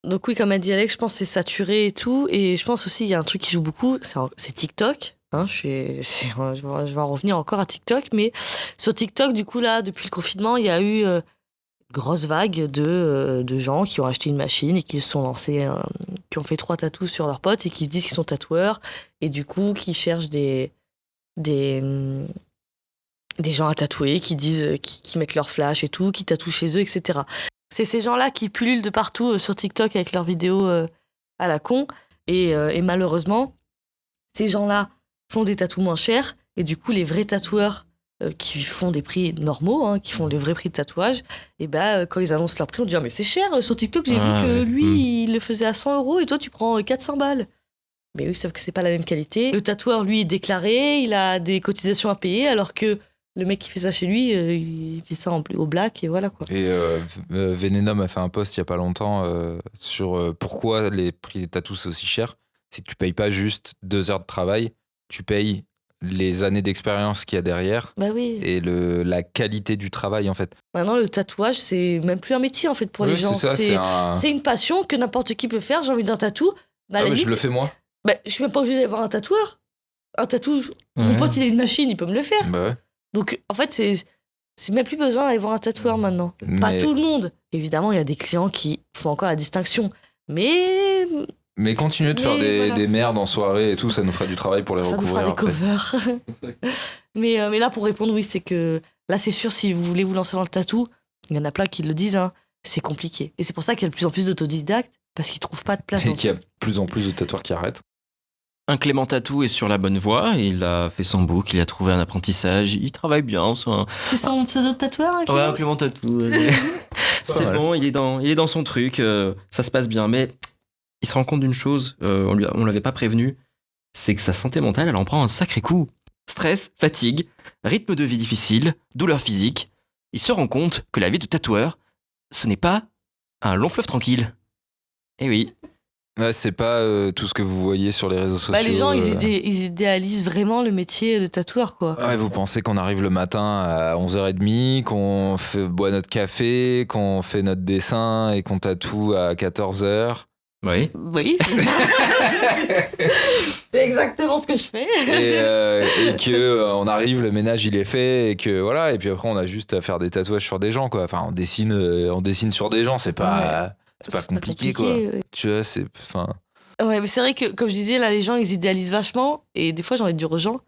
D: Donc oui, comme a dit Alex, je pense que c'est saturé et tout. Et je pense aussi, il y a un truc qui joue beaucoup, c'est TikTok. Hein, je vais en revenir encore à TikTok. Mais sur TikTok, du coup, là, depuis le confinement, il y a eu une grosse vague de gens qui ont acheté une machine et qui se sont lancés, qui ont fait 3 tatous sur leurs potes et qui se disent qu'ils sont tatoueurs. Et du coup, qui cherchent des gens à tatouer, qui disent, qui mettent leur flash et tout, qui tatouent chez eux, etc. C'est ces gens-là qui pullulent de partout sur TikTok avec leurs vidéos à la con. Et malheureusement, ces gens-là font des tatous moins chers. Et du coup, les vrais tatoueurs qui font des prix normaux, hein, qui font les vrais prix de tatouage, et ben quand ils annoncent leur prix, on dit ah, mais c'est cher, sur TikTok, j'ai vu que
B: ouais.
D: lui, il le faisait à 100 € et toi, tu prends 400 balles. Mais oui, sauf que c'est pas la même qualité. Le tatoueur, lui, est déclaré, il a des cotisations à payer, alors que le mec qui fait ça chez lui, il fait ça au black et voilà quoi.
A: Et Venenom a fait un post il y a pas longtemps sur pourquoi les prix des tatous c'est aussi cher. C'est que tu payes pas juste 2 heures de travail, tu payes les années d'expérience qu'il y a derrière
D: Bah oui.
A: et la qualité du travail en fait.
D: Maintenant, le tatouage, c'est même plus un métier en fait pour les
A: Oui,
D: gens.
A: c'est ça, c'est un...
D: C'est une passion que n'importe qui peut faire. J'ai envie d'un tatou. Bah, à
A: Ah,
D: la
A: mais je
D: limite,
A: le fais moi.
D: bah, je suis même pas obligée d'aller voir un tatoueur. Un tatou, mon
B: Ouais.
D: pote, il a une machine, il peut me le faire.
A: Bah ouais.
D: Donc, en fait, c'est même plus besoin d'aller voir un tatoueur maintenant. Pas
A: Mais-
D: tout le monde. Évidemment, il y a des clients qui font encore la distinction. Mais
A: Mais continuez de faire
D: Mais voilà.
A: des merdes en soirée et tout, ça nous ferait du travail pour les
D: ça nous fera
A: recouvrir
D: des
A: après.
D: covers. mais là, pour répondre, oui, c'est que là, c'est sûr, si vous voulez vous lancer dans le tatou, il y en a plein qui le disent, hein, c'est compliqué. Et c'est pour ça qu'il y a de plus en plus d'autodidactes, parce qu'ils trouvent pas de place.
A: Et
D: dans-
A: qu'il y a de plus en plus de tatoueurs qui arrêtent.
B: Un Clément Tatou est sur la bonne voie. Il a fait son book, il a trouvé un apprentissage. Il travaille bien.
D: C'est son pseudo de tatoueur, hein,
B: Ouais, un
D: Clément
B: Clément Tatou.
A: C'est pas
B: C'est
A: mal.
B: bon, il est dans son truc. Ça se passe bien. Mais il se rend compte d'une chose, on l'avait pas prévenu, c'est que sa santé mentale, elle en prend un sacré coup. Stress, fatigue, rythme de vie difficile, douleur physique. Il se rend compte que la vie de tatoueur, ce n'est pas un long fleuve tranquille. Eh oui.
A: Ouais, c'est pas tout ce que vous voyez sur les réseaux sociaux.
D: Bah, les gens, ils idéalisent vraiment le métier de tatoueur, quoi.
A: Ouais, vous pensez qu'on arrive le matin à 11h30, qu'on boit notre café, qu'on fait notre dessin et qu'on tatoue à 14h.
B: Oui.
D: Oui, c'est ça. C'est exactement ce que je fais.
A: Et que on arrive, le ménage il est fait et que voilà. Et puis après on a juste à faire des tatouages sur des gens quoi. Enfin on dessine sur des gens, c'est pas compliqué quoi.
D: Ouais.
A: Tu vois c'est enfin.
D: Ouais, mais c'est vrai que, comme je disais, là, les gens, ils idéalisent vachement. Et des fois, j'ai envie de dire aux gens,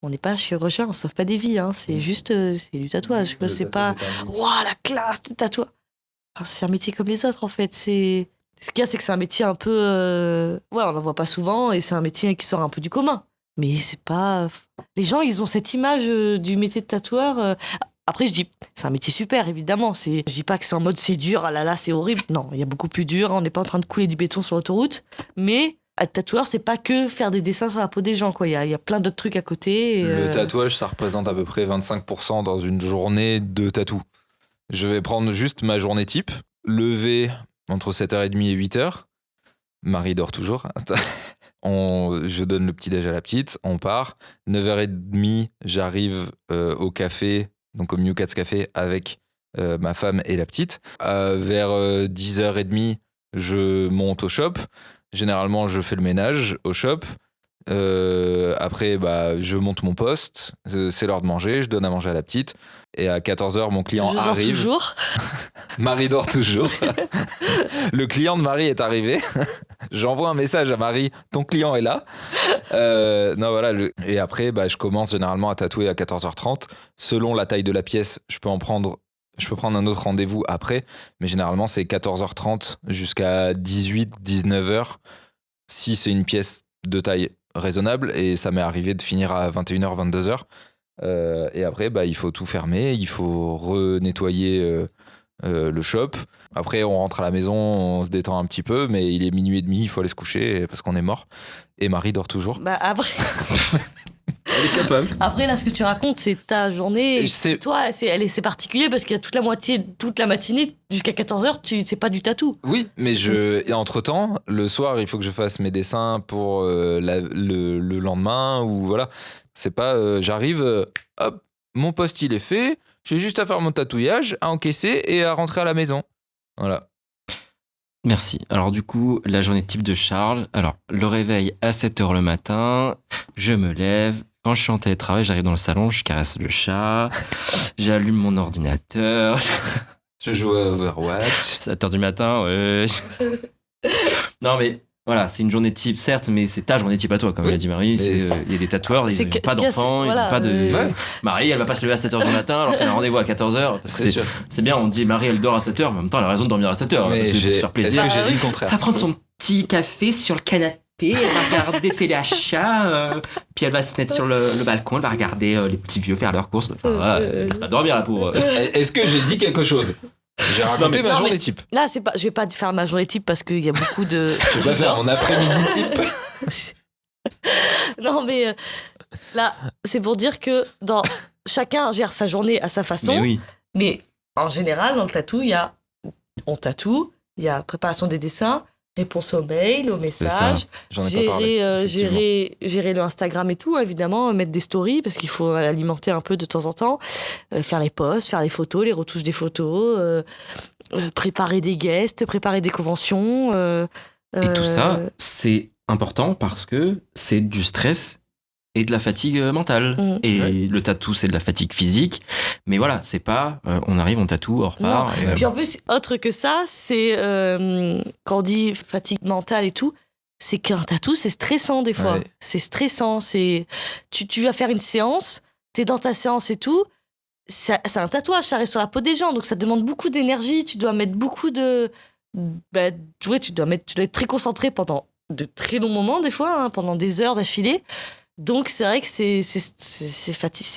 D: on n'est pas chirurgien, on sauve pas des vies. Hein. C'est juste c'est du tatouage. Quoi. C'est pas, waouh, la classe de tatouage. Enfin, c'est un métier comme les autres, en fait. Ce qu'il y a, c'est que c'est un métier un peu. Ouais, on n'en voit pas souvent. Et c'est un métier qui sort un peu du commun. Mais c'est pas. Les gens, ils ont cette image du métier de tatoueur. Après, je dis, c'est un métier super, évidemment. Je dis pas que c'est en mode c'est dur, ah là là, c'est horrible. Non, il y a beaucoup plus dur. On n'est pas en train de couler du béton sur l'autoroute. Mais être tatoueur, c'est pas que faire des dessins sur la peau des gens, quoi. Il y a plein d'autres trucs à côté. Et,
A: Le tatouage, ça représente à peu près 25% dans une journée de tatou. Je vais prendre juste ma journée type, lever entre 7h30 et 8h, Marie dort toujours. Je donne le petit déj à la petite, on part. 9h30, j'arrive au café, donc au New Cats Café, avec ma femme et la petite. Vers 10h30, je monte au shop. Généralement, je fais le ménage au shop. Après, je monte mon poste. C'est l'heure de manger. Je donne à manger à la petite. Et à 14h, mon client
D: Je dors
A: arrive.
D: toujours.
A: Marie dort toujours. Le client de Marie est arrivé. J'envoie un message à Marie. Ton client est là. Non, voilà. Et après, je commence généralement à tatouer à 14h30. Selon la taille de la pièce, je peux prendre un autre rendez-vous après. Mais généralement, c'est 14h30 jusqu'à 19h. Si c'est une pièce de taille raisonnable, et ça m'est arrivé de finir à 21h, 22h. Et après, il faut tout fermer, il faut renettoyer le shop. Après, on rentre à la maison, on se détend un petit peu, mais il est 00h30, il faut aller se coucher parce qu'on est mort. Et Marie dort toujours.
D: Après,
B: Elle est capable.
D: après, là, ce que tu racontes, c'est ta journée.
A: C'est-
D: Toi, c'est particulier parce qu'il y a toute la matinée jusqu'à 14h, c'est pas du tatou.
A: Oui, mais et entre-temps, le soir, il faut que je fasse mes dessins pour le lendemain, ou voilà. C'est pas, j'arrive, hop, mon poste il est fait, j'ai juste à faire mon tatouage, à encaisser et à rentrer à la maison. Voilà.
B: Merci. Alors du coup, la journée type de Charles. Alors, le réveil à 7h le matin, je me lève. Quand je suis en télétravail, j'arrive dans le salon, je caresse le chat, j'allume mon ordinateur.
A: Je joue à Overwatch.
B: 7h du matin, ouais. Non mais voilà, c'est une journée type, certes, mais c'est ta journée type à toi, comme
A: Oui,
B: l'a dit Marie.
A: mais
B: Il y a des tatoueurs, ils
D: C'est
B: n'ont
D: que-
B: pas
D: ce qu'il y a,
B: d'enfants,
D: c'est-
B: ils n'ont pas de...
A: Ouais.
B: Marie, elle va pas se lever à 7h du matin alors qu'elle a un rendez-vous à 14h.
A: C'est sûr.
B: C'est bien, on dit Marie, elle dort à 7h, mais en même temps, elle a raison de dormir à 7h.
A: Mais
B: Parce que c'est pour se faire plaisir.
A: Est-ce que j'ai dit le
B: Elle
A: contraire?
B: va prendre son petit café sur le canapé, elle va regarder téléachat, puis elle va se mettre sur le balcon, elle va regarder les petits vieux faire leurs courses. Enfin, voilà, elle laisse pas dormir là pour...
A: Est-ce que j'ai dit quelque chose? J'ai raconté ma
D: non,
A: journée
D: mais-
A: type.
D: Là, je vais pas faire ma journée type parce qu'il y a beaucoup de.
A: Je vais pas faire mon après-midi type.
D: Non, mais là, c'est pour dire que chacun gère sa journée à sa façon.
B: Mais oui.
D: Mais en général, dans le tatou, on tatoue, il y a préparation des dessins, réponse aux mails, aux messages,
A: J'en ai pas parlé.
D: gérer le Instagram et tout, évidemment, mettre des stories parce qu'il faut alimenter un peu de temps en temps, faire les posts, faire les photos, les retouches des photos, préparer des guests, préparer des conventions.
B: Et tout ça, c'est important parce que c'est du stress et de la fatigue mentale.
D: Mm.
B: Et
A: Ouais.
B: le tatou, c'est de la fatigue physique. Mais voilà, c'est pas on arrive, on tatoue, on repart.
D: Non.
B: et,
D: Puis en plus, autre que ça, c'est quand on dit fatigue mentale et tout, c'est qu'un tatou, c'est stressant des fois.
A: Ouais.
D: C'est stressant. Tu vas faire une séance, t'es dans ta séance et tout. C'est un tatouage, ça reste sur la peau des gens, donc ça demande beaucoup d'énergie. Tu dois mettre beaucoup de. Tu dois être très concentré pendant de très longs moments, des fois, hein, pendant des heures d'affilée. Donc c'est vrai que c'est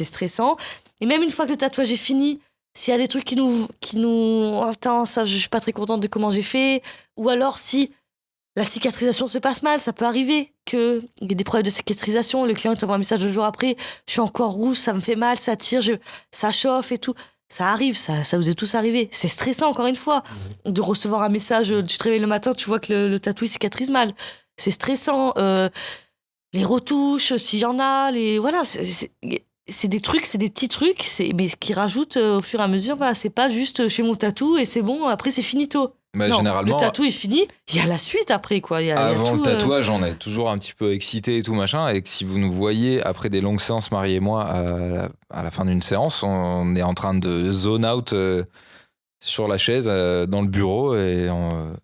D: stressant. Et même une fois que le tatouage est fini, s'il y a des trucs qui nous oh, putain, ça, je suis pas très contente de comment j'ai fait, ou alors si la cicatrisation se passe mal, ça peut arriver qu'il y ait des problèmes de cicatrisation, le client t'envoie un message 2 jours après, je suis encore rouge, ça me fait mal, ça tire, ça chauffe et tout. Ça arrive, ça vous est tous arrivé. C'est stressant, encore une fois, de recevoir un message, tu te réveilles le matin, tu vois que le tatou il cicatrise mal. C'est stressant. Les retouches, s'il y en a, voilà, c'est des trucs, c'est des petits trucs, mais qui rajoutent au fur et à mesure. Voilà, c'est pas juste chez mon tatou et c'est bon, après c'est finito.
A: Mais
D: Non,
A: généralement,
D: le tatou est fini, il y a la suite après, quoi. Il y a
A: avant
D: tout,
A: le tatouage, on est toujours un petit peu excité et tout machin. Et que si vous nous voyez après des longues séances, Marie et moi, à la fin d'une séance, on est en train de zone out sur la chaise dans le bureau. Et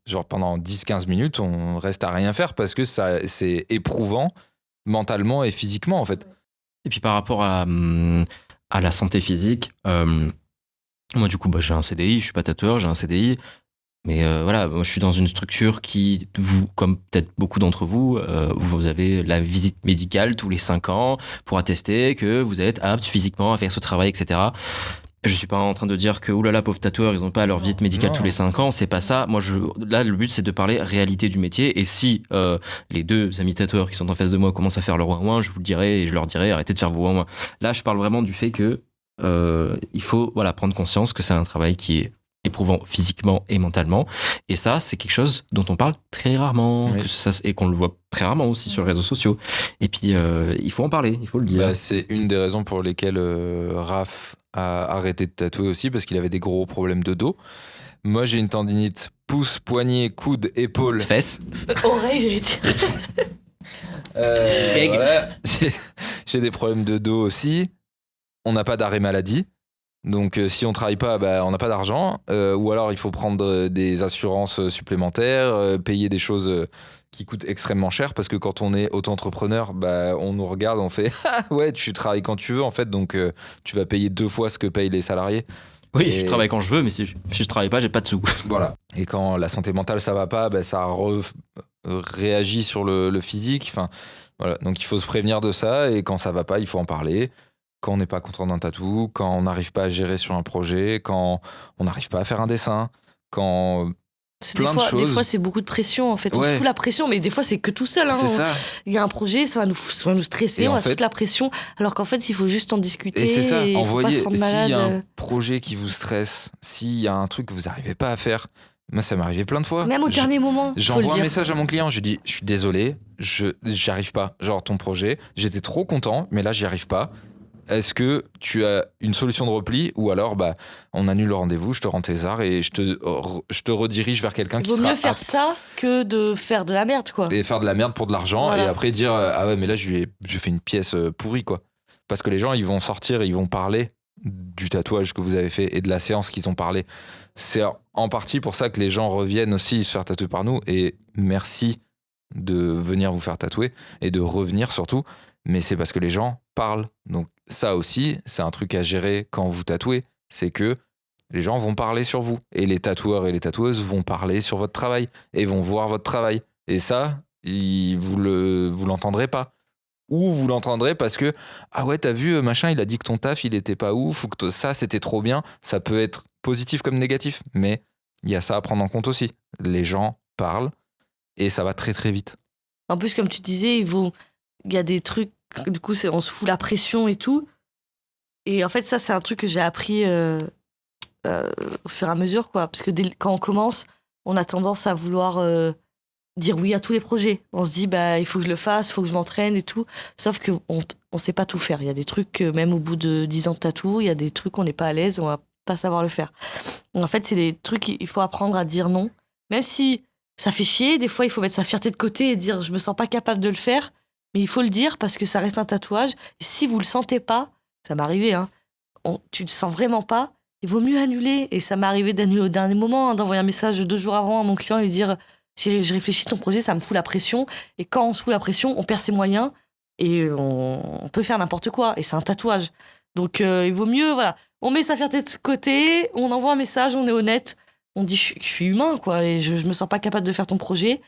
A: genre pendant 10-15 minutes, on reste à rien faire parce que c'est éprouvant mentalement et physiquement en fait.
B: Et puis par rapport à la santé physique, moi du coup j'ai un CDI, je suis pas tatoueur, j'ai un CDI. Mais voilà, moi je suis dans une structure qui, vous, comme peut-être beaucoup d'entre vous, vous avez la visite médicale tous les 5 ans pour attester que vous êtes apte physiquement à faire ce travail, etc. Je suis pas en train de dire que oulala, pauvres tatoueurs, ils ont pas leur visite médicale
A: Non.
B: tous les 5 ans, c'est pas ça. Moi, là, le but c'est de parler réalité du métier. Et si les deux amis tatoueurs qui sont en face de moi commencent à faire leur ouin-ouin, je vous le dirai et je leur dirai arrêtez de faire vos ouin-ouin. Là, je parle vraiment du fait que il faut prendre conscience que c'est un travail qui est éprouvant physiquement et mentalement. Et ça, c'est quelque chose dont on parle très rarement,
A: Oui.
B: et qu'on le voit très rarement aussi sur les réseaux sociaux. Et puis, il faut en parler, il faut le dire.
A: Bah, c'est une des raisons pour lesquelles Raph a arrêté de tatouer aussi, parce qu'il avait des gros problèmes de dos. Moi, j'ai une tendinite pouce, poignet, coude, épaule.
B: Fesses.
D: Oreille, j'allais dire.
B: Skeg.
A: Voilà. J'ai des problèmes de dos aussi. On n'a pas d'arrêt maladie. Donc, si on travaille pas, bah, on n'a pas d'argent. Ou alors, il faut prendre des assurances supplémentaires, payer des choses qui coûtent extrêmement cher. Parce que quand on est auto-entrepreneur, bah, on nous regarde, on fait ah ouais, tu travailles quand tu veux en fait. Donc, tu vas payer 2 fois ce que payent les salariés.
B: Oui,
A: Et-
B: je travaille quand je veux, mais si je travaille pas, j'ai pas de sous.
A: Voilà. Et quand la santé mentale ça va pas, bah, ça réagit sur le physique. Enfin, voilà. Donc il faut se prévenir de ça et quand ça va pas, il faut en parler. Quand on n'est pas content d'un tatou, quand on n'arrive pas à gérer sur un projet, quand on n'arrive pas à faire un dessin, quand
D: C'est
A: plein de
D: Des
A: choses.
D: fois, c'est beaucoup de pression en fait. On
A: Ouais.
D: se fout la pression, mais des fois, c'est que tout seul. Hein.
A: c'est ça.
D: Il y a un projet, ça va nous stresser,
A: Et
D: on
A: en
D: va se
A: fait-
D: foutre la pression. Alors qu'en fait, il faut juste en discuter.
A: Et c'est ça.
D: il faut pas
A: Envoyez.
D: se rendre
A: S'il
D: malade.
A: y a un projet qui vous stresse, s'il y a un truc que vous n'arrivez pas à faire, moi ça m'est arrivé plein de fois.
D: Même au dernier moment. faut le
A: J'envoie un
D: dire.
A: message à mon client, je lui dis je suis désolé, j'y arrive pas. Genre ton projet, j'étais trop content, mais là j'y arrive pas. Est-ce que tu as une solution de repli ou alors bah on annule le rendez-vous, je te rends tes arts et je te redirige vers quelqu'un
D: Il
A: qui
D: vaut
A: sera
D: mieux faire
A: apte
D: ça que de faire de la merde, quoi.
A: et faire de la merde pour de l'argent
D: Voilà.
A: et après dire ah ouais mais là j'ai fait une pièce pourrie quoi. Parce que les gens ils vont sortir et ils vont parler du tatouage que vous avez fait et de la séance qu'ils ont parlé. C'est en partie pour ça que les gens reviennent aussi se faire tatouer par nous et merci de venir vous faire tatouer et de revenir surtout, mais c'est parce que les gens parlent. Donc ça aussi, c'est un truc à gérer quand vous tatouez, c'est que les gens vont parler sur vous et les tatoueurs et les tatoueuses vont parler sur votre travail et vont voir votre travail. Et ça, vous l'entendrez pas. Ou vous l'entendrez parce que ah ouais t'as vu machin il a dit que ton taf il était pas ouf ou que ça c'était trop bien. Ça peut être positif comme négatif, mais il y a ça à prendre en compte aussi. Les gens parlent et ça va très très vite.
D: En plus, comme tu disais, il y a des trucs, du coup, on se fout la pression et tout. Et en fait, ça, c'est un truc que j'ai appris au fur et à mesure, quoi. Parce que quand on commence, on a tendance à vouloir dire oui à tous les projets. On se dit, bah, il faut que je le fasse, il faut que je m'entraîne et tout. Sauf qu'on ne sait pas tout faire. Il y a des trucs, même au bout de 10 ans de tatou, il y a des trucs qu'on n'est pas à l'aise, on va pas savoir le faire. En fait, c'est des trucs, il faut apprendre à dire non. Même si ça fait chier, des fois, il faut mettre sa fierté de côté et dire, je me sens pas capable de le faire. Mais il faut le dire parce que ça reste un tatouage. Et si vous le sentez pas, ça m'est arrivé, hein, tu le sens vraiment pas, il vaut mieux annuler. Et ça m'est arrivé d'annuler au dernier moment, hein, d'envoyer un message 2 jours avant à mon client et lui dire je réfléchis ton projet, ça me fout la pression. Et quand on se fout la pression, on perd ses moyens et on peut faire n'importe quoi. Et c'est un tatouage. Donc il vaut mieux, voilà, on met sa fierté de côté, on envoie un message, on est honnête, on dit je suis humain, quoi, et je me sens pas capable de faire ton projet.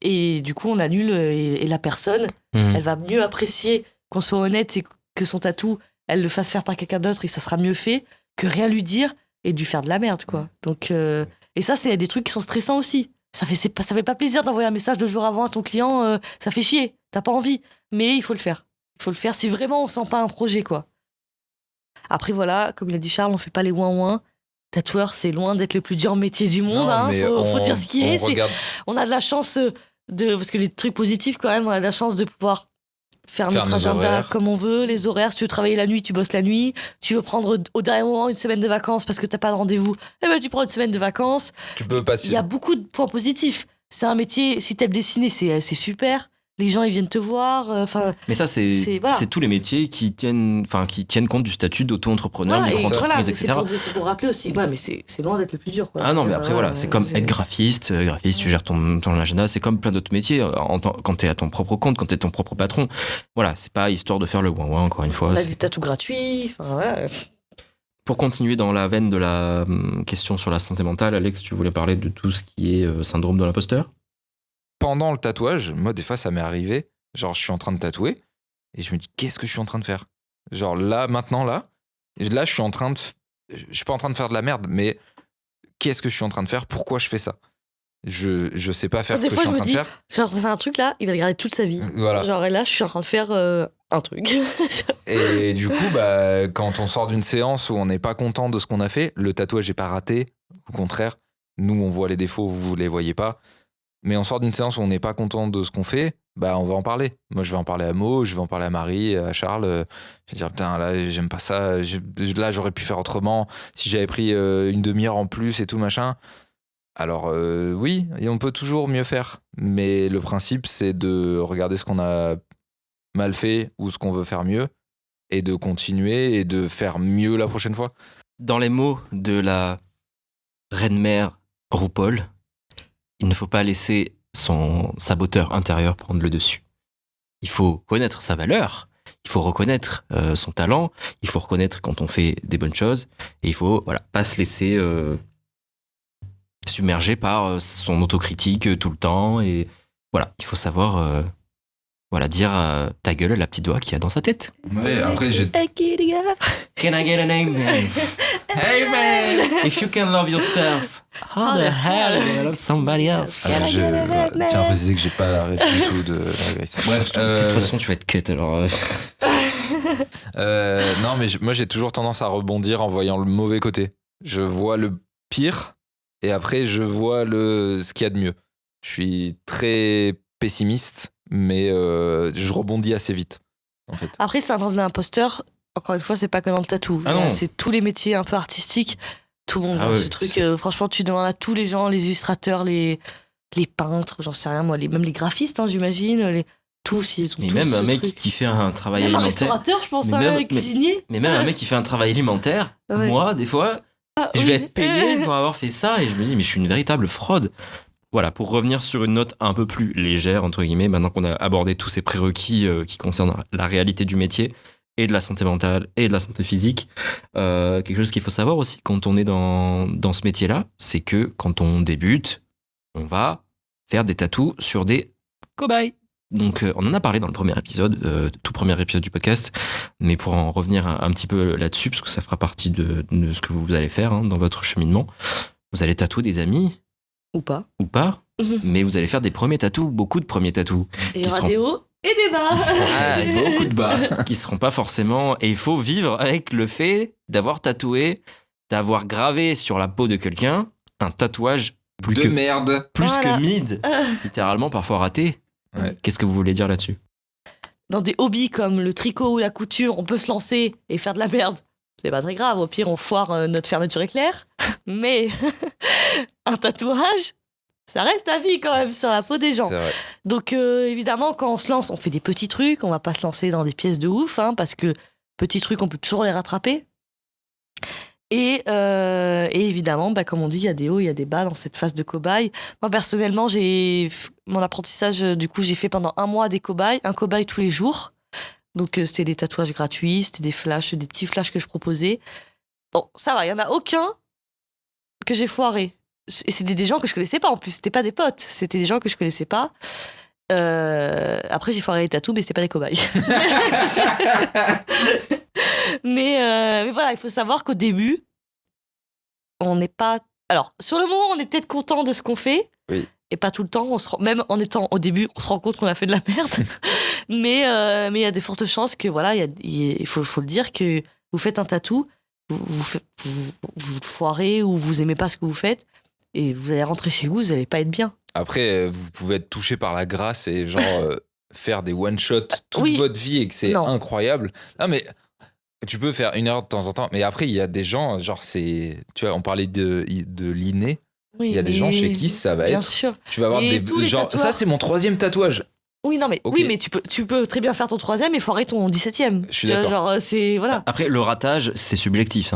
D: Et du coup, on annule et la personne, elle va mieux apprécier qu'on soit honnête et que son tatou, elle le fasse faire par quelqu'un d'autre et ça sera mieux fait que rien lui dire et lui faire de la merde, quoi. Donc, et ça, c'est des trucs qui sont stressants aussi. Ça fait pas plaisir d'envoyer un message 2 jours avant à ton client, ça fait chier, t'as pas envie. Mais il faut le faire. Il faut le faire si vraiment on sent pas un projet, quoi. Après, voilà, comme il a dit Charles, on fait pas les ouin-ouin. Tatoueur, c'est loin d'être le plus dur métier du monde,
A: Non,
D: hein.
A: mais
D: Faut dire ce qui est.
A: regarde.
D: On a de la chance parce que les trucs positifs quand même, on a de la chance de pouvoir faire notre
A: nos
D: agenda
A: horaires.
D: comme on veut, les horaires. Si tu veux travailler la nuit, tu bosses la nuit. Tu veux prendre au dernier moment une semaine de vacances parce que t'as pas de rendez-vous, eh ben tu prends une semaine de vacances.
A: Tu peux passer.
D: Il y a beaucoup de points positifs. C'est un métier, si t'aimes dessiner, c'est super. Les gens, ils viennent te voir. Enfin,
B: Mais ça, c'est
D: voilà.
B: tous les métiers qui tiennent compte du statut d'auto-entrepreneur,
D: voilà, et
B: micro-entreprise,
D: voilà, mais
B: etc.
D: c'est pour rappeler aussi. Ouais, mais c'est loin d'être le plus dur, quoi.
B: Ah non, mais après, voilà, c'est comme
D: c'est-
B: être graphiste, tu gères ton agenda, c'est comme plein d'autres métiers. Quand t'es à ton propre compte, quand t'es ton propre patron, voilà, c'est pas histoire de faire le ouin-ouin, encore une fois.
D: On a
B: c'est-
D: des tatous gratuits. Enfin, voilà.
B: Pour continuer dans la veine de la question sur la santé mentale, Alex, tu voulais parler de tout ce qui est syndrome de l'imposteur?
A: Pendant le tatouage, moi, des fois, ça m'est arrivé. Genre, je suis en train de tatouer et je me dis, qu'est-ce que je suis en train de faire? Genre, là, maintenant, là, je suis en train de. Je suis pas en train de faire de la merde, mais qu'est-ce que je suis en train de faire? Pourquoi je fais ça? Je sais pas faire
D: Des
A: ce que je
D: fois,
A: suis en
D: je me
A: train de
D: dis,
A: faire.
D: je suis en train de faire un truc là, il va le garder toute sa vie.
A: Voilà.
D: Genre, et là, je suis en train de faire un truc.
A: Et du coup, quand on sort d'une séance où on n'est pas content de ce qu'on a fait, le tatouage n'est pas raté. Au contraire, nous, on voit les défauts, vous les voyez pas. Mais on sort d'une séance où on n'est pas content de ce qu'on fait, on va en parler. Moi, je vais en parler à Mo, je vais en parler à Marie, à Charles. Je vais dire, putain, là, j'aime pas ça. Là, j'aurais pu faire autrement. Si j'avais pris une demi-heure en plus et tout, machin. Alors, oui, et on peut toujours mieux faire. Mais le principe, c'est de regarder ce qu'on a mal fait ou ce qu'on veut faire mieux et de continuer et de faire mieux la prochaine fois.
B: Dans les mots de la reine-mère RuPaul, il ne faut pas laisser son saboteur intérieur prendre le dessus. Il faut connaître sa valeur, il faut reconnaître son talent, il faut reconnaître quand on fait des bonnes choses et il faut pas se laisser submerger par son autocritique tout le temps. Et voilà, il faut savoir dire ta gueule à la petite doigt qu'il y a dans sa tête.
A: Ouais, après, j'ai...
B: Can I get an amen?
A: Hey man!
B: If you can love yourself, how the hell will you love somebody else?
A: Alors, je tiens à préciser que j'ai pas la ref du tout de la Grace. Bref,
B: De toute façon, tu vas être cut alors.
A: non, mais moi j'ai toujours tendance à rebondir en voyant le mauvais côté. Je vois le pire et après je vois ce qu'il y a de mieux. Je suis très pessimiste, mais je rebondis assez vite, en fait.
D: Après, c'est un syndrome de l'imposteur. Encore une fois, c'est pas que dans le tatou.
B: Ah non.
D: C'est tous les métiers un peu artistiques. Tout le monde a
B: ouais,
D: ce truc. Franchement, tu demandes à tous les gens, les illustrateurs, les peintres, j'en sais rien moi, même les graphistes, j'imagine. Tous, ils ont
B: Et
D: tous
B: même
D: ce
B: un mec
D: truc.
B: qui fait un travail
D: Même un
B: alimentaire.
D: restaurateur, je pense,
B: Mais
D: un
B: même-
D: cuisinier.
B: Mais même un mec qui fait un travail alimentaire,
D: Ouais.
B: moi, des fois, je vais être payé pour avoir fait ça et je me dis, mais je suis une véritable fraude. Voilà, pour revenir sur une note un peu plus légère, entre guillemets, maintenant qu'on a abordé tous ces prérequis qui concernent la réalité du métier et de la santé mentale et de la santé physique, quelque chose qu'il faut savoir aussi quand on est dans ce métier-là, c'est que quand on débute, on va faire des tatous sur des cobayes. Donc, on en a parlé dans le premier épisode, tout premier épisode du podcast, mais pour en revenir un petit peu là-dessus, parce que ça fera partie de ce que vous allez faire dans votre cheminement, vous allez tatouer des amis
D: Ou pas.
B: ou pas,
D: Mhm.
B: mais vous allez faire des premiers tatous, beaucoup de premiers tatous,
D: Et il y
B: qui
D: aura
B: seront-
D: des hauts et des bas.
A: Beaucoup de bas.
B: qui seront pas forcément. Et il faut vivre avec le fait d'avoir tatoué, d'avoir gravé sur la peau de quelqu'un un tatouage plus
A: De
B: que
A: merde.
D: Voilà.
B: que mid, littéralement parfois raté.
A: Ouais.
B: Qu'est-ce que vous voulez dire là-dessus?
D: Dans des hobbies comme le tricot ou la couture, on peut se lancer et faire de la merde. C'est pas très grave, au pire on foire notre fermeture éclair. Mais un tatouage, ça reste à vie quand même sur la peau des gens.
A: C'est vrai.
D: Donc évidemment, quand on se lance, on fait des petits trucs, on va pas se lancer dans des pièces de ouf, parce que petits trucs, on peut toujours les rattraper. Et évidemment, comme on dit, il y a des hauts, il y a des bas dans cette phase de cobaye. Moi, personnellement, mon apprentissage, du coup, j'ai fait pendant 1 mois un cobaye tous les jours. Donc, c'était des tatouages gratuits, c'était des flashs, des petits flashs que je proposais. Bon, ça va, il y en a aucun que j'ai foiré. Et c'était des gens que je connaissais pas, en plus, c'était pas des potes, c'était des gens que je connaissais pas. Après, j'ai foiré les tatous, mais c'était pas des cobayes. mais voilà, il faut savoir qu'au début, on n'est pas. Alors, sur le moment, on est peut-être content de ce qu'on fait.
A: Oui.
D: Et pas tout le temps. Même en étant au début, on se rend compte qu'on a fait de la merde. mais il y a des fortes chances que, voilà, il faut le dire, que vous faites un tatou, vous foirez ou vous aimez pas ce que vous faites. Et vous allez rentrer chez vous, vous allez pas être bien.
A: Après, vous pouvez être touché par la grâce et genre faire des one-shots toute
D: Oui.
A: votre vie et que c'est
D: Non.
A: incroyable. Non, mais tu peux faire 1 heure de temps en temps. Mais après, il y a des gens, genre, tu vois, on parlait de l'inné.
D: Oui,
A: Il y a des gens chez qui ça va
D: bien
A: être.
D: sûr.
A: Tu vas avoir
D: Et
A: des.
D: tous les
A: Genre,
D: tatoueurs.
A: ça, c'est mon 3e tatouage.
D: Oui, non, mais,
A: Ok.
D: oui, mais tu peux très bien faire ton 3e et foirer ton 17e.
A: Je suis
D: Tu vois,
A: d'accord.
D: Genre, c'est. Voilà.
B: Après, le ratage, c'est subjectif.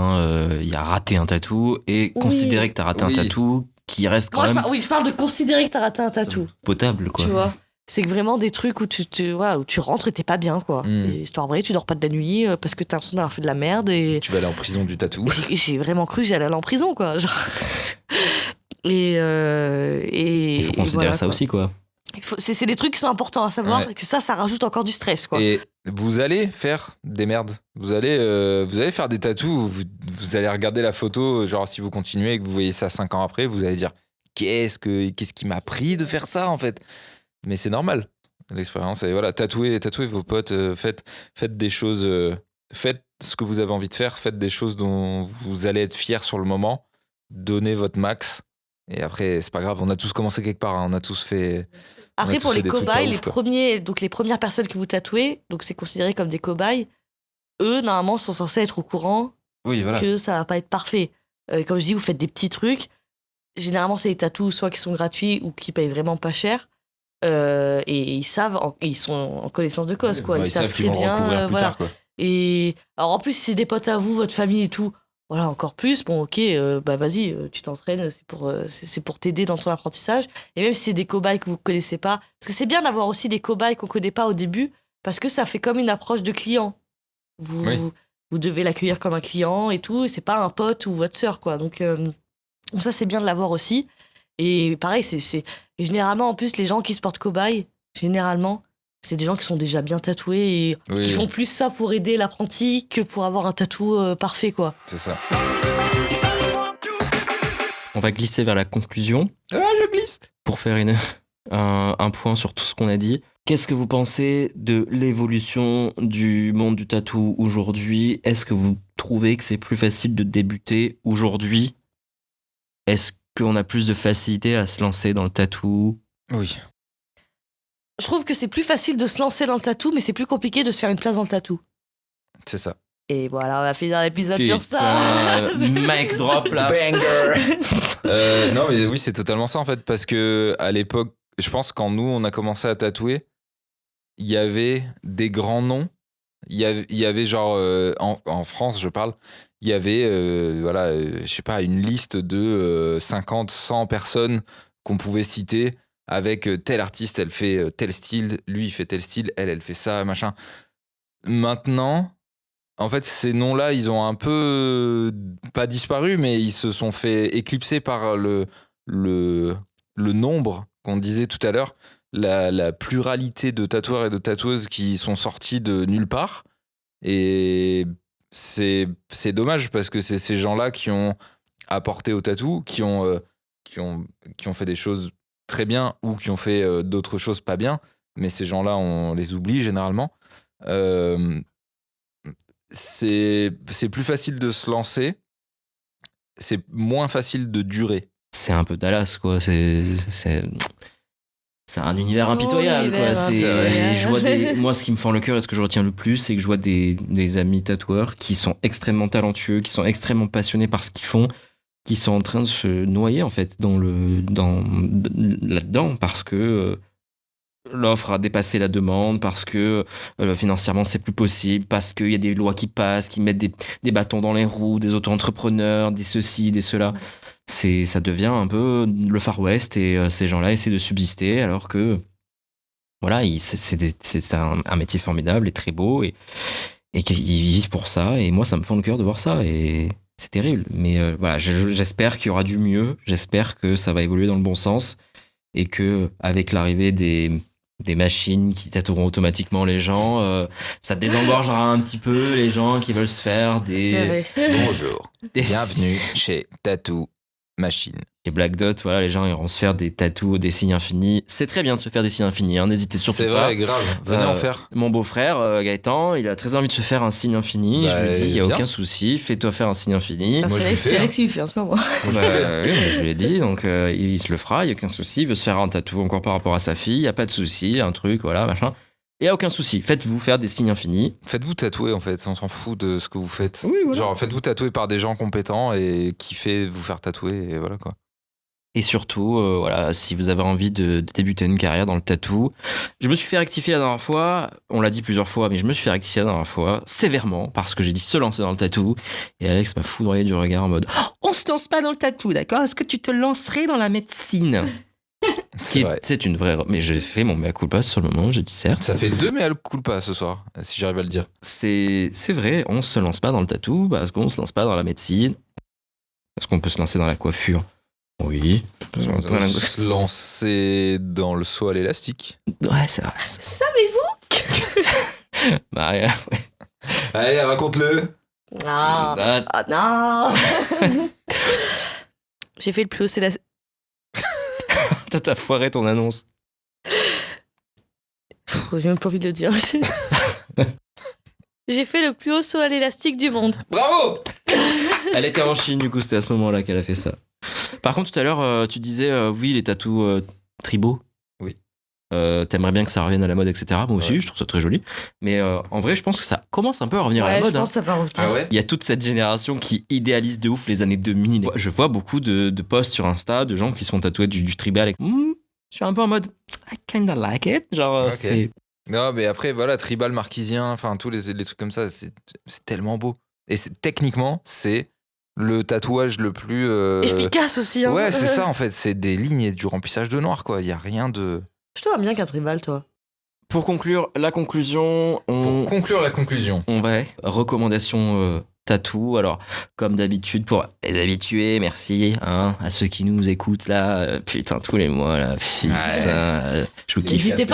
B: Il y a raté un tatou et
D: Oui.
B: considérer que t'as raté
A: Oui.
B: un tatou qui reste quand
D: Moi,
B: même
D: je parle de considérer que t'as raté un tatou.
B: potable, quoi.
D: Tu vois. C'est que vraiment des trucs où où tu rentres et t'es pas bien, quoi.
A: Mm.
D: Et histoire vraie, tu dors pas de la nuit parce que t'as l'impression d'avoir fait de la merde et.
A: Tu vas aller en prison du tatou.
D: J'ai vraiment cru que j'allais aller en prison, quoi. Genre. Et
B: Il faut considérer
D: voilà,
B: ça
D: quoi.
B: aussi, quoi.
D: C'est des trucs qui sont importants à savoir
A: Ouais.
D: et que ça rajoute encore du stress, quoi.
A: Et vous allez faire des merdes. Vous allez faire des tatous. Vous allez regarder la photo. Genre, si vous continuez et que vous voyez ça 5 ans après, vous allez dire qu'est-ce qui m'a pris de faire ça, en fait. Mais c'est normal. L'expérience. Et voilà, tatouez vos potes, faites des choses, faites ce que vous avez envie de faire, faites des choses dont vous allez être fiers sur le moment, donnez votre max. Et après, c'est pas grave, on a tous commencé quelque part, hein, on a tous fait.
D: Après,
A: tous
D: pour
A: fait
D: les
A: des trucs pas
D: cobayes,
A: ouf, quoi.
D: les premières personnes que vous tatouez, donc c'est considéré comme des cobayes, eux, normalement, sont censés être au courant
A: Oui, voilà.
D: que ça va pas être parfait. Comme je dis, vous faites des petits trucs. Généralement, c'est des tatous soit qui sont gratuits ou qui payent vraiment pas cher. Et ils savent, ils sont en connaissance de cause, quoi.
A: Ouais,
D: ils savent
A: qu'ils
D: très
A: vont
D: bien.
A: recouvrir plus
D: Voilà.
A: tard, quoi.
D: Et alors, en plus, si c'est des potes à vous, votre famille et tout, voilà, encore plus. Bon, ok, bah vas-y, tu t'entraînes, c'est pour t'aider dans ton apprentissage. Et même si c'est des cobayes que vous connaissez pas, parce que c'est bien d'avoir aussi des cobayes qu'on connaît pas au début, parce que ça fait comme une approche de client.
A: Oui.
D: Vous devez l'accueillir comme un client et tout, et c'est pas un pote ou votre sœur, quoi. Donc ça, c'est bien de l'avoir aussi. Et pareil, et généralement, en plus, les gens qui se portent cobayes, généralement, c'est des gens qui sont déjà bien tatoués et
A: Oui,
D: qui font plus ça pour aider l'apprenti que pour avoir un tatou parfait, quoi.
A: c'est ça.
B: On va glisser vers la conclusion.
A: Ah, je glisse.
B: Pour faire un point sur tout ce qu'on a dit. Qu'est-ce que vous pensez de l'évolution du monde du tatou aujourd'hui ? Est-ce que vous trouvez que c'est plus facile de débuter aujourd'hui ? Est-ce qu'on a plus de facilité à se lancer dans le tatou ?
A: Oui.
D: Je trouve que c'est plus facile de se lancer dans le tatou, mais c'est plus compliqué de se faire une place dans le tatou.
A: C'est ça.
D: Et voilà, on va finir l'épisode sur ça.
B: Putain, mic drop là.
A: Banger. Non, mais oui, c'est totalement ça en fait, parce que à l'époque, je pense quand nous on a commencé à tatouer, il y avait des grands noms. Il y avait genre en France, je parle. Il y avait je sais pas, une liste de 50, 100 personnes qu'on pouvait citer avec tel artiste, elle fait tel style, lui il fait tel style, elle fait ça, machin. Maintenant, en fait, ces noms-là, ils ont un peu pas disparu, mais ils se sont fait éclipser par le nombre qu'on disait tout à l'heure, la pluralité de tatoueurs et de tatoueuses qui sont sortis de nulle part. Et c'est dommage parce que c'est ces gens-là qui ont apporté au tatou, qui ont fait des choses très bien ou qui ont fait d'autres choses pas bien. Mais ces gens-là, on les oublie généralement. C'est plus facile de se lancer, c'est moins facile de durer.
B: C'est un peu Dallas, quoi. C'est un univers impitoyable, quoi. Et je vois moi, ce qui me fend le cœur et ce que je retiens le plus, c'est que je vois des amis tatoueurs qui sont extrêmement talentueux, qui sont extrêmement passionnés par ce qu'ils font, qui sont en train de se noyer, en fait, là-dedans, parce que l'offre a dépassé la demande, parce que financièrement c'est plus possible, parce qu'il y a des lois qui passent, qui mettent des bâtons dans les roues, des auto-entrepreneurs, des ceci, des cela. Ça devient un peu le Far West et ces gens-là essaient de subsister alors que voilà, c'est un métier formidable et très beau et qu'ils vivent pour ça. Et moi, ça me fend le cœur de voir ça et c'est terrible. Mais voilà, j'espère qu'il y aura du mieux, j'espère que ça va évoluer dans le bon sens et que avec l'arrivée des machines qui tatoueront automatiquement les gens, ça désengorgera un petit peu les gens qui veulent se faire
D: C'est vrai.
A: Bonjour, bienvenue chez Tattoo Machine.
B: Et Black Dot, voilà, les gens iront se faire des tatous, des signes infinis. C'est très bien de se faire des signes infinis, hein, n'hésitez surtout pas.
A: C'est vrai, grave, venez en faire.
B: Mon beau-frère, Gaëtan, il a très envie de se faire un signe infini. Je lui dis, il n'y a
A: viens.
B: aucun souci, fais-toi faire un signe infini.
A: Moi, je le fais,
D: C'est
A: hein.
D: Alex qui le fait en ce moment.
B: Oui, mais je lui ai dit, donc il se le fera, il n'y a aucun souci. Il veut se faire un tatou encore par rapport à sa fille, il n'y a pas de souci, un truc, voilà, machin. Il n'y a aucun souci, faites-vous faire des signes infinis.
A: Faites-vous tatouer en fait, on s'en fout de ce que vous faites.
B: Oui, voilà.
A: Genre faites-vous tatouer par des gens compétents et kiffez vous faire tatouer et voilà quoi.
B: Et surtout, voilà, si vous avez envie de débuter une carrière dans le tatou, je me suis fait rectifier la dernière fois, on l'a dit plusieurs fois, mais je me suis fait rectifier la dernière fois, sévèrement, parce que j'ai dit se lancer dans le tatou, et Alex m'a foudroyé du regard en mode « On se lance pas dans le tatou, d'accord ? Est-ce que tu te lancerais dans la médecine ?»
A: C'est vrai.
B: C'est une vraie... Mais j'ai fait mon mea culpa sur le moment, j'ai dit certes.
A: Ça fait 2 mea culpa ce soir, si j'arrive à le dire.
B: C'est vrai, on se lance pas dans le tatou, parce qu'on se lance pas dans la médecine. Est-ce qu'on peut se lancer dans la coiffure ? Oui.
A: On peut se lancer dans le saut à l'élastique.
B: Ouais, c'est vrai.
D: Savez-vous
B: Bah, ouais.
A: Allez, raconte-le.
D: Non. Ah, non. J'ai fait le plus haut, c'est
B: T'as foiré ton annonce.
D: J'ai même pas envie de le dire. J'ai fait le plus haut saut à l'élastique du monde.
A: Bravo.
B: Elle était en Chine, du coup, c'était à ce moment-là qu'elle a fait ça. Par contre, tout à l'heure, tu disais, oui, les tatous tribaux.
A: Oui.
B: T'aimerais bien que ça revienne à la mode, etc. Moi aussi,
A: Ouais.
B: je trouve ça très joli. Mais en vrai, je pense que ça commence un peu à revenir à la
D: Ouais, je
B: mode.
D: pense que ça va revenir.
A: Ah ouais.
B: Il y a toute cette génération qui idéalise de ouf les années 2000. Je vois beaucoup de posts sur Insta de gens qui se font tatouer du tribal. Et, je suis un peu en mode I kinda like it. Genre,
A: Ok.
B: c'est.
A: Non, mais après, voilà, tribal marquisien, enfin, tous les trucs comme ça, c'est tellement beau. Et techniquement, c'est le tatouage le plus.
D: Efficace aussi. Hein.
A: Ouais, c'est ça, en fait. C'est des lignes et du remplissage de noir, quoi. Il n'y a rien de.
D: Je te vois bien qu'un tribal, toi.
B: Pour conclure, la conclusion,
A: Pour conclure la conclusion.
B: on va recommandation tatou. Alors, comme d'habitude, pour les habitués, merci hein, à ceux qui nous écoutent là. Putain, tous les mois là. Putain, je vous kiffe.
D: N'hésitez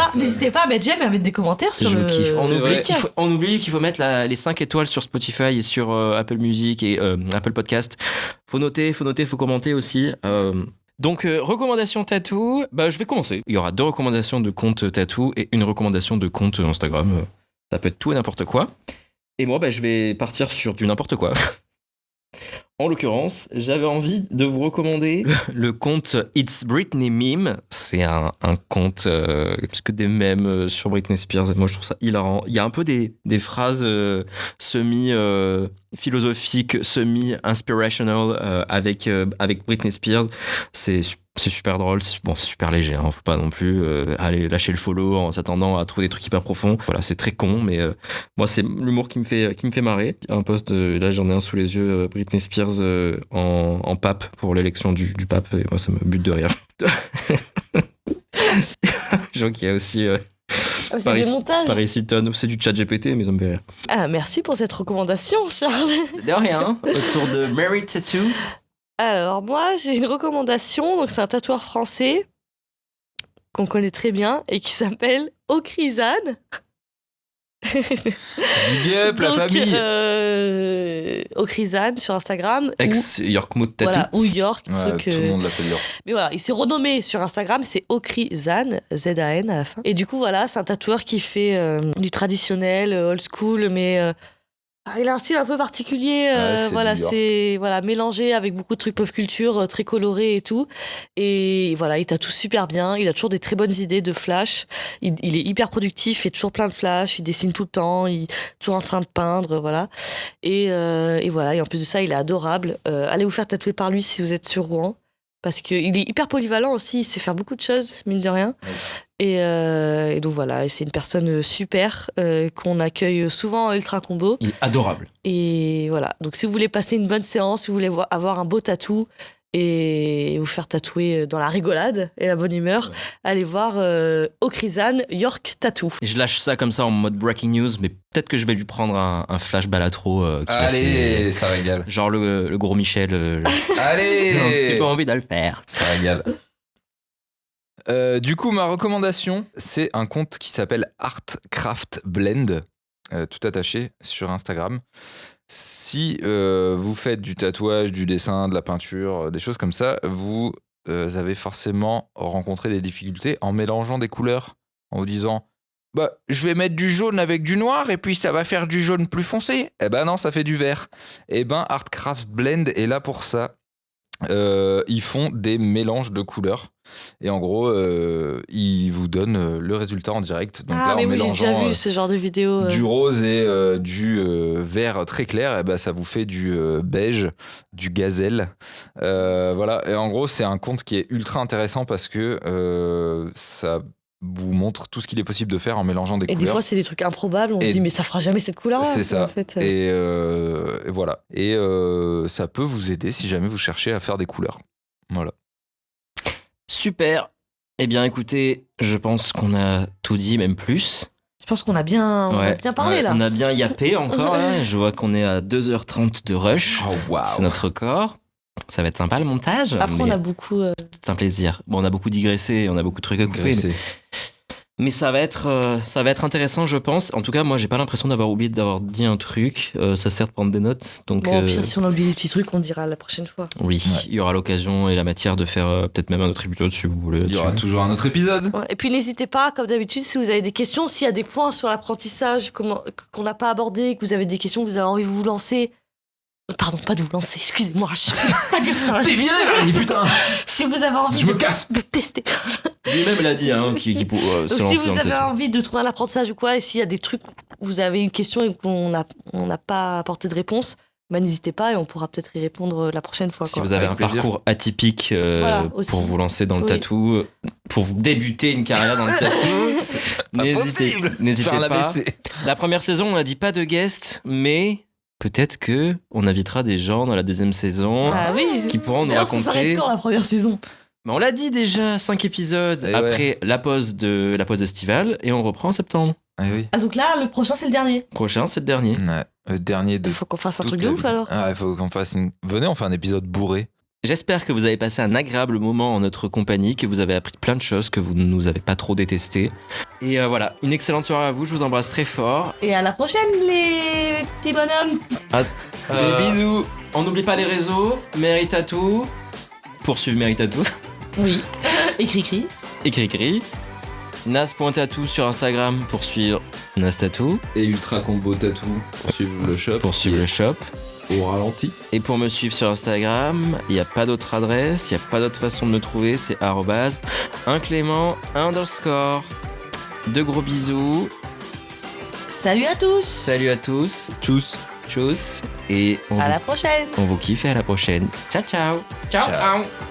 D: pas à mettre j'aime et à mettre des commentaires sur
B: Je
D: le.
B: kiffe.
A: C'est vrai.
B: On oublie qu'il faut mettre les 5 étoiles sur Spotify et sur Apple Music et Apple Podcast. Faut noter, faut commenter aussi. Donc, recommandation tatou, je vais commencer. Il y aura 2 recommandations de compte tatou et une recommandation de compte Instagram. Ça peut être tout et n'importe quoi. Et moi, je vais partir sur du n'importe quoi. En l'occurrence, j'avais envie de vous recommander le compte It's Britney Meme. C'est un compte plus que des mèmes sur Britney Spears. Moi, je trouve ça hilarant. Il y a un peu des phrases semi-philosophiques, semi-inspirational avec Britney Spears. C'est super drôle, c'est super léger, hein. Faut pas non plus aller lâcher le follow en s'attendant à trouver des trucs hyper profonds. Voilà, c'est très con, mais moi c'est l'humour qui me fait marrer. Un post, là j'en ai un sous les yeux, Britney Spears en pape pour l'élection du pape, et moi ça me bute de rire. Je vois qu'il y a aussi
D: C'est des montages.
B: Paris Hilton, c'est du chat GPT, mais ça me fait rire.
D: Ah, merci pour cette recommandation, Charles.
B: De rien, autour de Mary Tattoo.
D: Alors, moi, j'ai une recommandation. Donc, c'est un tatoueur français qu'on connaît très bien et qui s'appelle Okrizan.
A: Big up, la
D: Donc,
A: famille.
D: Okrizan sur Instagram.
B: Ex-York Mood Tattoo.
D: Voilà, ou York.
A: Ouais,
D: ceux que-
A: tout le monde l'appelle York.
D: Mais voilà, il s'est renommé sur Instagram, c'est Okrizan, Z-A-N à la fin. Et du coup, voilà, c'est un tatoueur qui fait du traditionnel, old school, mais il a un style un peu particulier.
A: c'est
D: Voilà,
A: du York.
D: c'est mélangé avec beaucoup de trucs pop culture, très colorés et tout. Et voilà, il tatoue super bien. Il a toujours des très bonnes idées de flash. Il est hyper productif, il fait toujours plein de flash. Il dessine tout le temps, il est toujours en train de peindre, voilà. Et voilà, et en plus de ça, il est adorable. Allez vous faire tatouer par lui si vous êtes sur Rouen. Parce qu'il est hyper polyvalent aussi, il sait faire beaucoup de choses, mine de rien. Et donc voilà, et c'est une personne super qu'on accueille souvent à Ultra Combo.
B: Il est adorable.
D: Et voilà, donc si vous voulez passer une bonne séance, si vous voulez avoir un beau tatou et vous faire tatouer dans la rigolade et la bonne humeur, allez voir Okrizan York Tattoo.
B: Je lâche ça comme ça en mode breaking news, mais peut-être que je vais lui prendre un flash balatro. Qui a
A: Allez,
B: fait-
A: ça régale.
B: Genre le gros Michel.
A: Allez.
B: J'ai pas envie de le faire.
A: Ça régale. Du coup, ma recommandation, c'est un compte qui s'appelle Artcraft Blend, tout attaché sur Instagram. Si vous faites du tatouage, du dessin, de la peinture, des choses comme ça, vous avez forcément rencontré des difficultés en mélangeant des couleurs, en vous disant je vais mettre du jaune avec du noir et puis ça va faire du jaune plus foncé. Eh ben non, ça fait du vert. Eh ben Artcraft Blend est là pour ça. Ils font des mélanges de couleurs et en gros ils vous donnent le résultat en direct. Donc là,
D: mais
A: en
D: oui, j'ai
A: mélangeant
D: déjà vu ce genre de vidéo.
A: du rose et du vert très clair, et ben ça vous fait du beige, du gazelle. Voilà, et en gros c'est un compte qui est ultra intéressant parce que ça vous montre tout ce qu'il est possible de faire en mélangeant des
D: Et
A: couleurs.
D: des fois, c'est des trucs improbables. On se
A: Et-
D: dit, mais ça fera jamais cette couleur-là.
A: C'est ça.
D: En fait,
A: Et voilà. Et ça peut vous aider si jamais vous cherchez à faire des couleurs. Voilà.
B: Super. Eh bien, écoutez, je pense qu'on a tout dit, même plus.
D: je pense qu'on a bien parlé,
A: Ouais,
D: là.
B: On a bien yappé encore. Là. Je vois qu'on est à 2h30 de rush.
A: Oh waouh.
B: C'est notre record. Ça va être sympa le montage.
D: Après,
B: mais
D: on a beaucoup.
B: c'est un plaisir. Bon, on a beaucoup digressé, on a beaucoup de trucs à couper.
A: Graissé.
B: Mais ça va être intéressant, je pense. En tout cas, moi, j'ai pas l'impression d'avoir oublié d'avoir dit un truc. Ça sert de prendre des notes. Donc,
D: Bon, puis ça, si on a oublié des petits trucs, on dira la prochaine fois.
B: oui, il y aura l'occasion et la matière de faire peut-être même un autre épisode si vous voulez.
A: Il y aura toujours un autre épisode.
D: Ouais, et puis n'hésitez pas, comme d'habitude, si vous avez des questions, s'il y a des points sur l'apprentissage qu'on n'a pas abordé, que vous avez des questions, vous avez envie de vous lancer. Pardon, pas de vous lancer, excusez-moi. Je vais pas dire ça.
A: T'es viré, Valérie, putain.
D: Si vous avez envie
A: Je me casse.
D: de tester.
B: Lui-même l'a dit, hein, qui peut se
D: Si
B: lancer
D: vous
B: dans le
D: avez
B: tatou.
D: envie de trouver un apprentissage ou quoi, et s'il y a des trucs, vous avez une question et qu'on n'a pas apporté de réponse, bah, n'hésitez pas et on pourra peut-être y répondre la prochaine fois.
B: Si
D: Quoi.
B: vous avez
A: Avec
B: un
A: plaisir.
B: parcours atypique
D: Voilà, aussi.
B: pour vous lancer dans le
D: Oui.
B: tatou, pour vous débuter une carrière dans le tatou, n'hésitez
A: Faire un
B: pas.
A: ABC.
B: La première saison, on n'a dit pas de guest, mais peut-être que on invitera des gens dans la deuxième saison
D: Ah oui.
B: qui pourront nous
D: D'ailleurs, ça
B: raconter.
D: s'arrête quand la première saison?
B: Mais on l'a dit déjà, 5 épisodes
A: Et
B: après la pause estivale et on reprend en septembre.
A: Ah oui.
D: Ah, donc là, le prochain, c'est le dernier.
B: Prochain, c'est le dernier.
A: Ouais. Le dernier de.
D: Il faut qu'on fasse un
A: toute
D: truc de
A: la
D: ouf
A: vie.
D: alors.
A: Ah, il faut qu'on fasse une. Venez, on fait un épisode bourré.
B: J'espère que vous avez passé un agréable moment en notre compagnie, que vous avez appris plein de choses, que vous ne nous avez pas trop détesté. Et voilà, une excellente soirée à vous, je vous embrasse très fort.
D: Et à la prochaine, les petits bonhommes.
B: Des
A: bisous.
B: On n'oublie pas les réseaux, Mary Tattoo, poursuivre Mary Tattoo,
D: Oui. Écrit.
B: et Cricri. Nas.tattoo sur Instagram pour suivre Nas Tattoo,
A: Et Ultra Combo Tattoo pour suivre le shop.
B: pour suivre le shop.
A: Au ralenti.
B: Et pour me suivre sur Instagram, il n'y a pas d'autre adresse, il n'y a pas d'autre façon de me trouver, c'est @unclément_. De gros bisous,
D: Salut à tous.
B: salut à tous,
A: Tchuss.
B: tchuss, et
D: À la prochaine.
B: on vous kiffe et à la prochaine. Ciao ciao.
A: Ciao.
B: ciao.